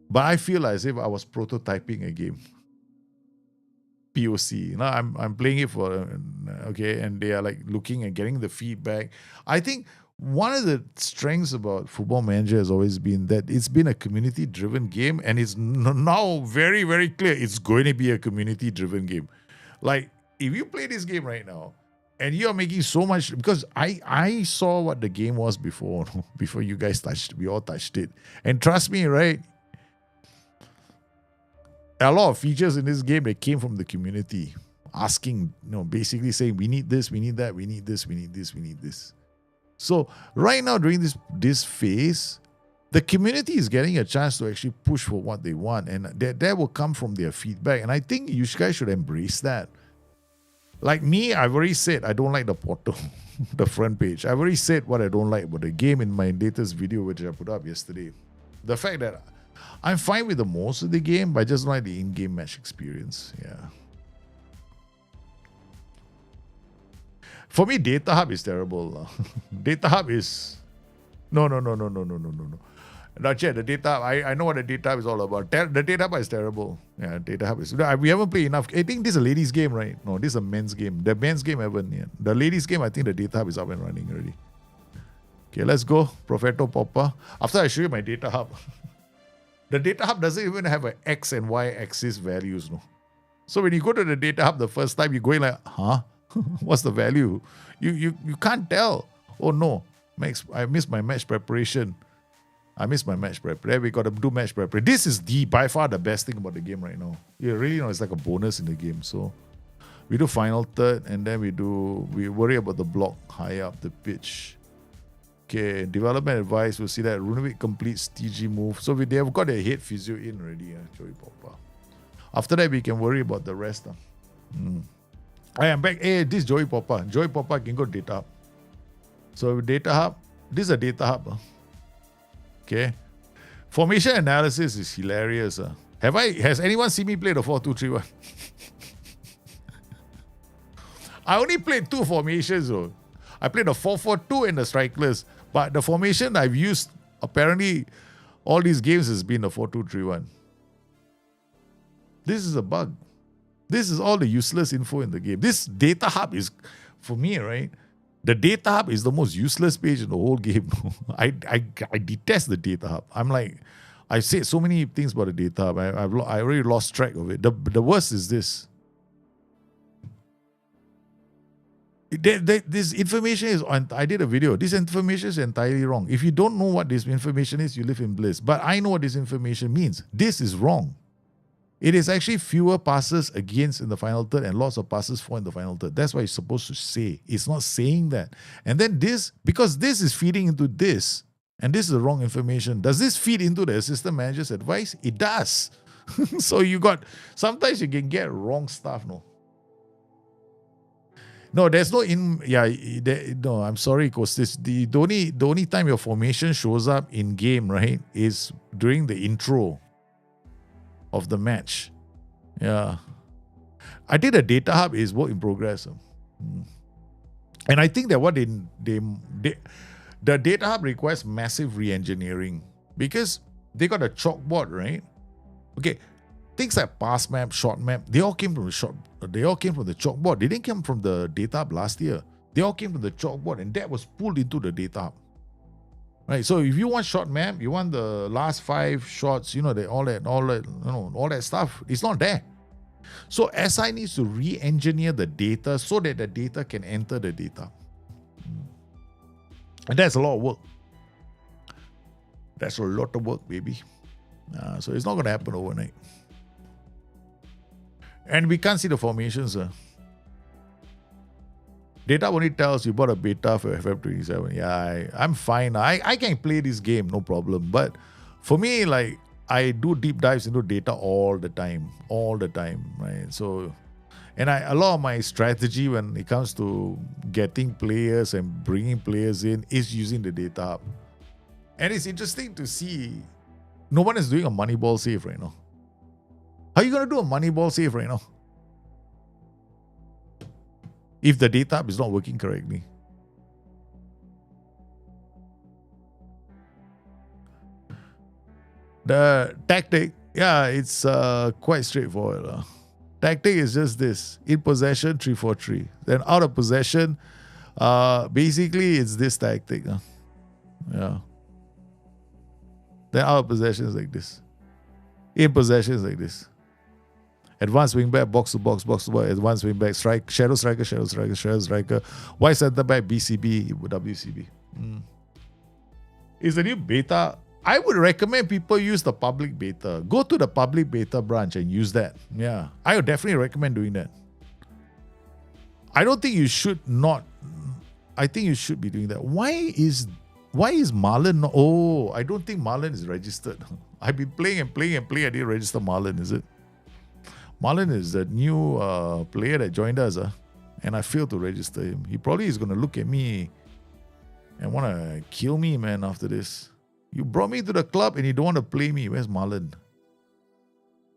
But I feel as if I was prototyping a game. POC. I'm playing it for and they are like looking and getting the feedback. I think one of the strengths about Football Manager has always been that it's been a community-driven game, and it's now very, very clear it's going to be a community-driven game. Like, if you play this game right now and you're making so much, because I saw what the game was before you guys we all touched it. And trust me, right? A lot of features in this game that came from the community, asking, basically saying, we need this, we need that, we need this, we need this, we need this. So right now, during this phase, the community is getting a chance to actually push for what they want, and that will come from their feedback. And I think you guys should embrace that. Like me, I've already said I don't like the portal, the front page. I've already said what I don't like about the game in my latest video, which I put up yesterday. The fact that I'm fine with the most of the game, but I just don't like the in-game match experience. Yeah. For me, Data Hub is terrible. Data Hub is... No. Not yet. The Data Hub, I know what the Data Hub is all about. The Data Hub is terrible. Yeah, Data Hub is... We haven't played enough. I think this is a ladies' game, right? No, this is a men's game. The men's game haven't yet. The ladies' game, I think the Data Hub is up and running already. Okay, let's go. Propheto Poppa. After I show you my Data Hub. The data hub doesn't even have an X and Y axis values, no. So when you go to the data hub the first time, you're going like, huh? What's the value? You can't tell. Oh no, I missed my match preparation. Then we got to do match preparation. This is by far the best thing about the game right now. You really know it's like a bonus in the game. So we do final third, and then we worry about the block high up the pitch. Okay, development advice, we'll see that Runavik completes TG move. So they have got their head physio in already, Joey Poppa. After that, we can worry about the rest. I am back. Hey, this is Joey Poppa. Joey Poppa can go data hub. So data hub, this is a data hub. Okay. Formation analysis is hilarious. Has anyone seen me play the 4-2-3-1? I only played 2 formations though. I played the 4-4-2 and the strikeless. But the formation I've used, apparently, all these games has been the 4-2-3-1. This is a bug. This is all the useless info in the game. This data hub is, for me, right? The data hub is the most useless page in the whole game. I detest the data hub. I'm like, I've said so many things about the data hub. I already lost track of it. The worst is this. This information is on. I did a video. This information is entirely wrong. If you don't know what this information is, you live in bliss. But I know what this information means. This is wrong. It is actually fewer passes against in the final third and lots of passes for in the final third. That's what it's supposed to say. It's not saying that. And then this, because this is feeding into this, and this is the wrong information. Does this feed into the assistant manager's advice? It does. So sometimes you can get wrong stuff, no? No, there's no no, I'm sorry, Kostis. The only time your formation shows up in game, right, is during the intro of the match. Yeah. I did a data hub is work in progress. And I think that what the data hub requires massive re-engineering because they got a chalkboard, right? Okay. Things like pass map, short map, they all came from the chalkboard. They didn't come from the data hub last year. They all came from the chalkboard, and that was pulled into the data hub. Right. So if you want short map, you want the last 5 shots, all that stuff. It's not there. So SI needs to re-engineer the data so that the data can enter the data. And that's a lot of work. That's a lot of work, baby. So it's not going to happen overnight. And we can't see the formations. Data only tells you bought a beta for FF27. Yeah, I'm fine. I can play this game, no problem. But for me, like, I do deep dives into data all the time, right? So, and a lot of my strategy when it comes to getting players and bringing players in is using the data hub. And it's interesting to see no one is doing a Moneyball save right now. How are you going to do a Moneyball save right now if the data hub is not working correctly? The tactic, yeah, it's quite straightforward. Tactic is just this. In possession, 3-4-3. Then out of possession, basically it's this tactic. Yeah. Then out of possession is like this. In possession is like this. Advanced wing back, box to box, advanced wing back, shadow striker, wide center back, BCB, WCB. Is the new beta. I would recommend people use the public beta. Go to the public beta branch and use that. Yeah, I would definitely recommend doing that. I don't think you should not. I think you should be doing that. Why is Marlon not? Oh, I don't think Marlon is registered. I've been playing. I didn't register Marlon, is it? Marlon is the new player that joined us, and I failed to register him. He probably is going to look at me and want to kill me, man, after this. You brought me to the club and you don't want to play me. Where's Marlon?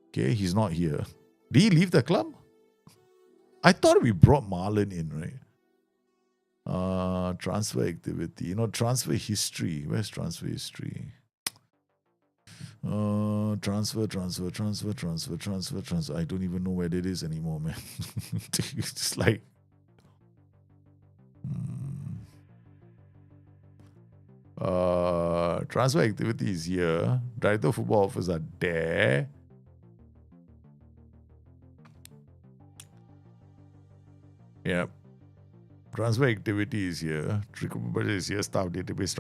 Okay, he's not here. Did he leave the club? I thought we brought Marlon in, right? Transfer activity. Transfer history. Where's transfer history? Transfer. I don't even know where it is anymore, man. It's like... Transfer activity is here. Director of football offers are there. Yeah. Transfer activity is here. Recruitment is here. Staff database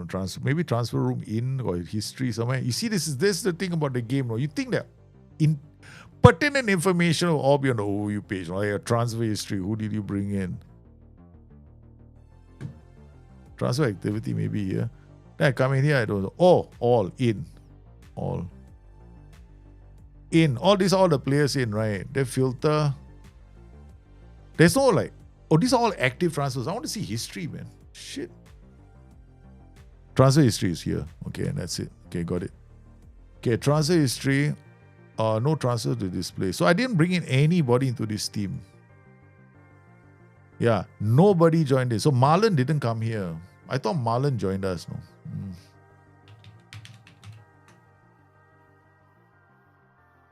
transfer. Maybe transfer room in or history somewhere. You see, this is the thing about the game. No? You think that pertinent information will all be on the overview page. Like a transfer history. Who did you bring in? Transfer activity maybe here. Then I come in here. I don't know. Oh, all in. All in. All these are all the players in, right? They filter. There's no like. Oh, these are all active transfers. I want to see history, man. Shit. Transfer history is here. Okay, and that's it. Okay, got it. Okay, transfer history. No transfer to display. So I didn't bring in anybody into this team. Yeah, nobody joined it. So Marlon didn't come here. I thought Marlon joined us. No.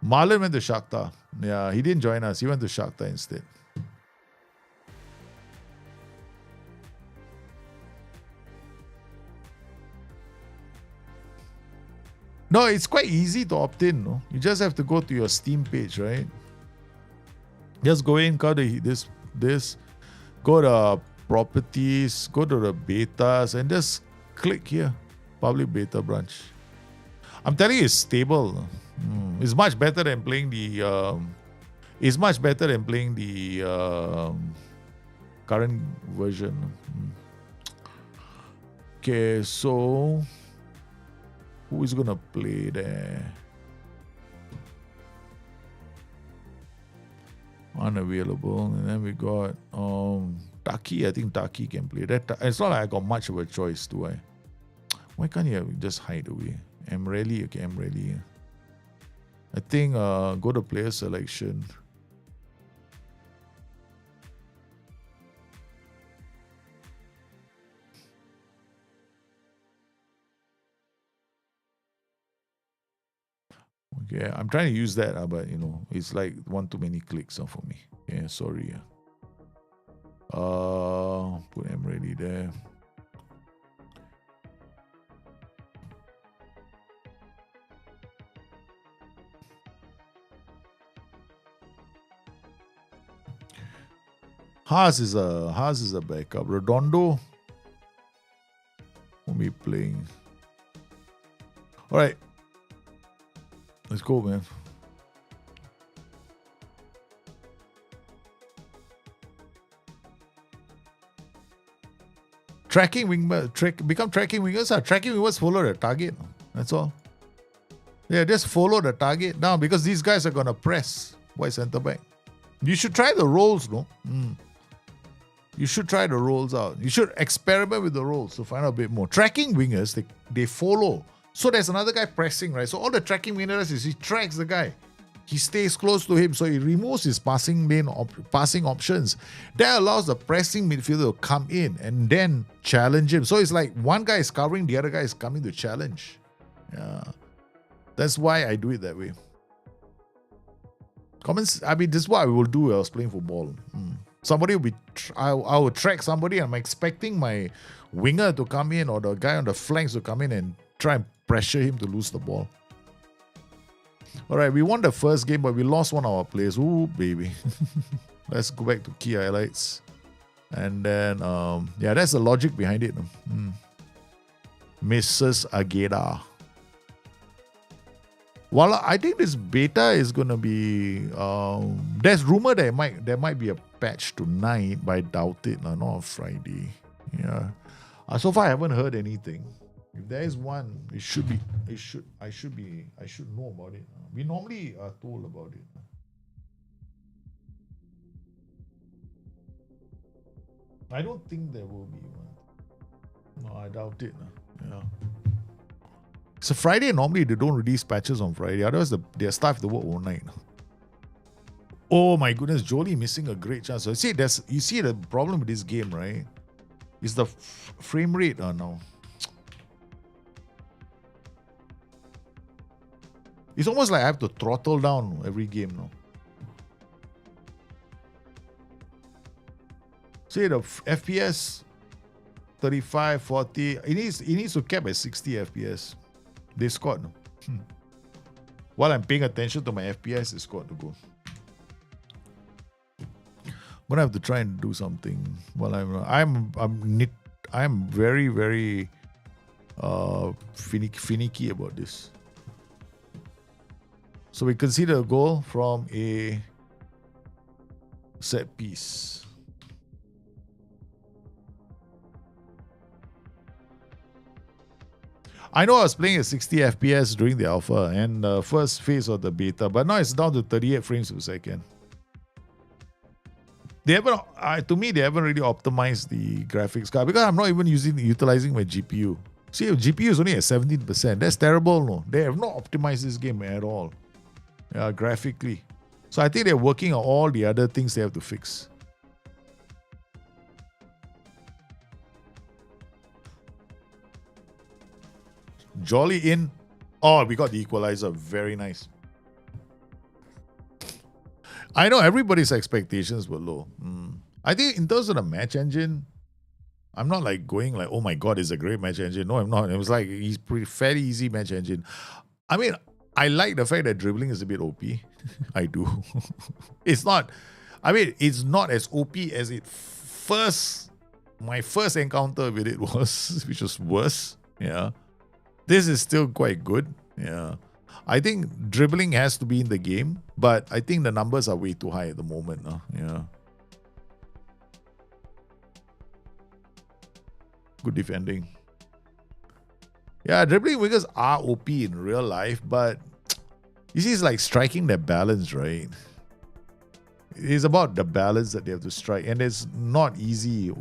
Marlon went to Shakhtar. Yeah, he didn't join us. He went to Shakhtar instead. No, it's quite easy to opt in. No? You just have to go to your Steam page, right? Just go in, go to this, go to properties, go to the betas, and just click here, public beta branch. I'm telling you, it's stable. It's much better than playing the. It's much better than playing the current version. Okay, so. Who is gonna play there? Unavailable. And then we got Taki. I think Taki can play that. It's not like I got much of a choice, do I? Why can't you just hide away? Emreli, okay, Emreli. I think go to player selection. Okay, I'm trying to use that, but it's like one too many clicks for me. Yeah, sorry. Put Emreli there. Haas is a backup. Redondo will be playing. All right. Let's go, man. Tracking wingers, become tracking wingers. Tracking wingers follow the target. That's all. Yeah, just follow the target now because these guys are gonna press white centre back. You should try the roles, no? You should try the roles out. You should experiment with the roles to find out a bit more. Tracking wingers, they follow. So there's another guy pressing, right? So all the tracking wingers is he tracks the guy. He stays close to him, so he removes his passing lane passing options. That allows the pressing midfielder to come in and then challenge him. So it's like one guy is covering, the other guy is coming to challenge. Yeah, that's why I do it that way. Comments. I mean, this is what I will do when I was playing football. Somebody will be. I will track somebody. I'm expecting my winger to come in or the guy on the flanks to come in and try and pressure him to lose the ball. All right, we won the first game, but we lost one of our players. Ooh, baby. Let's go back to key highlights. And then, yeah, that's the logic behind it. Mrs. Agueda. Well, I think this beta is going to be... there's rumor that there might be a patch tonight, but I doubt it. Not on Friday. Yeah. So far, I haven't heard anything. If there is one, I should know about it. We normally are told about it. I don't think there will be one. No, I doubt it. Yeah. So Friday, normally they don't release patches on Friday. Otherwise, their staff have to work all night. Oh my goodness, Jolie missing a great chance. So you see the problem with this game, right? Is the frame rate now. It's almost like I have to throttle down every game now. See, the FPS 35, 40. It needs to cap at 60 FPS. They scored. While I'm paying attention to my FPS, they scored to go. I'm gonna have to try and do something while I'm very, very finicky about this. So we consider a goal from a set piece. I know I was playing at 60 FPS during the alpha and first phase of the beta, but now it's down to 38 frames per second. They haven't, to me, they haven't really optimized the graphics card because I'm not even utilizing my GPU. See, GPU is only at 17%. That's terrible, no? They have not optimized this game at all, graphically. So I think they're working on all the other things they have to fix. Jolly in. Oh, we got the equalizer. Very nice. I know everybody's expectations were low. I think in terms of the match engine, I'm not like going like, oh my God, it's a great match engine. No, I'm not. It was like, he's pretty fairly easy match engine. I mean, I like the fact that dribbling is a bit OP. I do. It's not as OP as my first encounter with it was, which was worse. Yeah. This is still quite good. Yeah. I think dribbling has to be in the game, but I think the numbers are way too high at the moment. Yeah. Good defending. Yeah, dribbling wingers are OP in real life, but you see, it's like striking that balance, right? It's about the balance that they have to strike, and it's not easy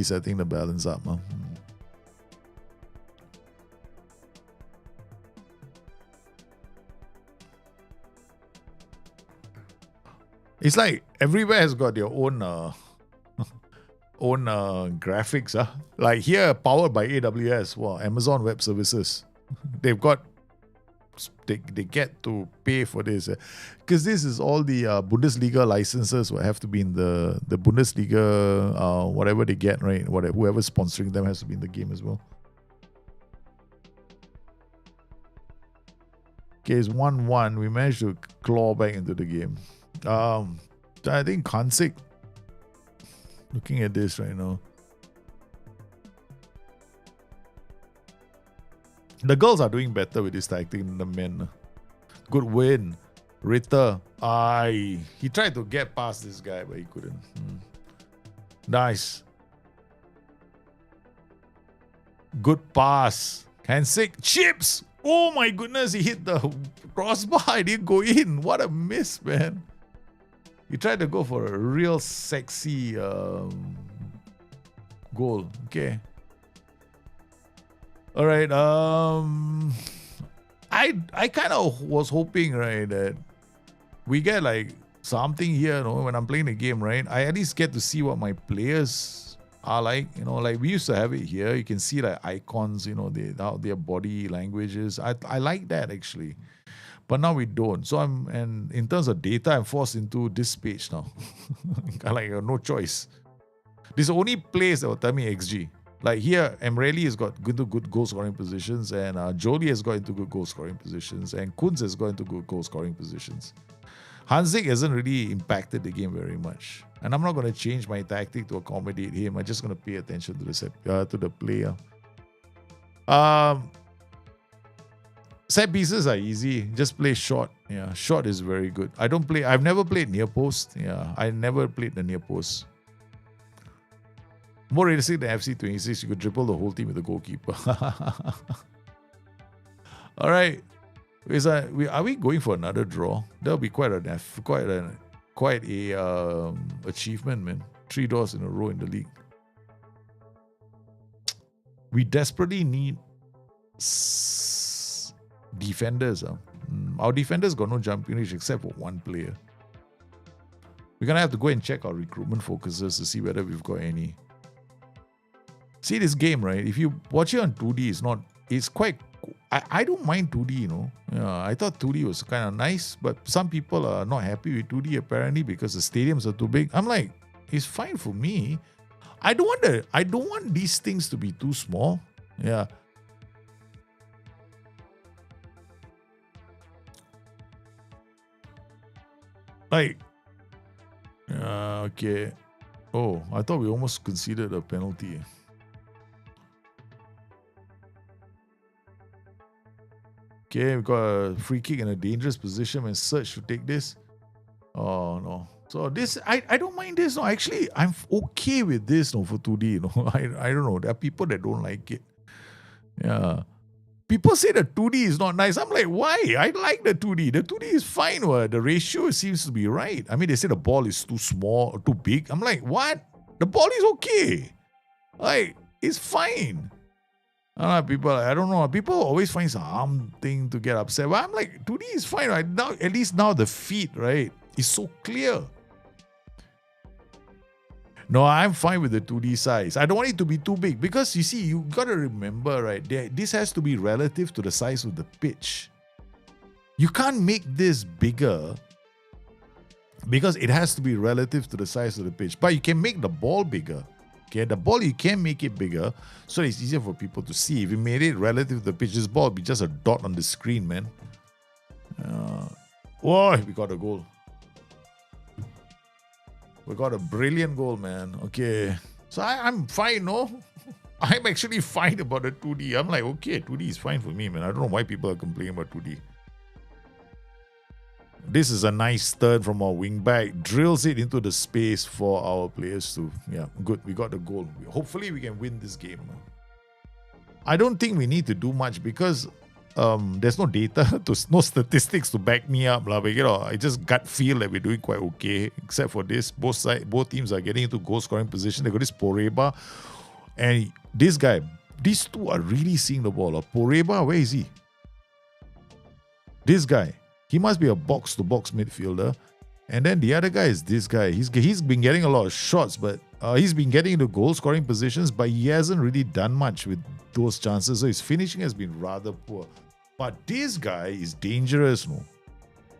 setting the balance up. It's like everywhere has got their own graphics. Like here, powered by AWS, well, Amazon Web Services. They get to pay for this because this is all the Bundesliga licenses will have to be in the Bundesliga, whatever they get, right? Whoever's sponsoring them has to be in the game as well. Okay, it's 1-1. We managed to claw back into the game. I think Kansik, looking at this right now, the girls are doing better with this tactic than the men. Good win. Ritter. He tried to get past this guy, but he couldn't. Nice. Good pass. Kansik. Chips. Oh my goodness, he hit the crossbar. It didn't go in. What a miss, man. He tried to go for a real sexy goal. Okay. All right. I kind of was hoping, right, that we get like something here, when I'm playing the game, right? I at least get to see what my players are like. Like we used to have it here. You can see like icons, how their body language is. I like that actually. But now we don't. So and in terms of data, I'm forced into this page now. I no choice. This is the only place that will tell me XG. Like here, Emreli has got good goal scoring positions, and Jolie has got into good goal scoring positions, and Kunz has got into good goal scoring positions. Hanzik hasn't really impacted the game very much, and I'm not going to change my tactic to accommodate him. I'm just going to pay attention to the player. Set pieces are easy. Just play short. Yeah, short is very good. I've never played near post. Yeah, I never played the near post. More realistic than FC26, you could dribble the whole team with the goalkeeper. All right. Are we going for another draw? That'll be quite a achievement, man. 3 draws in a row in the league. We desperately need defenders. Our defenders got no jumping range except for one player. We're gonna have to go and check our recruitment focuses to see whether we've got any. See this game, right? If you watch it on 2D, it's quite. I don't mind 2D, Yeah, I thought 2D was kind of nice, but some people are not happy with 2D apparently because the stadiums are too big. I'm like, it's fine for me. I don't want these things to be too small. Yeah. Like, okay. Oh, I thought we almost considered a penalty. Okay, we got a free kick in a dangerous position and Search to take this. Oh no. So this I don't mind this. No, actually I'm okay with this no for 2D. No. I don't know. There are people that don't like it. Yeah. People say the 2D is not nice. I'm like, why? I like the 2D. The 2D is fine. The ratio seems to be right. I mean, they say the ball is too small or too big. I'm like, what? The ball is okay. Like, it's fine. People, I don't know. People always find something to get upset. But I'm like, 2D is fine. Right? Now, at least now the feed, right, is so clear. No, I'm fine with the 2D size. I don't want it to be too big because you see, you got to remember, right? This has to be relative to the size of the pitch. You can't make this bigger because it has to be relative to the size of the pitch. But you can make the ball bigger. Okay, the ball, you can make it bigger so it's easier for people to see. If you made it relative to the pitch, this ball would be just a dot on the screen, man. Whoa, we got a goal. We got a brilliant goal, man. Okay. So I'm fine, no? I'm actually fine about the 2D. I'm like, okay, 2D is fine for me, man. I don't know why people are complaining about 2D. This is a nice turn from our wing back. Drills it into the space for our players to... Yeah, good. We got the goal. Hopefully we can win this game. I don't think we need to do much because there's no data, no statistics to back me up. But, I just gut feel that we're doing quite okay. Except for this. Both teams are getting into goal scoring position. They got this Poreba. And this guy, these two are really seeing the ball. Poreba, where is he? This guy. He must be a box-to-box midfielder. And then the other guy is this guy. He's been getting a lot of shots, but he's been getting into goal-scoring positions, but he hasn't really done much with those chances. So his finishing has been rather poor. But this guy is dangerous, no?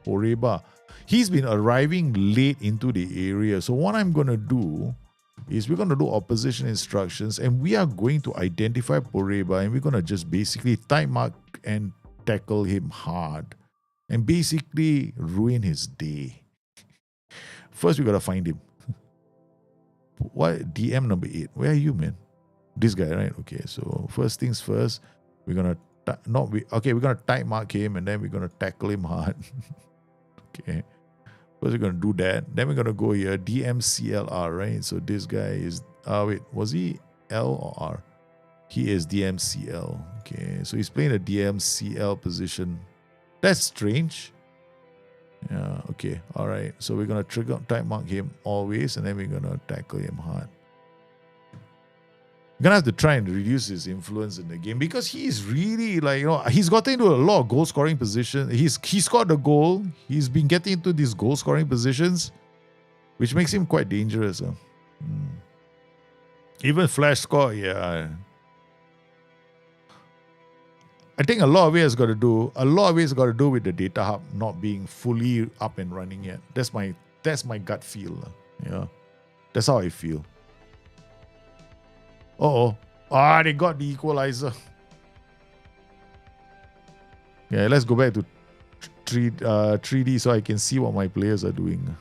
Poreba. He's been arriving late into the area. So what I'm going to do is we're going to do opposition instructions, and we are going to identify Poreba, and we're going to just basically time mark and tackle him hard. And basically ruin his day. First, we gotta find him. What? DM number 8. Where are you, man? This guy, right? Okay, so first things first, we're gonna we're gonna time mark him and then we're gonna tackle him hard. Okay. First, we're gonna do that. Then we're gonna go here, DMCLR, right? So this guy is wait, was he L or R? He is DMCL. Okay, so he's playing a DMCL position. That's strange. Yeah, okay. Alright. So we're going to time mark him always and then we're going to tackle him hard. We're going to have to try and reduce his influence in the game because he's really he's gotten into a lot of goal scoring positions. He scored a goal. He's been getting into these goal scoring positions, which makes him quite dangerous. Even flash score, yeah. I think a lot of it has got to do with the data hub not being fully up and running yet. That's my gut feel. Yeah. That's how I feel. They got the equalizer. Yeah, let's go back to 3D so I can see what my players are doing.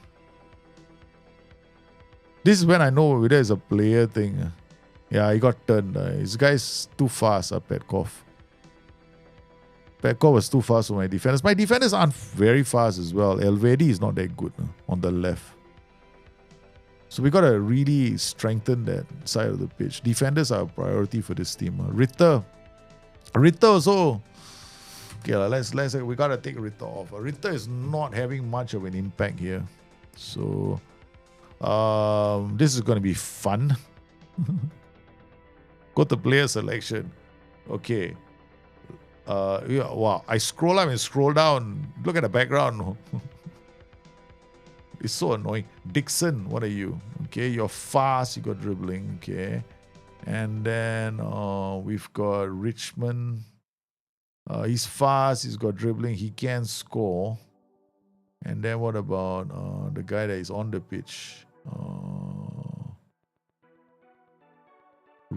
This is when I know whether it's a player thing. Yeah, he got turned. This guy's too fast, Petkov. Petkov was too fast for my defenders. My defenders aren't very fast as well. Elvedi is not that good on the left. So we got to really strengthen that side of the pitch. Defenders are a priority for this team. Ritter also. Okay, we got to take Ritter off. Ritter is not having much of an impact here. So this is going to be fun. Go to player selection. Okay. Wow, I scroll up and scroll down. Look at the background. It's so annoying. Dixon, what are you? Okay, you're fast, you got dribbling. Okay. And then we've got Richmond. He's fast, he's got dribbling, he can score. And then what about the guy that is on the pitch?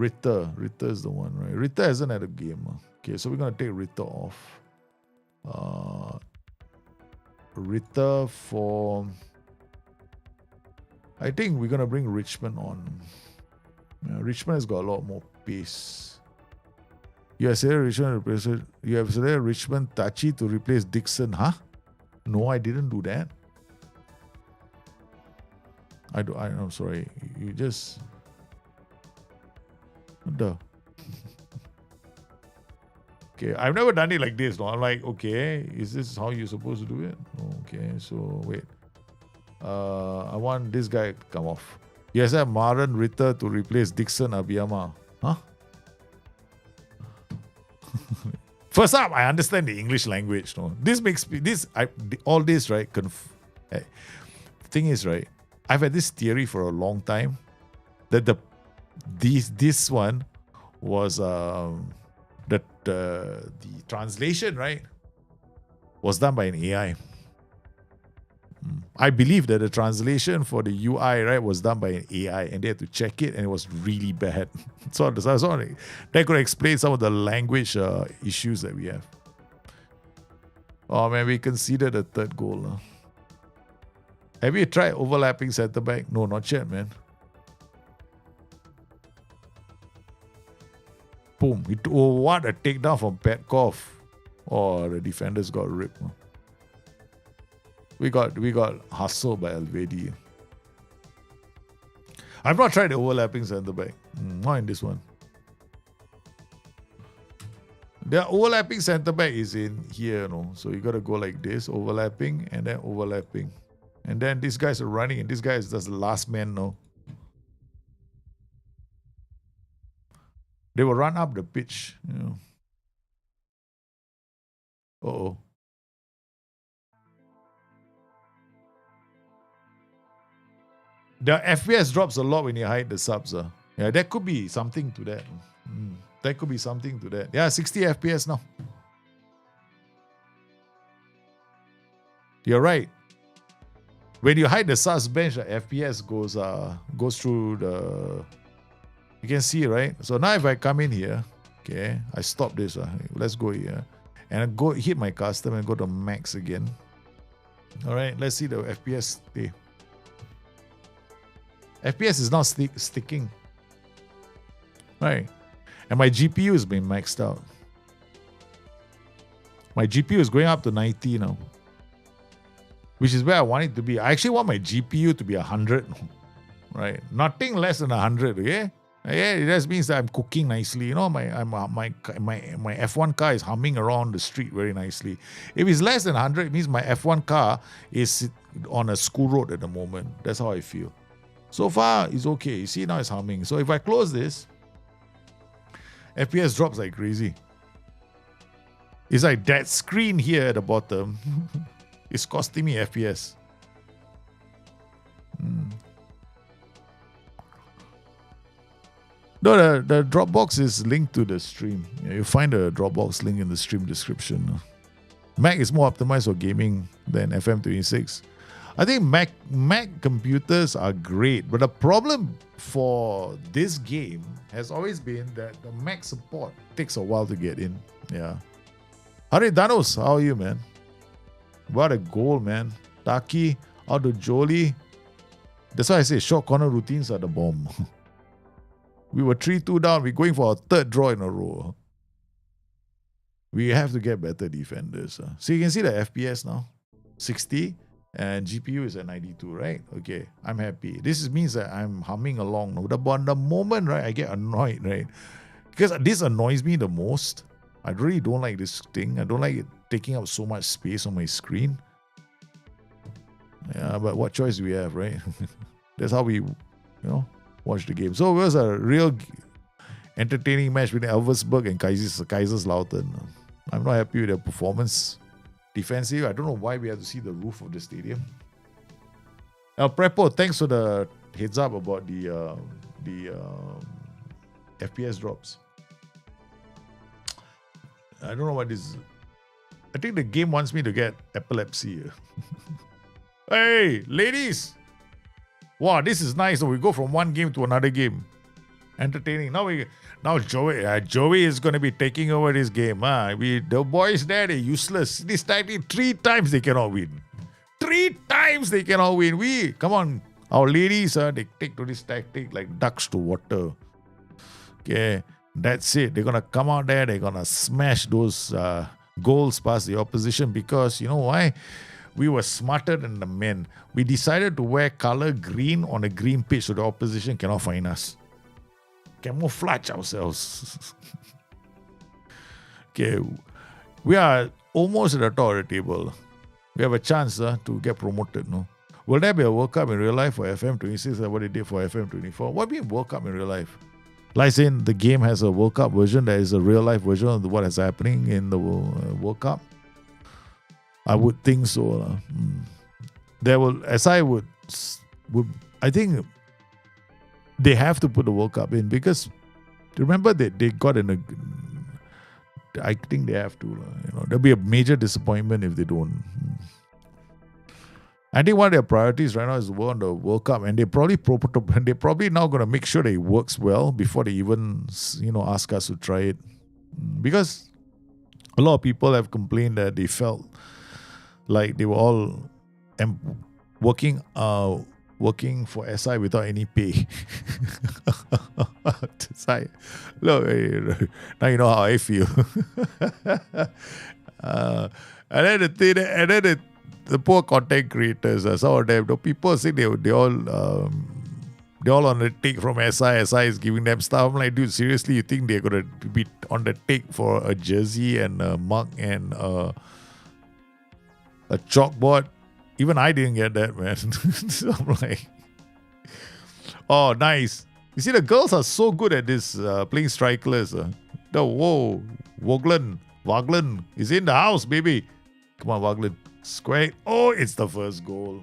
Ritter. Ritter is the one, right? Ritter hasn't had a game. Okay, so we're going to take Ritter off. Ritter for... I think we're going to bring Richmond on. Yeah, Richmond has got a lot more pace. You have selected Richmond Tachi to replace Dixon. Huh? No, I didn't do that. I'm sorry. You just... Duh. Okay, I've never done it like this. No, I'm like, okay, is this how you're supposed to do it? Okay, so wait. I want this guy to come off. Yes, I have Maran Ritter to replace Dixon Abiyama. Huh? First up, I understand the English language. No, this makes me all this right. Thing is, right, I've had this theory for a long time that this one was that the translation, right, was done by an AI. I believe that the translation for the UI, right, was done by an AI, and they had to check it, and it was really bad. So that could explain some of the language issues that we have. Oh man, we conceded a third goal. Have you tried overlapping centre back? No, not yet, man. Boom! What a takedown from Petkov. Oh, the defenders got ripped. We got hustled by Alvedi. I've not tried the overlapping centre back. Not in this one. The overlapping centre back is in here, no. So you got to go like this, overlapping, and then overlapping, and then these guys are running, and this guy is just the last man, no. They will run up the pitch, you know. Uh-oh. The FPS drops a lot when you hide the subs. Yeah, there could be something to that. There could be something to that. Yeah, 60 FPS now. You're right. When you hide the subs bench, the FPS goes through the... You can see, right? So now if I come in here, okay, I stop this. Let's go here. And I go hit my custom and go to max again. All right, let's see the FPS stay. FPS is now sticking. Right. And my GPU is being maxed out. My GPU is going up to 90 now. Which is where I want it to be. I actually want my GPU to be 100. Right. Nothing less than 100, okay? Yeah, it just means that I'm cooking nicely. You know, my F1 car is humming around the street very nicely. If it's less than 100, it means my F1 car is on a school road at the moment. That's how I feel. So far, it's okay. You see, now it's humming. So if I close this, FPS drops like crazy. It's like that screen here at the bottom is costing me FPS. No, the Dropbox is linked to the stream. Yeah, you'll find the Dropbox link in the stream description. Mac is more optimized for gaming than FM26. I think Mac computers are great, but the problem for this game has always been that the Mac support takes a while to get in. Yeah. Hari Danos, how are you, man? What a goal, man. Taki, out to Jolie. That's why I say short corner routines are the bomb. We were 3-2 down. We're going for our third draw in a row. We have to get better defenders. So you can see the FPS now. 60. And GPU is at 92, right? Okay, I'm happy. This means that I'm humming along. But the moment, right, I get annoyed, right? Because this annoys me the most. I really don't like this thing. I don't like it taking up so much space on my screen. Yeah, but what choice do we have, right? That's how we, watch the game. So it was a real entertaining match between Elversberg and Kaiserslautern. I'm not happy with their performance. Defensive, I don't know why we have to see the roof of the stadium. Prepo, thanks for the heads up about the FPS drops. I don't know what this is. I think the game wants me to get epilepsy. Hey, ladies! Wow, this is nice. So we go from one game to another game. entertaining. Now Joey is going to be taking over this game. The boys there, they're useless. This tactic 3 times they cannot win. 3 times they cannot win. Come on, our ladies, they take to this tactic like ducks to water. Okay, that's it. They're gonna come out there. They're gonna smash those goals past the opposition because you know why? We were smarter than the men. We decided to wear color green on a green pitch so the opposition cannot find us. Camouflage ourselves. Okay, we are almost at the top of the table. We have a chance to get promoted. No, will there be a World Cup in real life for FM26 like what they did for FM24? What do you mean World Cup in real life? Like saying the game has a World Cup version, there is a real life version of what is happening in the World Cup. I would think so. There will, as I would, I think they have to put the World Cup in because remember that they got in a. I think they have to. There'll be a major disappointment if they don't. I think one of their priorities right now is to work on the World Cup, and they're probably now going to make sure that it works well before they even ask us to try it, because a lot of people have complained that they felt like they were all working for SI without any pay. Look, now you know how I feel. And then the poor content creators, some of them, the people say they all on the take from SI. SI is giving them stuff. I'm like, dude, seriously, you think they're gonna be on the take for a jersey and a mug and a chalkboard? Even I didn't get that, man. So I'm like, oh, nice. You see, the girls are so good at this playing strikeless. Waglan is in the house, baby. Come on, Waglan. Square. Oh, it's the first goal.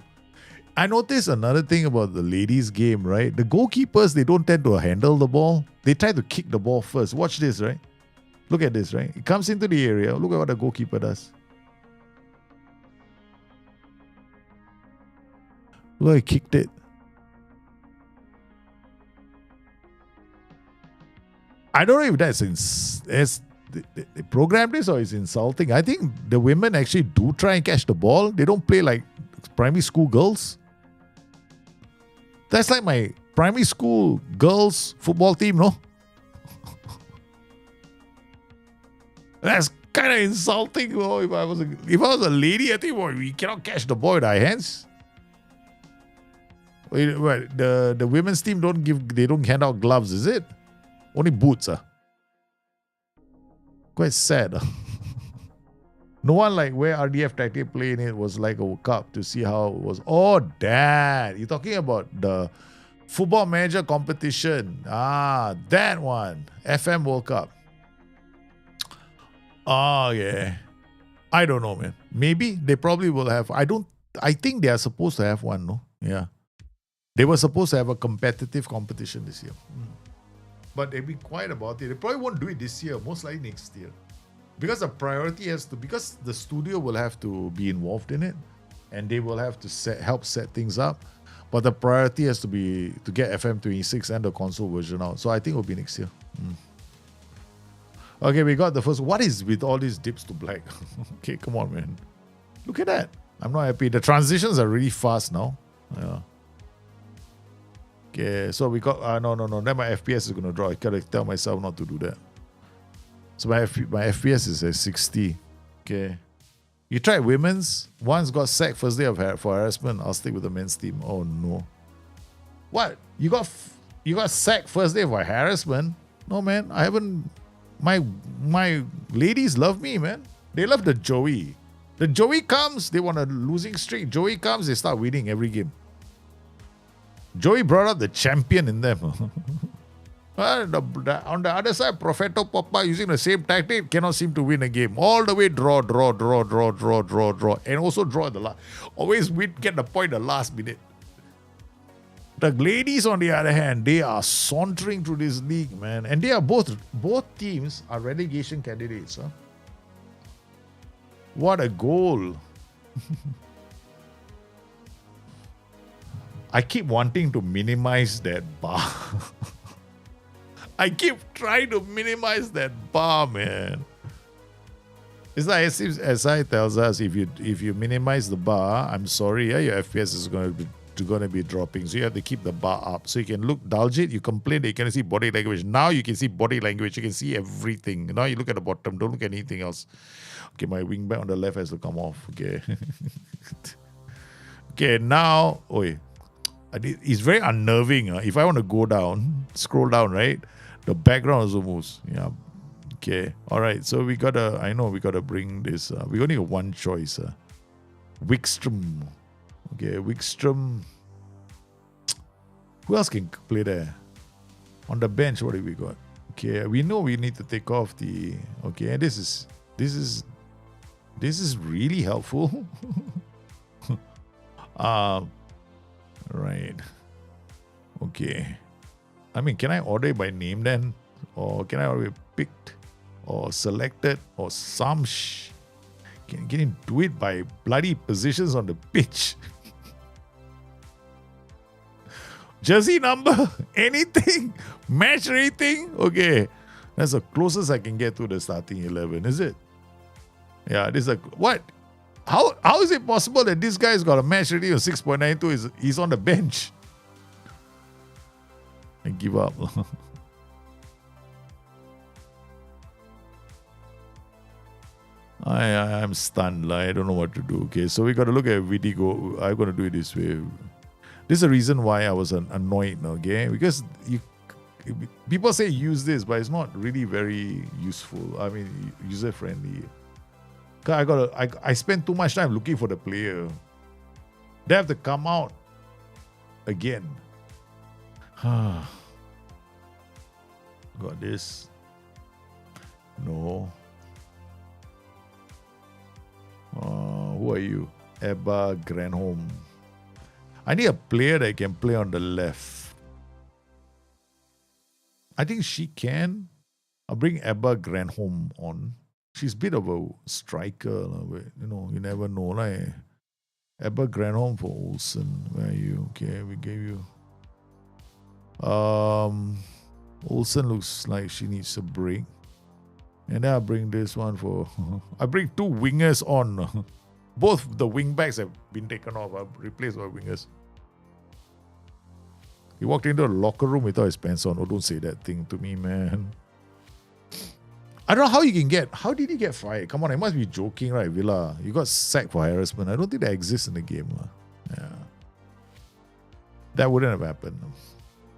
I noticed another thing about the ladies' game, right? The goalkeepers, they don't tend to handle the ball. They try to kick the ball first. Watch this, right? Look at this, right? It comes into the area. Look at what the goalkeeper does. Look, he kicked it. I don't know if they programmed this or it's insulting. I think the women actually do try and catch the ball. They don't play like primary school girls. That's like my primary school girls football team, no? That's kind of insulting. Oh, if I was a lady, I think we cannot catch the ball with our hands. The women's team don't hand out gloves, is it? Only boots. Quite sad. No one like where RDF Tactic play in it was like a cup to see how it was. Oh, Dad. You're talking about the Football Manager competition. That one. FM World Cup. Oh, yeah. I don't know, man. Maybe they probably will have. I think they are supposed to have one, no? Yeah. They were supposed to have a competitive competition this year. But they'll be quiet about it. They probably won't do it this year, most likely next year. Because the priority because the studio will have to be involved in it and they will have to help set things up. But the priority has to be to get FM26 and the console version out. So I think it will be next year. Okay, we got the first. What is with all these dips to black? Okay, come on, man. Look at that. I'm not happy. The transitions are really fast now. Yeah. Okay, so we got no. Then my FPS is gonna draw. I gotta tell myself not to do that. So my FPS is at 60. Okay, you tried women's. One's got sacked first day for harassment. I'll stick with the men's team. Oh no, what you got sacked first day for harassment? No, man, I haven't. My ladies love me, man. They love the Joey. The Joey comes, they want a losing streak. Joey comes, they start winning every game. Joey brought out the champion in them. On the other side, Propheto Poppa using the same tactic cannot seem to win a game. All the way draw. And also draw at the last. Always get the point at the last minute. The ladies, on the other hand, they are sauntering through this league, man. And they are both teams are relegation candidates. Huh? What a goal. I keep wanting to minimize that bar. I keep trying to minimize that bar, man. It's like as if SI tells us if you minimize the bar, I'm sorry, yeah, your FPS is going to be dropping. So you have to keep the bar up. So you can dulge it, you complain that you can see body language. Now you can see body language, you can see everything. Now you look at the bottom, don't look at anything else. Okay, my wingback on the left has to come off. Okay. Okay, now, it's very unnerving. If I want to go down, scroll down, right? The background also moves. Yeah. Okay. All right. So we gotta bring this. We only got one choice. Wikström. Okay, Wikström. Who else can play there? On the bench, what have we got? Okay, we know we need to take off the. Okay, this is really helpful. Right. Okay. I mean, can I order by name then? Or can I order picked or selected or some Can you do it by bloody positions on the pitch? Jersey number? Anything? Match rating? Okay. That's the closest I can get to the starting 11, is it? Yeah, this is what? How is it possible that this guy's got a match rating of 6.92? He's on the bench. I give up. I'm stunned. I don't know what to do. Okay, so we got to look at Vidigo. I'm going to do it this way. This is the reason why I was annoyed. Okay, because people say use this, but it's not really very useful. I mean, user friendly. I spend too much time looking for the player. They have to come out again. Got this. No. Who are you? Ebba Granholm. I need a player that can play on the left. I think she can. I'll bring Ebba Granholm on. She's a bit of a striker. You never know. Like Ebba Granholm for Olsen. Where are you? Okay, we gave you. Olsen looks like she needs a break. And then I'll bring this one for... I bring two wingers on. Both the wing backs have been taken off. I've replaced by wingers. He walked into the locker room without his pants on. Oh, don't say that thing to me, man. I don't know how you can get... How did he get fired? Come on, I must be joking, right, Villa? You got sacked for harassment. I don't think that exists in the game. Yeah. That wouldn't have happened.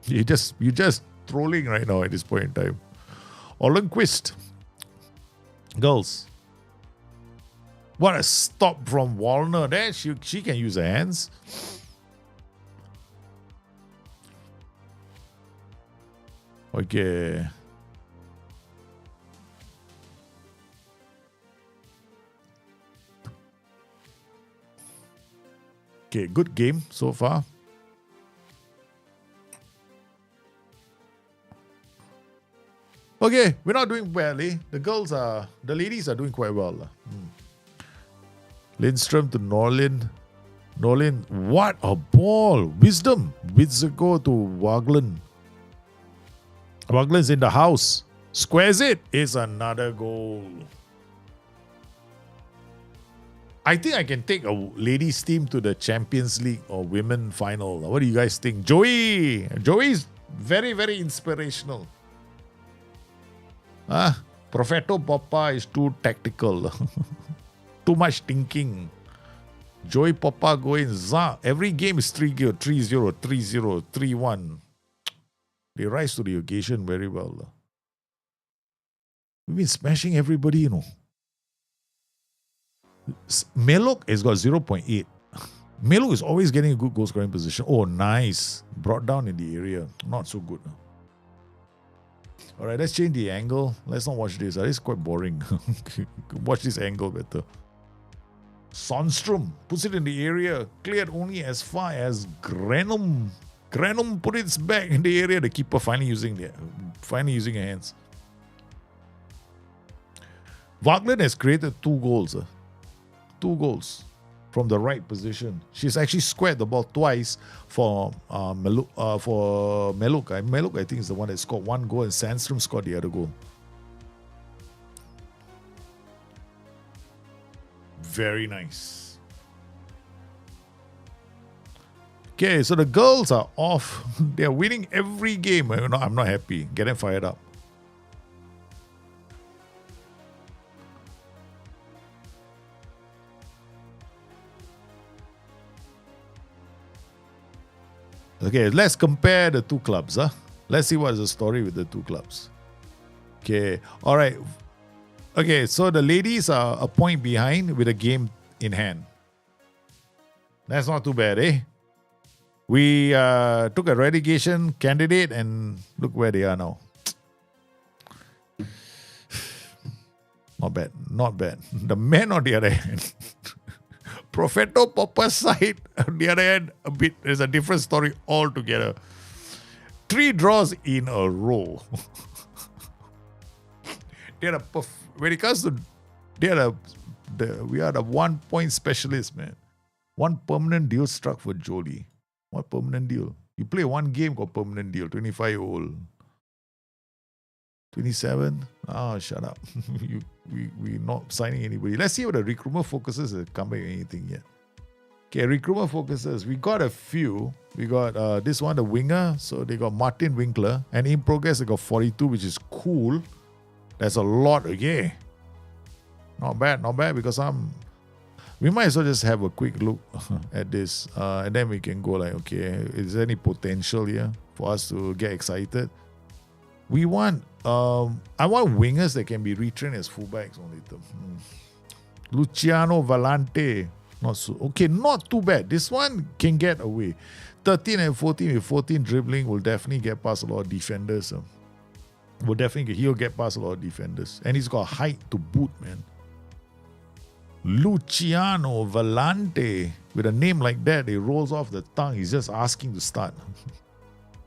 You're just trolling right now at this point in time. Olenquist. Girls. What a stop from Wallner. There, she can use her hands. Okay. Okay, good game so far. Okay, we're not doing badly. The ladies are doing quite well. Lindstrom to Norlin. Norlin, what a ball. Wisdom. Witzago to Waglan. Waglan's in the house. Squares it. It's another goal. I think I can take a ladies team to the Champions League or women final. What do you guys think? Joey. Joey's very, very inspirational. Propheto Poppa is too tactical. Too much thinking. Joey Poppa going za. Every game is 3-0, 3-0, 3-0, 3-1. They rise to the occasion very well. We've been smashing everybody, Melok has got 0.8. Melok is always getting a good goal scoring position. Oh, nice. Brought down in the area. Not so good. Alright, let's change the angle. Let's not watch this. This is quite boring. Watch this angle better. Sandstrom puts it in the area. Cleared only as far as Granum. Granum put it back in the area. The keeper finally using her hands. Wagner has created 2 goals. 2 goals. from the right position. She's actually squared the ball twice for Meluk. Meluk, I think, is the one that scored one goal, and Sandstrom scored the other goal. Very nice. Okay, so the girls are off. They're winning every game. I'm not happy. Get them fired up. Okay, let's compare the two clubs. Let's see what is the story with the two clubs. Okay, all right. Okay, so the ladies are a point behind with a game in hand. That's not too bad, eh? We took a relegation candidate and look where they are now. Not bad, not bad. The men on the other hand, Propheto Poppa's side, on the other hand, there's a different story altogether. 3 draws in a row. When it comes to, we are the 1 point specialist, man. One permanent deal struck for Jolie. What permanent deal? You play one game, got permanent deal. 25-year-old. 27? Oh, shut up. We're not signing anybody. Let's see what the recruitment focuses have come back with anything yet. Okay, recruitment focuses. We got a few. We got this one, the winger. So they got Martin Winkler. And in progress, they got 42, which is cool. That's a lot again. Not bad because we might as well just have a quick look at this. And then we can go like, okay, is there any potential here for us to get excited? We want, I want wingers that can be retrained as fullbacks on later. Luciano Valente. Not too bad. This one can get away. 13 and 14 with 14 dribbling will definitely get past a lot of defenders. He'll get past a lot of defenders. And he's got height to boot, man. Luciano Valente. With a name like that, it rolls off the tongue. He's just asking to start.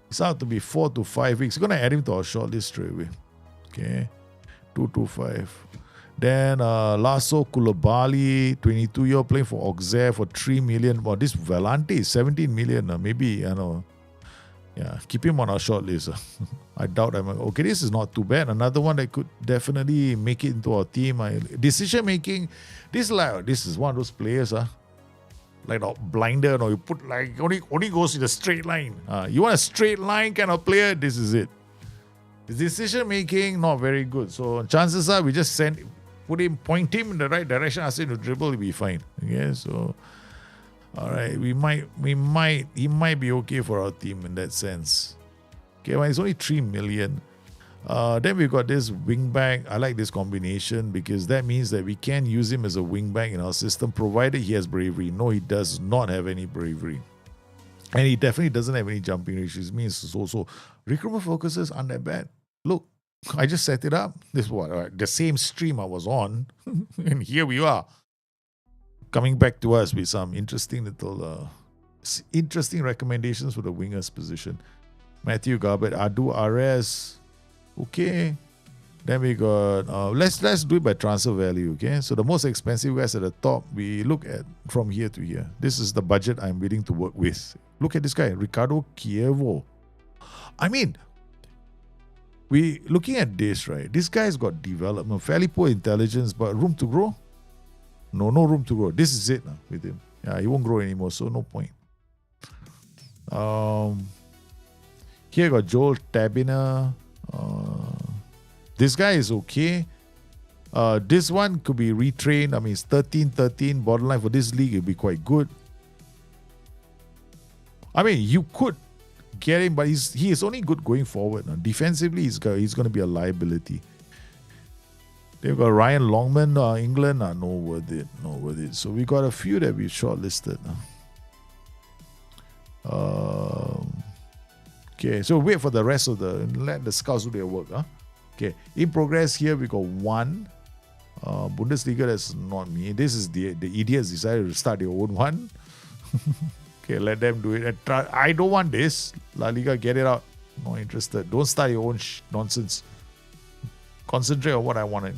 It's out to be 4 to 5 weeks. We're going to add him to our shortlist straight away. Okay. 225. Then Lasso Koulibaly, 22-year, playing for Auxerre for 3 million. Well, this Valente is 17 million. Maybe, I know. Yeah, keep him on our shortlist. I doubt okay, this is not too bad. Another one that could definitely make it into our team. Decision making, this is one of those players, like a blinder, or you put like only goes in a straight line. You want a straight line kind of player, this is it. His decision making not very good. So chances are we just point him in the right direction, ask him to dribble, he'll be fine. Okay, so all right, he might be okay for our team in that sense. Okay, well, it's only 3 million. Then we've got this wingback. I like this combination because that means that we can use him as a wingback in our system, provided he has bravery. No, he does not have any bravery. And he definitely doesn't have any jumping reach. It means also recruitment focuses aren't that bad. Look, I just set it up. This is what the same stream I was on, and here we are. Coming back to us with some interesting recommendations for the wingers position. Matthew Garbett, Adu Ares. Okay. Then we got, let's do it by transfer value, okay? So the most expensive guys at the top, we look at from here to here. This is the budget I'm willing to work with. Look at this guy, Ricardo Chievo. I mean, we looking at this, right? This guy's got development, fairly poor intelligence, but room to grow? No room to grow. This is it with him. Yeah, he won't grow anymore, so no point. Here got Joel Tabiner. This guy is okay. This one could be retrained. I mean, it's 13-13. Borderline for this league, it'll be quite good. I mean, you could get him, but he is only good going forward. Defensively, he's going to be a liability. They've got Ryan Longman, England. No worth it. So we got a few that we shortlisted. Okay, so wait for the rest of let the scouts do their work. Okay, in progress here we got one. Bundesliga, that's not me. This is the idiots decided to start their own one. Okay, let them do it. I don't want this. La Liga, get it out. Not interested. Don't start your own nonsense. Concentrate on what I want.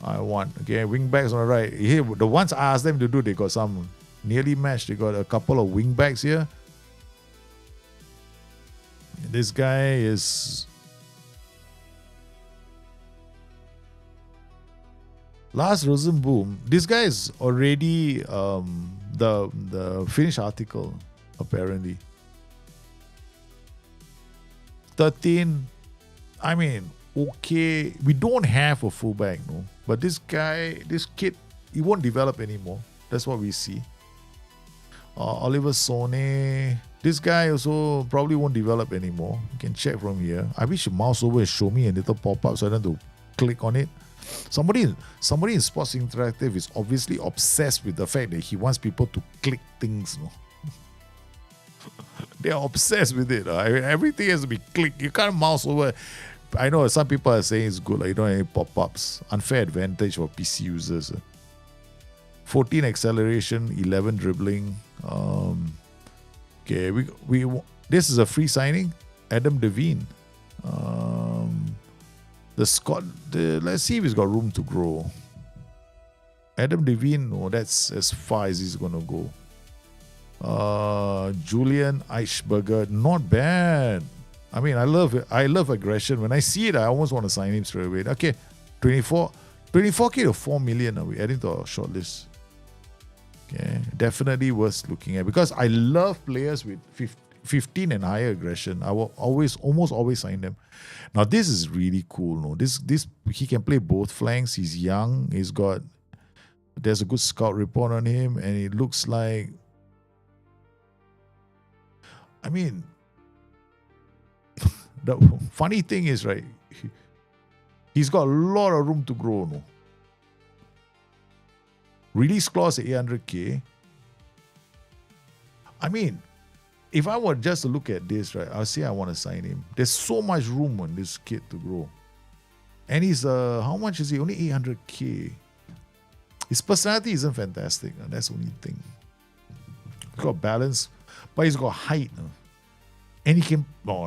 I want. Okay, wing backs on the right. Here, the ones I asked them to do, they got some nearly matched. They got a couple of wing backs here. This guy is Lars Rosenboom. This guy is already the finished article, apparently. 13. I mean, okay, we don't have a fullback, no. But this kid, he won't develop anymore. That's what we see. Oliver Sone. This guy also probably won't develop anymore. You can check from here. I wish you mouse over and show me a little pop-up so I don't have to click on it. Somebody in Sports Interactive is obviously obsessed with the fact that he wants people to click things. No? They are obsessed with it. I mean, everything has to be clicked. You can't mouse over. I know some people are saying it's good, like you don't have any pop-ups. Unfair advantage for PC users. 14 acceleration, 11 dribbling. Okay, we this is a free signing. Adam Devine. Let's see if he's got room to grow. Adam Devine, no, that's as far as he's gonna go. Julian Eichberger, not bad. I mean, I love aggression. When I see it, I almost want to sign him straight away. Okay, 24K to 4 million. Are we adding to our shortlist? Okay, definitely worth looking at because I love players with 15 and higher aggression. I will almost always sign them. Now this is really cool. No, this he can play both flanks. He's young. There's a good scout report on him, and it looks like. I mean, the funny thing is, right? He's got a lot of room to grow. No. Release clause at 800K. I mean, if I were just to look at this, right, I'll say I want to sign him. There's so much room on this kid to grow. And he's, how much is he? Only 800K. His personality isn't fantastic. That's the only thing. He's got balance, but he's got height. And he can,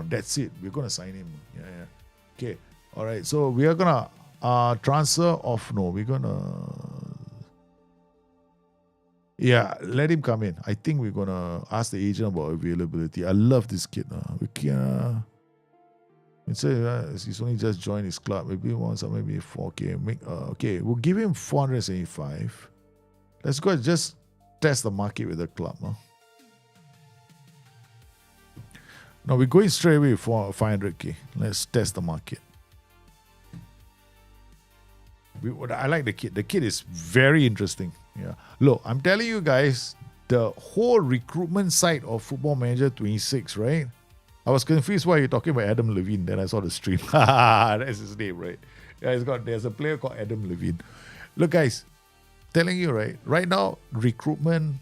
that's it. We're going to sign him. Yeah. Okay. All right. So we are going to transfer off. No, we're going to. Yeah, let him come in. I think we're going to ask the agent about availability. I love this kid. We can. It's he's only just joined his club. Maybe he wants maybe 4K. Okay, we'll give him 475. Let's go just test the market with the club. No, we're going straight away for 500K. Let's test the market. I like the kid. The kid is very interesting. Yeah. Look, I'm telling you guys, the whole recruitment side of Football Manager 26, right? I was confused why you're talking about Adam Levine. Then I saw the stream. That's his name, right? Yeah, there's a player called Adam Levine. Look, guys, telling you, right now, recruitment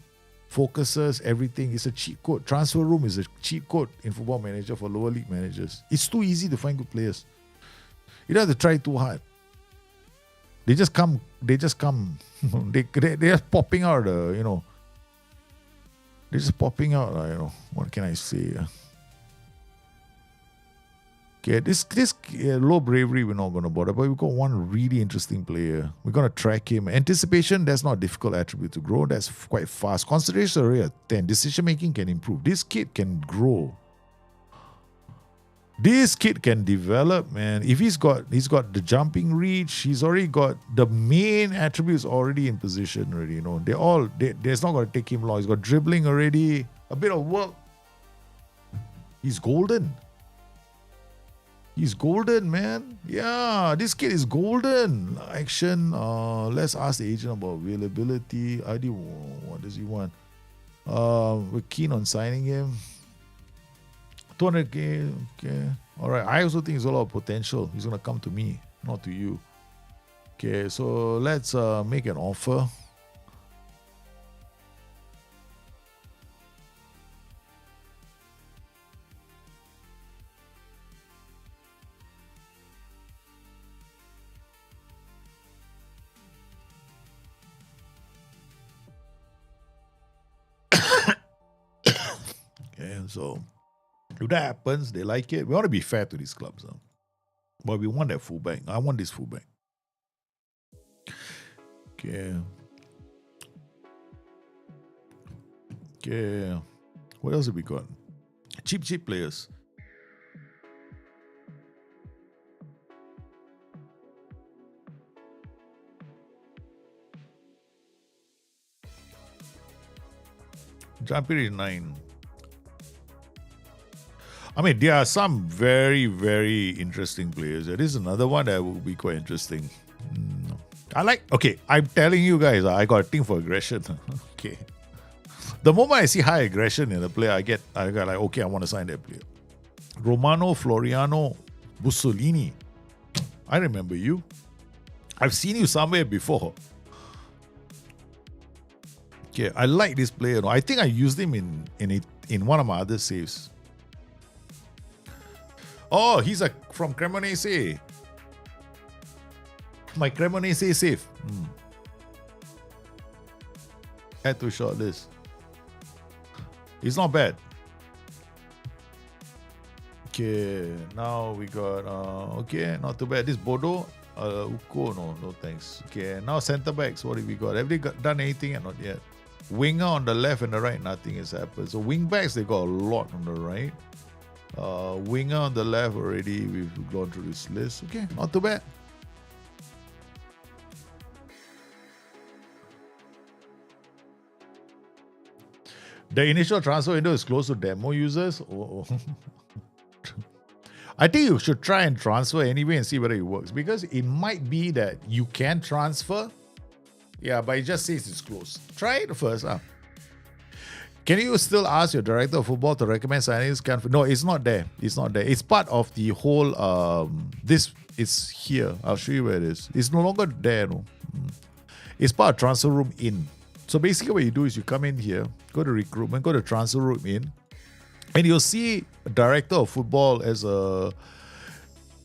focuses everything. It's a cheat code. Transfer room is a cheat code in Football Manager for lower league managers. It's too easy to find good players. You don't have to try too hard. They just come. They're just popping out. They're just popping out. What can I say? Okay, this low bravery we're not going to bother, but we've got one really interesting player. We're going to track him. Anticipation, that's not a difficult attribute to grow. That's quite fast. Concentration area at 10. Decision making can improve. This kid can grow. This kid can develop, man. If he's got the jumping reach, he's already got the main attributes already in position already. There's not going to take him long. He's got dribbling already, a bit of work. He's golden. He's golden, man. Yeah, this kid is golden. Action. Let's ask the agent about availability. ID. What does he want? We're keen on signing him. 200K. Okay. All right. I also think there's a lot of potential. He's going to come to me, not to you. Okay. So let's make an offer. Okay. So if that happens, they like it. We want to be fair to these clubs. But we want that fullback. I want this fullback. Okay. Okay. What else have we got? Cheap players. Jampiri 9. I mean, there are some very, very interesting players. There is another one that will be quite interesting. I'm telling you guys, I got a thing for aggression. Okay. The moment I see high aggression in a player, I got like, okay, I want to sign that player. Romano Floriano Bussolini. I remember you. I've seen you somewhere before. Okay, I like this player. I think I used him in one of my other saves. Oh, he's from Cremonese. My Cremonese save. Had to shortlist. It's not bad. Okay, now we got okay, not too bad. This Bodo, Uko, no thanks. Okay, now centre backs. What have we got? Have they done anything? Not yet. Winger on the left and the right, nothing has happened. So wing backs, they got a lot on the right. Winger on the left already. We've gone through this list. Okay, not too bad. The initial transfer window is closed to demo users. I think you should try and transfer anyway and see whether it works, because it might be that you can transfer. Yeah, but it just says it's closed. Try it first. Can you still ask your director of football to recommend signings? No, it's not there. It's not there. It's part of the whole. This is here. I'll show you where it is. It's no longer there. No. It's part of transfer room in. So basically, what you do is you come in here, go to recruitment, go to transfer room in, and you'll see director of football as the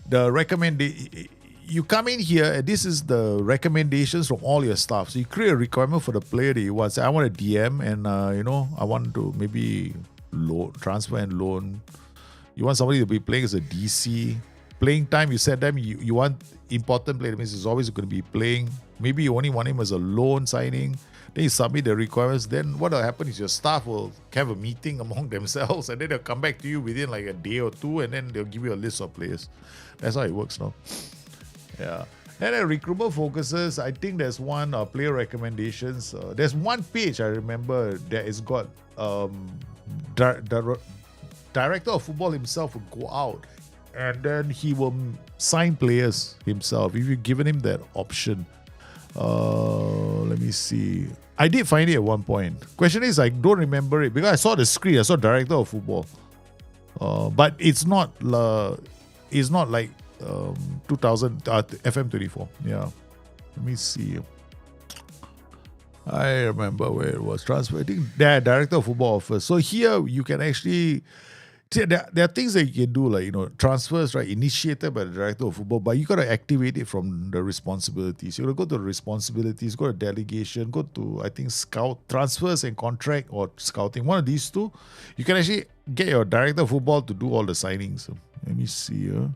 recommendation. You come in here, and this is the recommendations from all your staff. So you create a requirement for the player that you want. Say, I want a DM, and I want to maybe transfer and loan. You want somebody to be playing as a DC. Playing time, you said them. You want important player. That means he's always going to be playing. Maybe you only want him as a loan signing. Then you submit the requirements. Then what will happen is your staff will have a meeting among themselves, and then they'll come back to you within like a day or two, and then they'll give you a list of players. That's how it works now. Yeah. Then the recruitment focuses, I think there's one player recommendations. There's one page I remember that has got director of football himself will go out, and then he will sign players himself if you've given him that option. Let me see. I did find it at one point. Question is, I don't remember it because I saw the screen. I saw director of football, but it's not like 2000 FM24. Yeah, let me see. I remember where it was transfer. I think director of football offers. So here you can actually. See, there are things that you can do, like, transfers, right, initiated by the director of football, but you got to activate it from the responsibilities. You got to go to the responsibilities, go to delegation, go to, I think, scout, transfers and contract or scouting. One of these two, you can actually get your director of football to do all the signings. So, let me see here.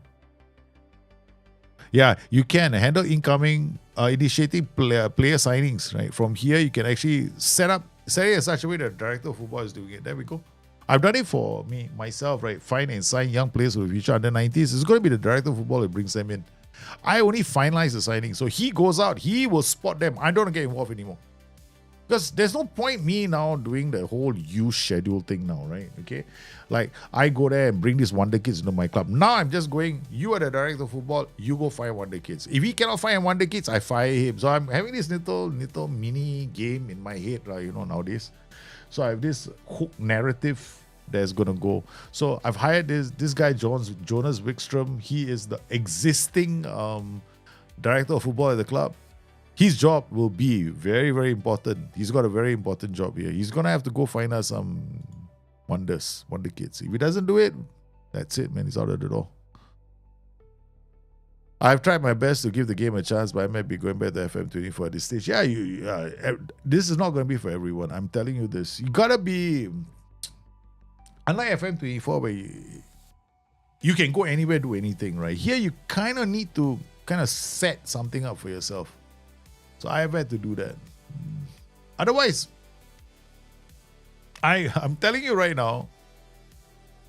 Yeah, you can handle incoming, initiating player signings, right? From here, you can actually set it in such a way that the director of football is doing it. There we go. I've done it for myself, right? Find and sign young players for the future under 90s. It's going to be the director of football that brings them in. I only finalize the signing. So he goes out, he will spot them. I don't get involved anymore. Because there's no point me now doing the whole youth schedule thing now, right? Okay. Like, I go there and bring these wonder kids into my club. Now I'm just going, you are the director of football, you go find wonder kids. If he cannot find wonder kids, I fire him. So I'm having this little mini game in my head, right, nowadays. So I have this hook narrative that's going to go. So I've hired this guy, Jonas Wickstrom. He is the existing director of football at the club. His job will be very, very important. He's got a very important job here. He's going to have to go find us some wonder kids. If he doesn't do it, that's it, man. He's out of the door. I've tried my best to give the game a chance, but I might be going back to FM24 at this stage. This is not going to be for everyone. I'm telling you this. You got to be... Unlike FM24, where you can go anywhere, do anything, right? Here, you kind of need to set something up for yourself. So I have had to do that. Otherwise, I'm telling you right now,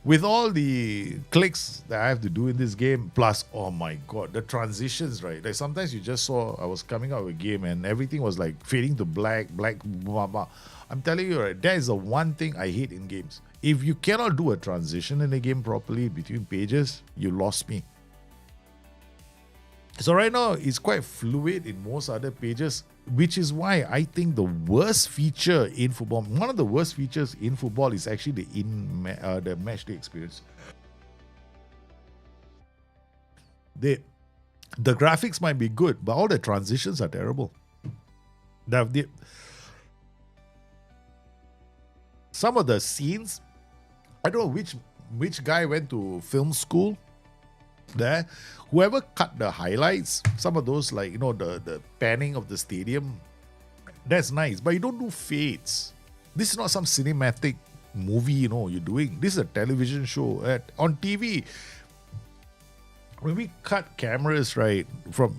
with all the clicks that I have to do in this game, plus, oh my God, the transitions, right? Like sometimes you just saw I was coming out of a game and everything was like fading to black, blah, blah. I'm telling you, right, that is the one thing I hate in games. If you cannot do a transition in a game properly between pages, you lost me. So right now, it's quite fluid in most other pages, which is why I think the worst feature in football, one of the worst features in football is actually the match day experience. The graphics might be good, but all the transitions are terrible. Some of the scenes, I don't know which guy went to film school there. Whoever cut the highlights, some of those, like, you know, the panning of the stadium, that's nice, but you don't do fades. This is not some cinematic movie, you know, you're doing. This is a television show. On TV, when we cut cameras, right,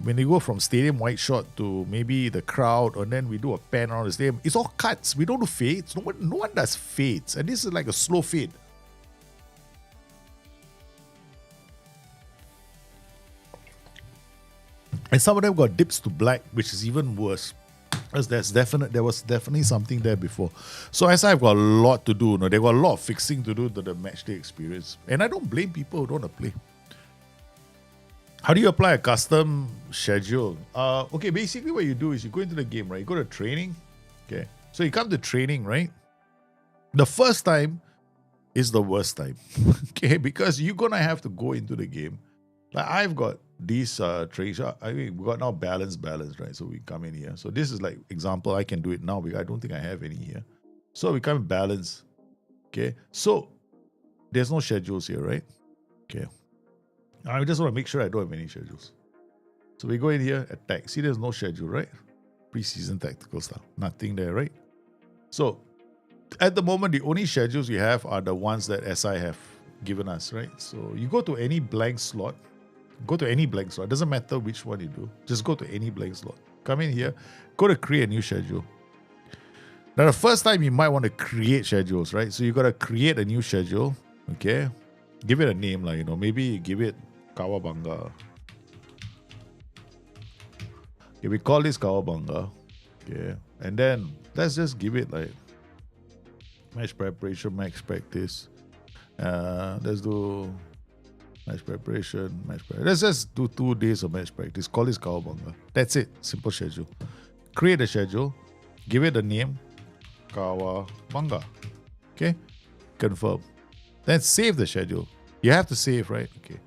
when you go from stadium wide shot to maybe the crowd, and then we do a pan around the stadium, it's all cuts. We don't do fades. No one does fades. And this is like a slow fade. And some of them got dips to black, which is even worse. There was definitely something there before. So as I've got a lot to do, they've got a lot of fixing to do to the match day experience. And I don't blame people who don't want to play. How do you apply a custom schedule? Okay, basically what you do is you go into the game, right? You go to training. Okay. So you come to training, right? The first time is the worst time. Okay, because you're gonna have to go into the game. Like I've got these trades. I mean, we got now balance, right? So we come in here. So this is like example. I can do it now because I don't think I have any here. So we come in balance. Okay. So there's no schedules here, right? Okay. I just want to make sure I don't have any schedules. So we go in here, attack. See, there's no schedule, right? Preseason tactical stuff. Nothing there, right? So at the moment, the only schedules we have are the ones that SI have given us, right? So you go to any blank slot. Go to any blank slot. It doesn't matter which one you do. Just go to any blank slot. Come in here. Go to create a new schedule. Now, the first time you might want to create schedules, right? So you got to create a new schedule. Okay. Give it a name, like, you know, maybe give it Kawabanga. Okay, we call this Kawabanga. Okay. And then let's just give it like match preparation, match practice. Let's do match preparation, Let's just do 2 days of match practice. Call this Kawabanga. That's it. Simple schedule. Create a schedule. Give it a name. Kawabanga. Okay? Confirm. Then save the schedule. You have to save, right? Okay.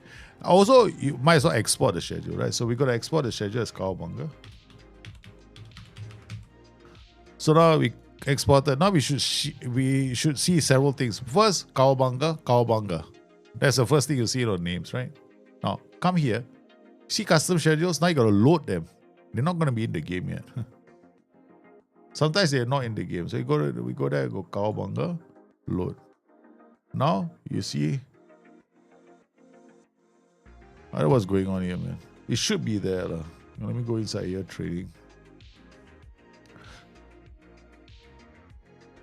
Also, you might as well export the schedule, right? So we got to export the schedule as Kawabanga. So now we exported. Now we should see several things. First, Kawabanga. That's the first thing you see on names, right? Now, come here. See custom schedules. Now you got to load them. They're not going to be in the game yet. Sometimes they're not in the game. So we go there, go Kawabanga, load. Now, you see. I don't know what's going on here, man. It should be there. Let me go inside here, trading.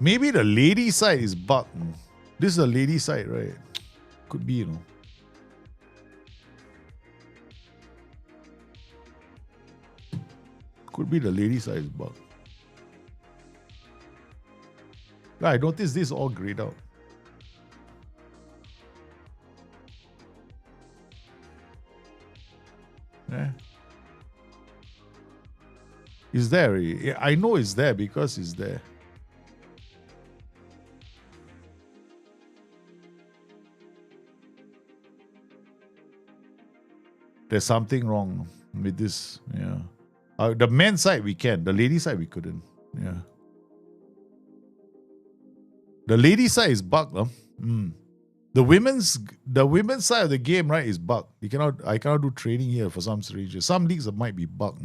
Maybe the lady side is bugged. This is the lady side, right? Could be, you know. Could be the lady side is bugged. I noticed this all grayed out. Yeah. It's there. I know it's there because it's there. There's something wrong with this. Yeah. The men's side we can. The lady side we couldn't. Yeah. The lady side is bugged. The women's side of the game, right, is bugged. I cannot do training here for some reason. Some leagues might be bugged.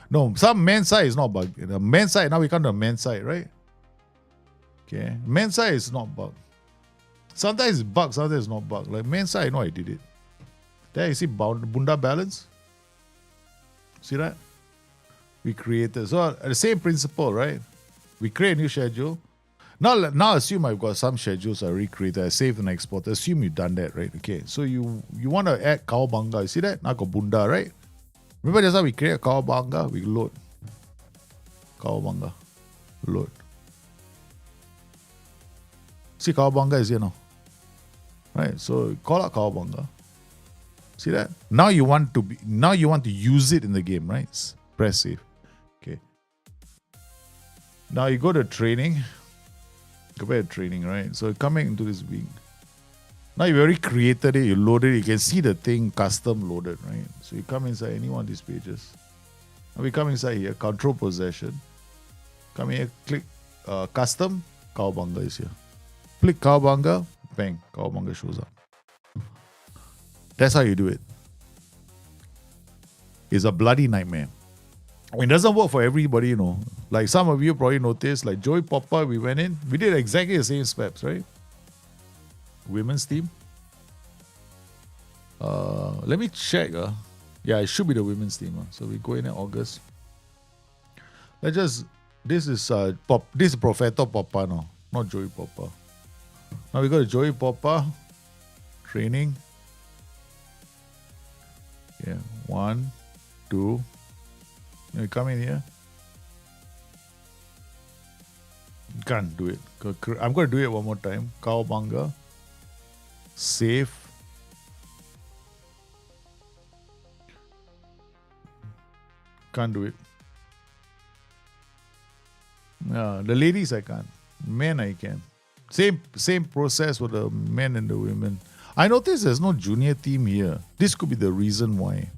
No, some men's side is not bugged. The men's side, now we come to the men's side, right? Okay. Men's side is not bugged. Sometimes it's bugged, sometimes it's not bugged. Like men's side, I know I did it. There you see Bunda balance. See that? We created. So the same principle, right? We create a new schedule. Now assume I've got some schedules I recreated, I saved and exported. Assume you've done that, right? Okay. So you want to add Kawabanga. You see that? Now got Bunda, right? Remember just how we create Kawabanga? We load. Kawabanga. Load. See, Kawabanga is here now. Right? So call out Kawabanga. See that? Now you want to use it in the game, right? Press save. Okay. Now you go to training. Go back to training, right? So coming into this wing. Now you've already created it, you loaded it, you can see the thing custom loaded, right? So you come inside any one of these pages. Now we come inside here, control possession. Come here, click custom, Kawabanga is here. Click Kawabanga, bang, Kawabanga shows up. That's how you do it. It's a bloody nightmare. I mean, it doesn't work for everybody, you know. Like some of you probably noticed, like Joey Poppa, we went in, we did exactly the same steps, right? Women's team. Let me check. Yeah, it should be the women's team. So we go in August. This is Propheto Poppa now, not Joey Poppa. Now we go to Joey Poppa, training. Yeah, 1, 2. Now we come in here. Can't do it. I'm going to do it one more time. Kawabanga. Save. Can't do it. Yeah, the ladies I can't. Men I can. Same process for the men and the women. I noticed there's no junior team here. This could be the reason why.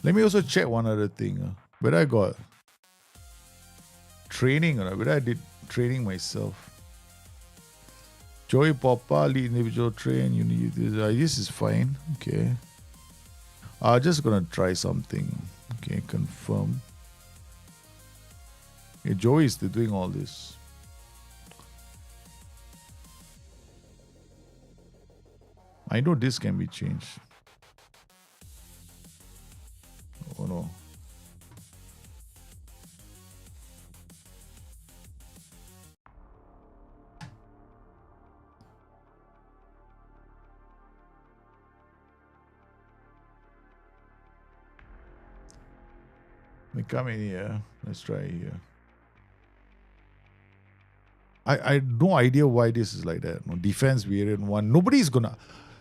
Let me also check one other thing. Whether I got training or not. Whether I did training myself. Joey Poppa, lead individual train. You need this is fine. Okay. I'm just gonna try something. Okay, confirm. Okay, Joey is doing all this. I know this can be changed. Oh no. We come in here. Let's try it here. I have no idea why this is like that. No, defense variant 1. Nobody's gonna.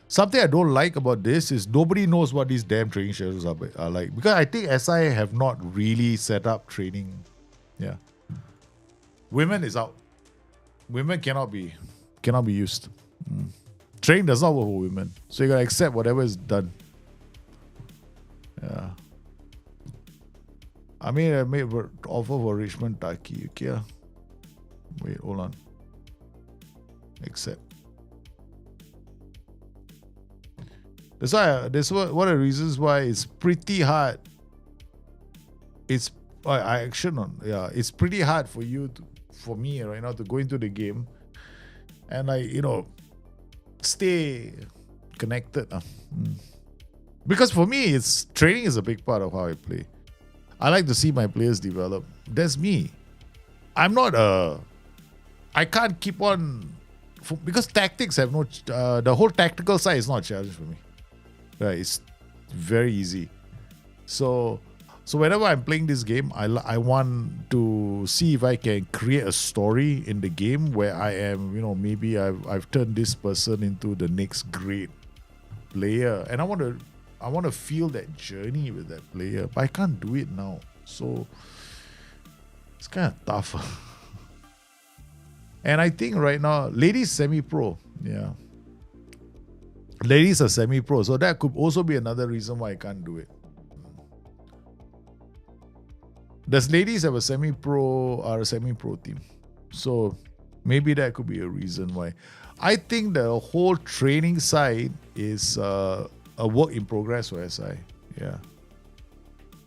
Something I don't like about this is nobody knows what these damn training schedules are like. Because I think SI have not really set up training. Yeah. Women is out. Women cannot be used. Training does not work for women. So you gotta accept whatever is done. Yeah. I mean, I made an offer for Richmond Taki. Okay. Wait, hold on. Accept. That's one of the reasons why it's pretty hard. It's it's pretty hard for me right now to go into the game and stay connected. Because for me, training is a big part of how I play. I like to see my players develop. That's me. I'm not I can't keep on because tactics have no. The whole tactical side is not a challenge for me. Right, it's very easy. So whenever I'm playing this game, I want to see if I can create a story in the game where I am, maybe I've turned this person into the next great player, and I want to feel that journey with that player, but I can't do it now. So it's kind of tough. And I think right now, ladies semi-pro, yeah. Ladies are semi-pro, so that could also be another reason why I can't do it. Does ladies have a semi-pro or a semi-pro team? So maybe that could be a reason why. I think the whole training side is a work in progress for SI. Yeah.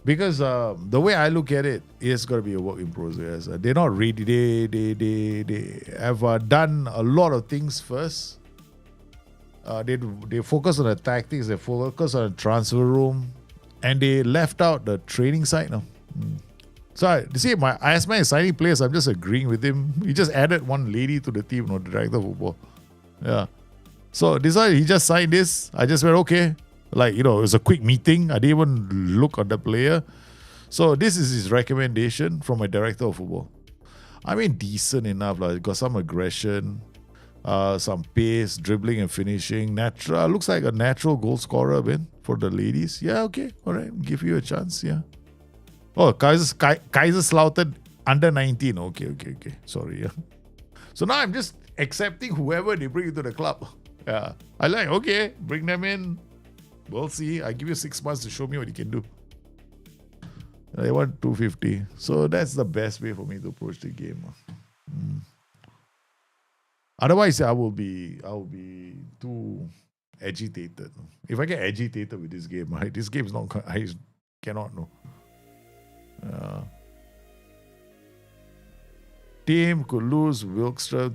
Because the way I look at it, it's got to be a work in progress. They're not ready. They have done a lot of things first. They focus on the tactics, they focus on the transfer room, and they left out the training side now. You see, my Iceman is signing players. I'm just agreeing with him. He just added one lady to the team, no director of football. Yeah. So this one, he just signed this. I just went, okay. Like, it was a quick meeting. I didn't even look at the player. So this is his recommendation from my director of football. I mean, decent enough. Like, got some aggression, some pace, dribbling and finishing. Natural. Looks like a natural goal scorer, man, for the ladies. Yeah, okay. All right. Give you a chance. Yeah. Oh, Kaiserslautern under 19. Okay. Sorry. Yeah. So now I'm just accepting whoever they bring into the club. Yeah. I like, okay, bring them in. We'll see. I give you 6 months to show me what you can do. They want 250. So that's the best way for me to approach the game. Otherwise, I will be too agitated. If I get agitated with this game, right? This game is not. I cannot know. Team could lose Wilkström.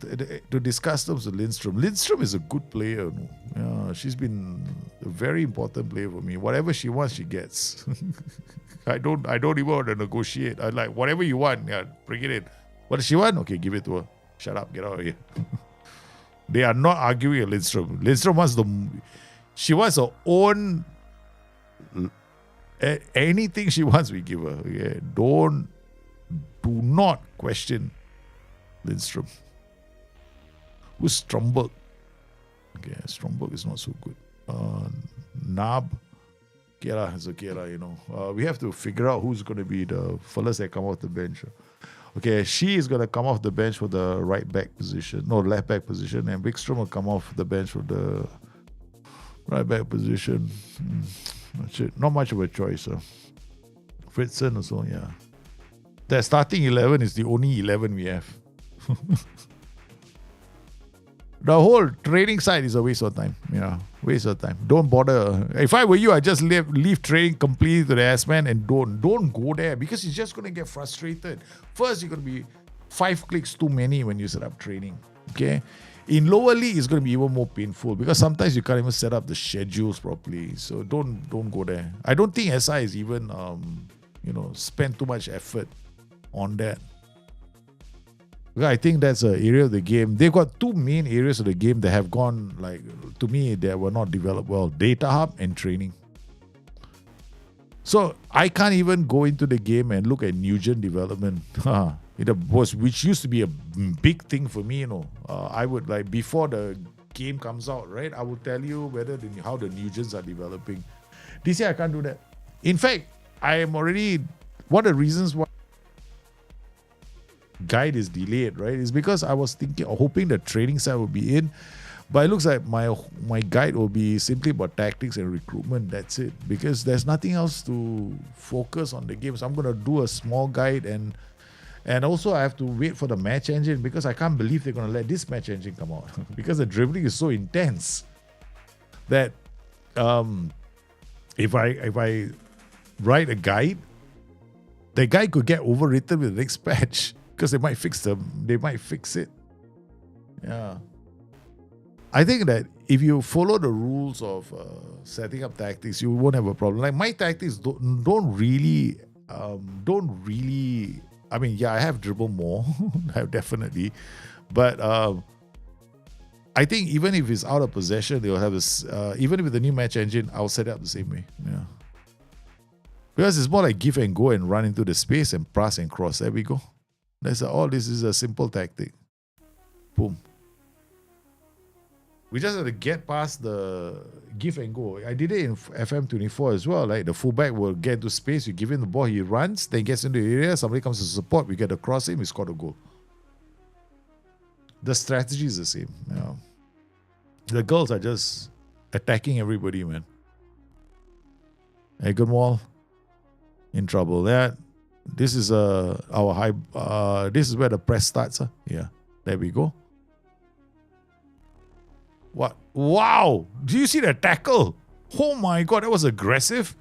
To discuss terms with Lindström. Lindström is a good player. No? Yeah, she's been a very important player for me. Whatever she wants, she gets. I don't even want to negotiate. I like whatever you want. Yeah, bring it in. What does she want? Okay, give it to her. Shut up. Get out of here. They are not arguing with Lindström. Lindström wants she wants her own. Anything she wants, we give her. Okay? Do not question Lindström. Who's Stromberg? Okay, Stromberg is not so good. Nab. Okay lah, it's okay lah, we have to figure out who's going to be the fellas that come off the bench. Okay, she is going to come off the bench for the left back position, and Wikström will come off the bench for the right back position. That's it. Not much of a choice. Fritzen also, yeah. That starting 11 is the only 11 we have. The whole training side is a waste of time. Yeah, waste of time. Don't bother. If I were you, I just leave training completely to the S-man and don't go there because you're just going to get frustrated. First, you're going to be 5 clicks too many when you set up training. Okay? In lower league, it's going to be even more painful because sometimes you can't even set up the schedules properly. So don't go there. I don't think SI is even spend too much effort on that. I think that's an area of the game. They've got 2 main areas of the game that have gone, to me, that were not developed well. Data hub and training. So I can't even go into the game and look at Nugent development. Which used to be a big thing for me, I would, before the game comes out, right? I will tell you how the Nugents are developing. This year I can't do that. In fact, I am already, one of the reasons why guide is delayed, right, is because I was hoping the training side will be in, but it looks like my guide will be simply about tactics and recruitment. That's it, because there's nothing else to focus on the game. So I'm going to do a small guide, and also I have to wait for the match engine because I can't believe they're going to let this match engine come out because the dribbling is so intense that if I write a guide, the guide could get overwritten with the next patch. Because they might fix it. Yeah. I think that if you follow the rules of setting up tactics, you won't have a problem. Like my tactics don't really. I mean, yeah, I have dribble more, definitely, but I think even if it's out of possession, they'll have this. Even with the new match engine, I'll set it up the same way. Yeah. Because it's more like give and go and run into the space and pass and cross. There we go. All this is a simple tactic. Boom. We just have to get past the give and go. I did it in FM24 as well. Like the fullback will get into space, you give him the ball, he runs, then gets into the area, somebody comes to support, we get a cross in, we score the goal. The strategy is the same. Yeah. The girls are just attacking everybody, man. Eganwall in trouble. This is our high. This is where the press starts. Yeah, there we go. What? Wow! Do you see the tackle? Oh my God, that was aggressive.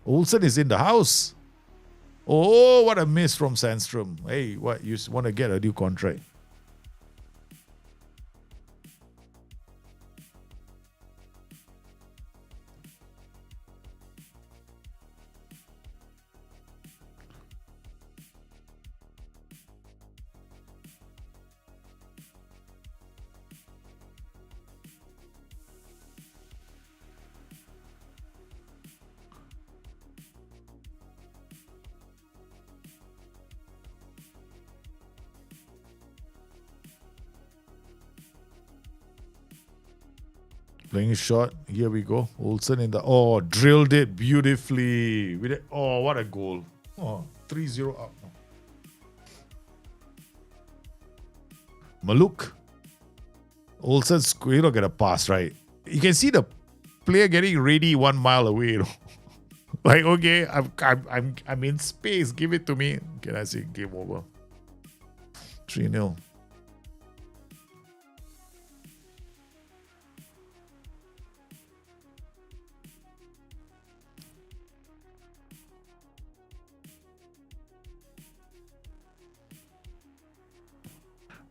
Olsen is in the house. Oh, what a miss from Sandstrom. Hey, what? You want to get a new contract? Playing a shot. Here we go. Olsen in the... Oh, drilled it beautifully. Oh, what a goal. Oh, 3-0 up. Maluk. Olsen's... You don't get a pass, right? You can see the player getting ready 1 mile away. You know? Like, okay, I'm in space. Give it to me. Can I say game over? 3-0.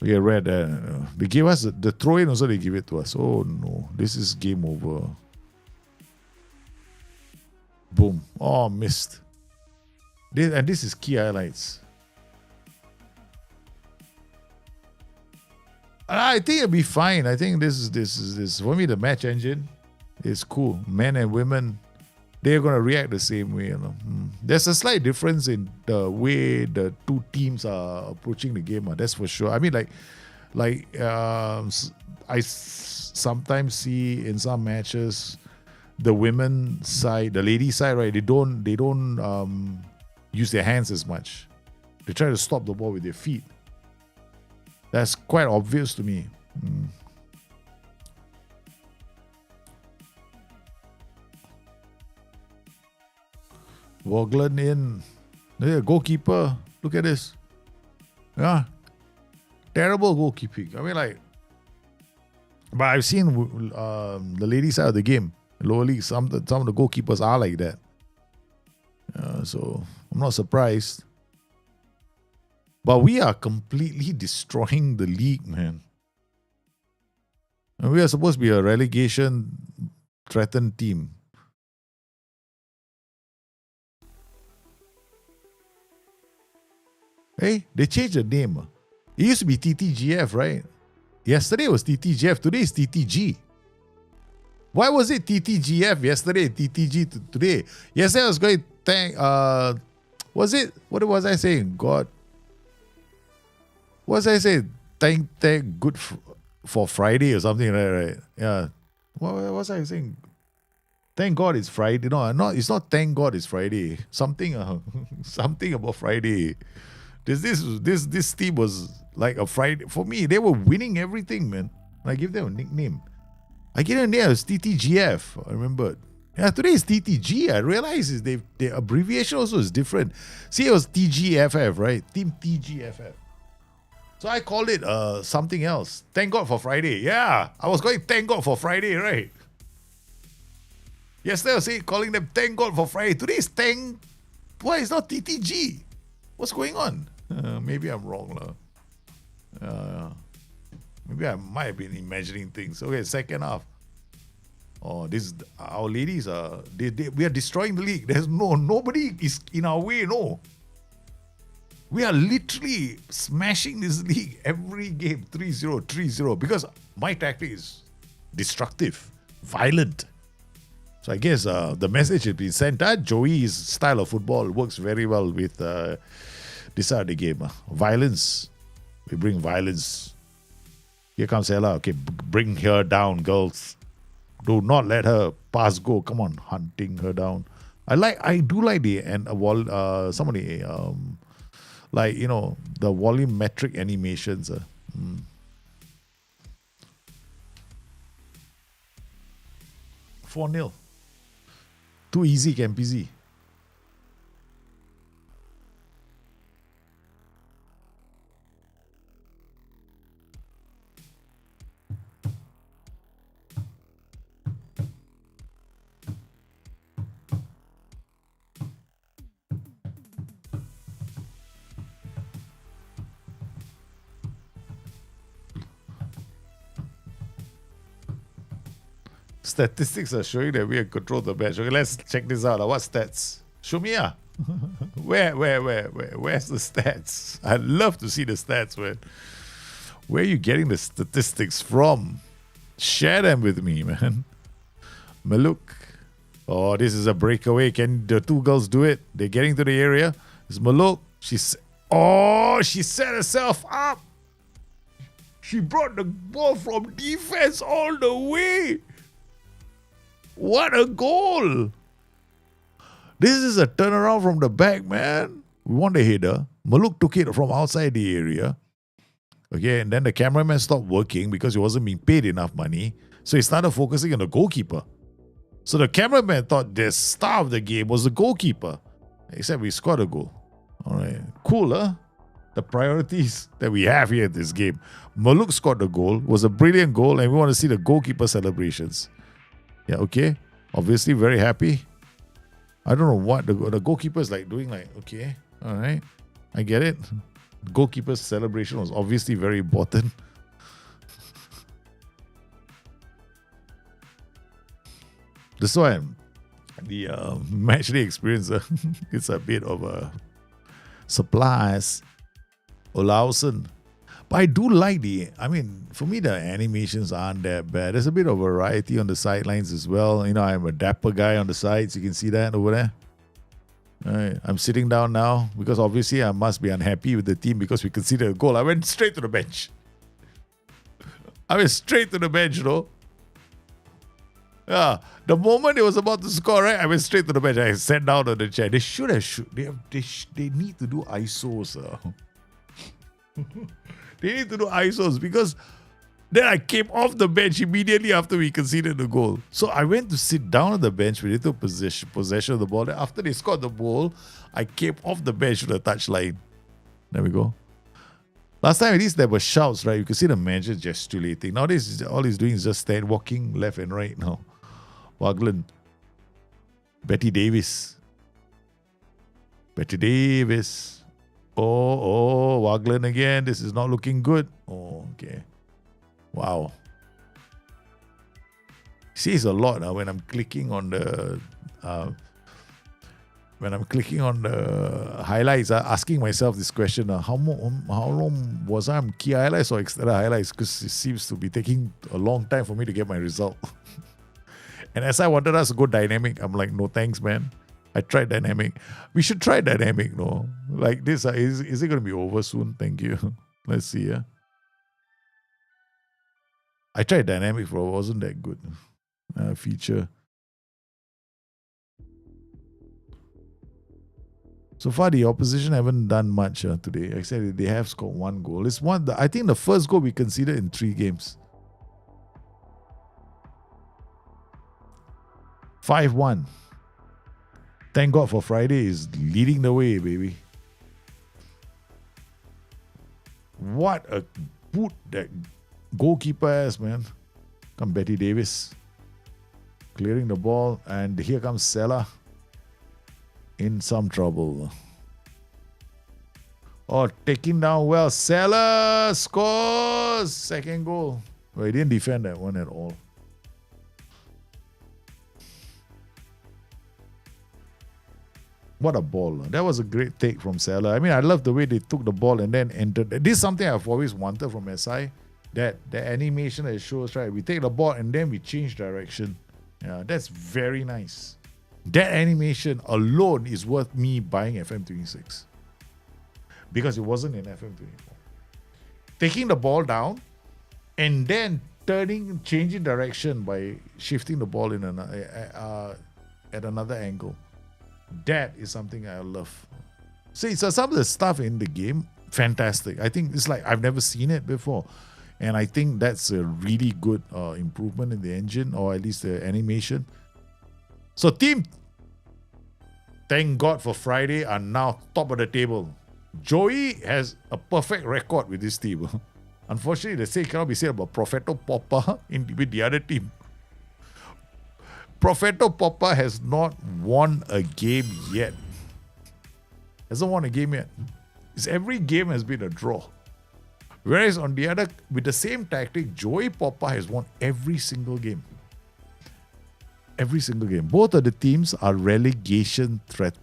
We read they gave us the throw-in also, they give it to us. Oh no, this is game over. Boom. Oh, missed. This is key highlights. I think it'll be fine. I think this is for me, the match engine is cool. Men and women, they're gonna react the same way. You know? There's a slight difference in the way the two teams are approaching the game. That's for sure. I mean, I sometimes see in some matches the women side, the lady side, right? They don't use their hands as much. They try to stop the ball with their feet. That's quite obvious to me. Woglen in. The goalkeeper. Look at this. Yeah. Terrible goalkeeping. I mean, but I've seen the ladies side of the game. Lower league, some of the goalkeepers are like that. So I'm not surprised. But we are completely destroying the league, man. And we are supposed to be a relegation threatened team. Hey, they changed the name. It used to be TTGF, right? Yesterday was TTGF. Today is TTG. Why was it TTGF yesterday, TTG today? Yesterday I was going to thank... was it? What was I saying? God. What was I saying? Thank good for Friday or something like that, right? Yeah. What was I saying? Thank God it's Friday. No, it's not thank God it's Friday. Something about Friday. This team was like a Friday. For me, they were winning everything, man. I give them a nickname. I gave them a name as TTGF. I remembered. Yeah, today is TTG. I realized the abbreviation also is different. See, it was TGFF, right? Team TGFF. So I called it something else. Thank God for Friday. Yeah, I was going thank God for Friday, right? Yesterday I was calling them thank God for Friday. Today is thank... Why it's not TTG? What's going on? Maybe I'm wrong. Maybe I might have been imagining things. Okay, second half. Oh, our ladies are... we are destroying the league. There's nobody is in our way, no. We are literally smashing this league every game, 3-0, 3-0, because my tactic is destructive, violent. So I guess the message has been sent. Joey's style of football works very well with this side of the game. Violence. We bring violence. Here comes Ella. Okay, bring her down, girls. Do not let her pass go. Come on, hunting her down. I do like the somebody like, you know, the volumetric animations. 4-0. Too easy, Campisi. Statistics are showing that we have controlled the match. Okay, let's check this out. What stats? Show me. Where's the stats? I'd love to see the stats, man. Where are you getting the statistics from? Share them with me, man. Maluk. Oh, this is a breakaway. Can the two girls do it? They're getting to the area. It's Maluk. She set herself up. She brought the ball from defense all the way. What a goal! This is a turnaround from the back, man. We won the header. Maluk took it from outside the area. Okay, and then the cameraman stopped working because he wasn't being paid enough money. So he started focusing on the goalkeeper. So the cameraman thought the star of the game was the goalkeeper. Except we scored a goal. All right. Cool, huh? The priorities that we have here in this game. Maluk scored the goal. It was a brilliant goal, and we want to see the goalkeeper celebrations. Yeah, okay. Obviously, very happy. I don't know what the goalkeeper is like doing. Like, okay, all right. I get it. Goalkeeper's celebration was obviously very important. This one, the match day experience, it's a bit of a surprise. Olausen. But I do like for me, the animations aren't that bad. There's a bit of variety on the sidelines as well. You know, I'm a dapper guy on the sides. You can see that over there. All right, I'm sitting down now because obviously I must be unhappy with the team because we conceded a goal. I went straight to the bench. Yeah, the moment it was about to score, right, I went straight to the bench. I sat down on the chair. They should have. They need to do ISOs. They need to do ISOs because then I came off the bench immediately after we conceded the goal. So I went to sit down on the bench when they took possession of the ball. Then after they scored the goal, I came off the bench to the touchline. There we go. Last time at least there were shouts, right? You could see the manager gesticulating. Nowadays, all he's doing is just walking left and right now. Wagland. Betty Davis. Oh, Wagland again. This is not looking good. Oh, okay. Wow. See, it's a lot when I'm clicking on the highlights, asking myself this question: how long was I on key highlights or extended highlights? Because it seems to be taking a long time for me to get my result. And as I wanted us to go dynamic, I'm like, no thanks, man. I tried dynamic. We should try dynamic, no? Like this, is it going to be over soon? Thank you. Let's see, yeah. I tried dynamic, bro. It wasn't that good. Feature. So far, the opposition haven't done much today. Except they have scored one goal. I think the first goal we conceded in 3 games. 5-1. Thank God for Friday is leading the way, baby. What a boot that goalkeeper has, man. Come Betty Davis. Clearing the ball. And here comes Sela. In some trouble. Oh, taking down well. Sela scores. Second goal. Well, he didn't defend that one at all. What a ball. That was a great take from Salah. I mean, I love the way they took the ball and then entered. This is something I've always wanted from SI. That the animation that shows, right? We take the ball and then we change direction. Yeah, that's very nice. That animation alone is worth me buying FM26. Because it wasn't in FM24. Taking the ball down and then changing direction by shifting the ball in at another angle. That is something I love. See, so some of the stuff in the game, fantastic. I think it's like I've never seen it before. And I think that's a really good improvement in the engine, or at least the animation. So team, thank God for Friday, are now top of the table. Joey has a perfect record with this team. Unfortunately, the same cannot be said about Propheto Poppa with the other team. Propheto Poppa has not won a game yet. Hasn't won a game yet. Every game has been a draw. Whereas on the other, with the same tactic, Joey Poppa has won every single game. Every single game. Both of the teams are relegation threat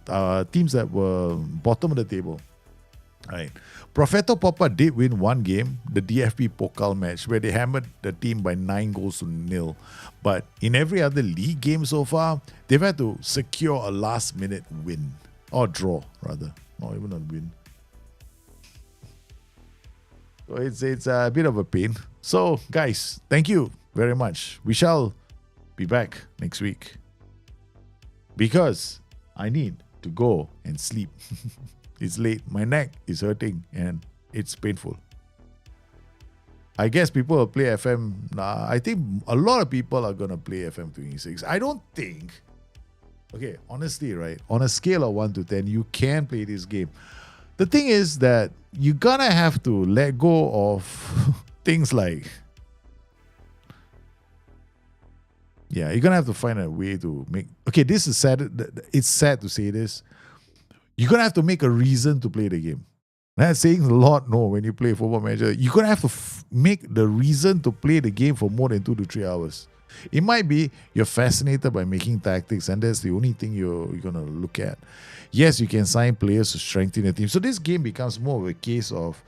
teams that were bottom of the table. Right. Propheto Poppa did win one game, the DFB Pokal match, where they hammered the team by 9-0. But in every other league game so far, they've had to secure a last-minute win. Or draw, rather. Not even a win. So it's a bit of a pain. So, guys, thank you very much. We shall be back next week. Because I need to go and sleep. It's late. My neck is hurting and it's painful. I guess people will play FM. I think a lot of people are going to play FM 26. I don't think. Okay, honestly, right? On a scale of 1 to 10, you can play this game. The thing is that you're going to have to let go of things like. Yeah, you're going to have to find a way to make. Okay, this is sad. It's sad to say this. You're going to have to make a reason to play the game. That's saying a lot, no, when you play Football Manager. You're going to have to make the reason to play the game for more than 2 to 3 hours. It might be you're fascinated by making tactics, and that's the only thing you're going to look at. Yes, you can sign players to strengthen the team. So this game becomes more of a case of,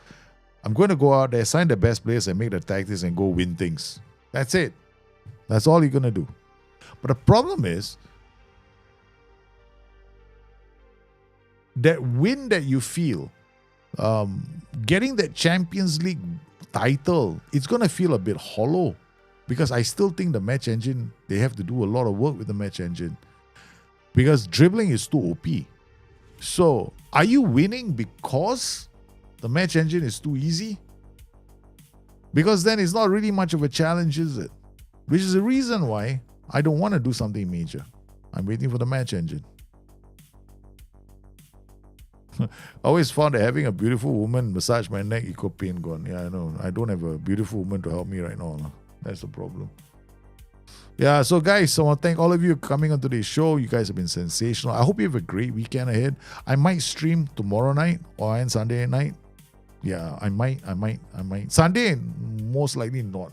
I'm going to go out there, sign the best players and make the tactics and go win things. That's it. That's all you're going to do. But the problem is, that win that you feel, getting that Champions League title, it's going to feel a bit hollow, because I still think the match engine, they have to do a lot of work with the match engine, because dribbling is too OP. So are you winning because the match engine is too easy? Because then it's not really much of a challenge, is it? Which is the reason why I don't want to do something major. I'm waiting for the match engine. I always found that having a beautiful woman massage my neck equal pain gone. Yeah, I know. I don't have a beautiful woman to help me right now. That's the problem. Yeah, so guys, I want to thank all of you coming on today's show. You guys have been sensational. I hope you have a great weekend ahead. I might stream tomorrow night or on Sunday night. Yeah, I might. Sunday, most likely not.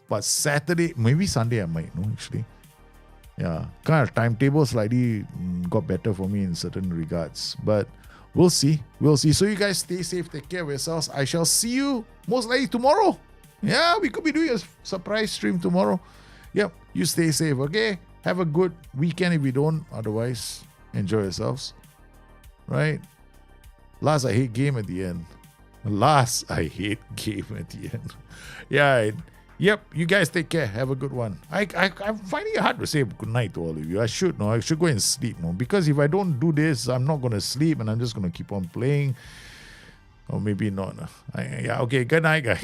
But Saturday, maybe Sunday I might, no, actually. Yeah, kind of timetable slightly got better for me in certain regards. But we'll see. So you guys stay safe, take care of yourselves. I shall see you most likely tomorrow. Yeah, we could be doing a surprise stream tomorrow. Yep, you stay safe, okay? Have a good weekend if you don't. Otherwise, enjoy yourselves. Right? Last, I hate game at the end. Yeah. Yep, you guys take care. Have a good one. I'm finding it hard to say good night to all of you. I should go and sleep. Because if I don't do this, I'm not going to sleep and I'm just going to keep on playing. Or maybe not. Okay, good night, guys.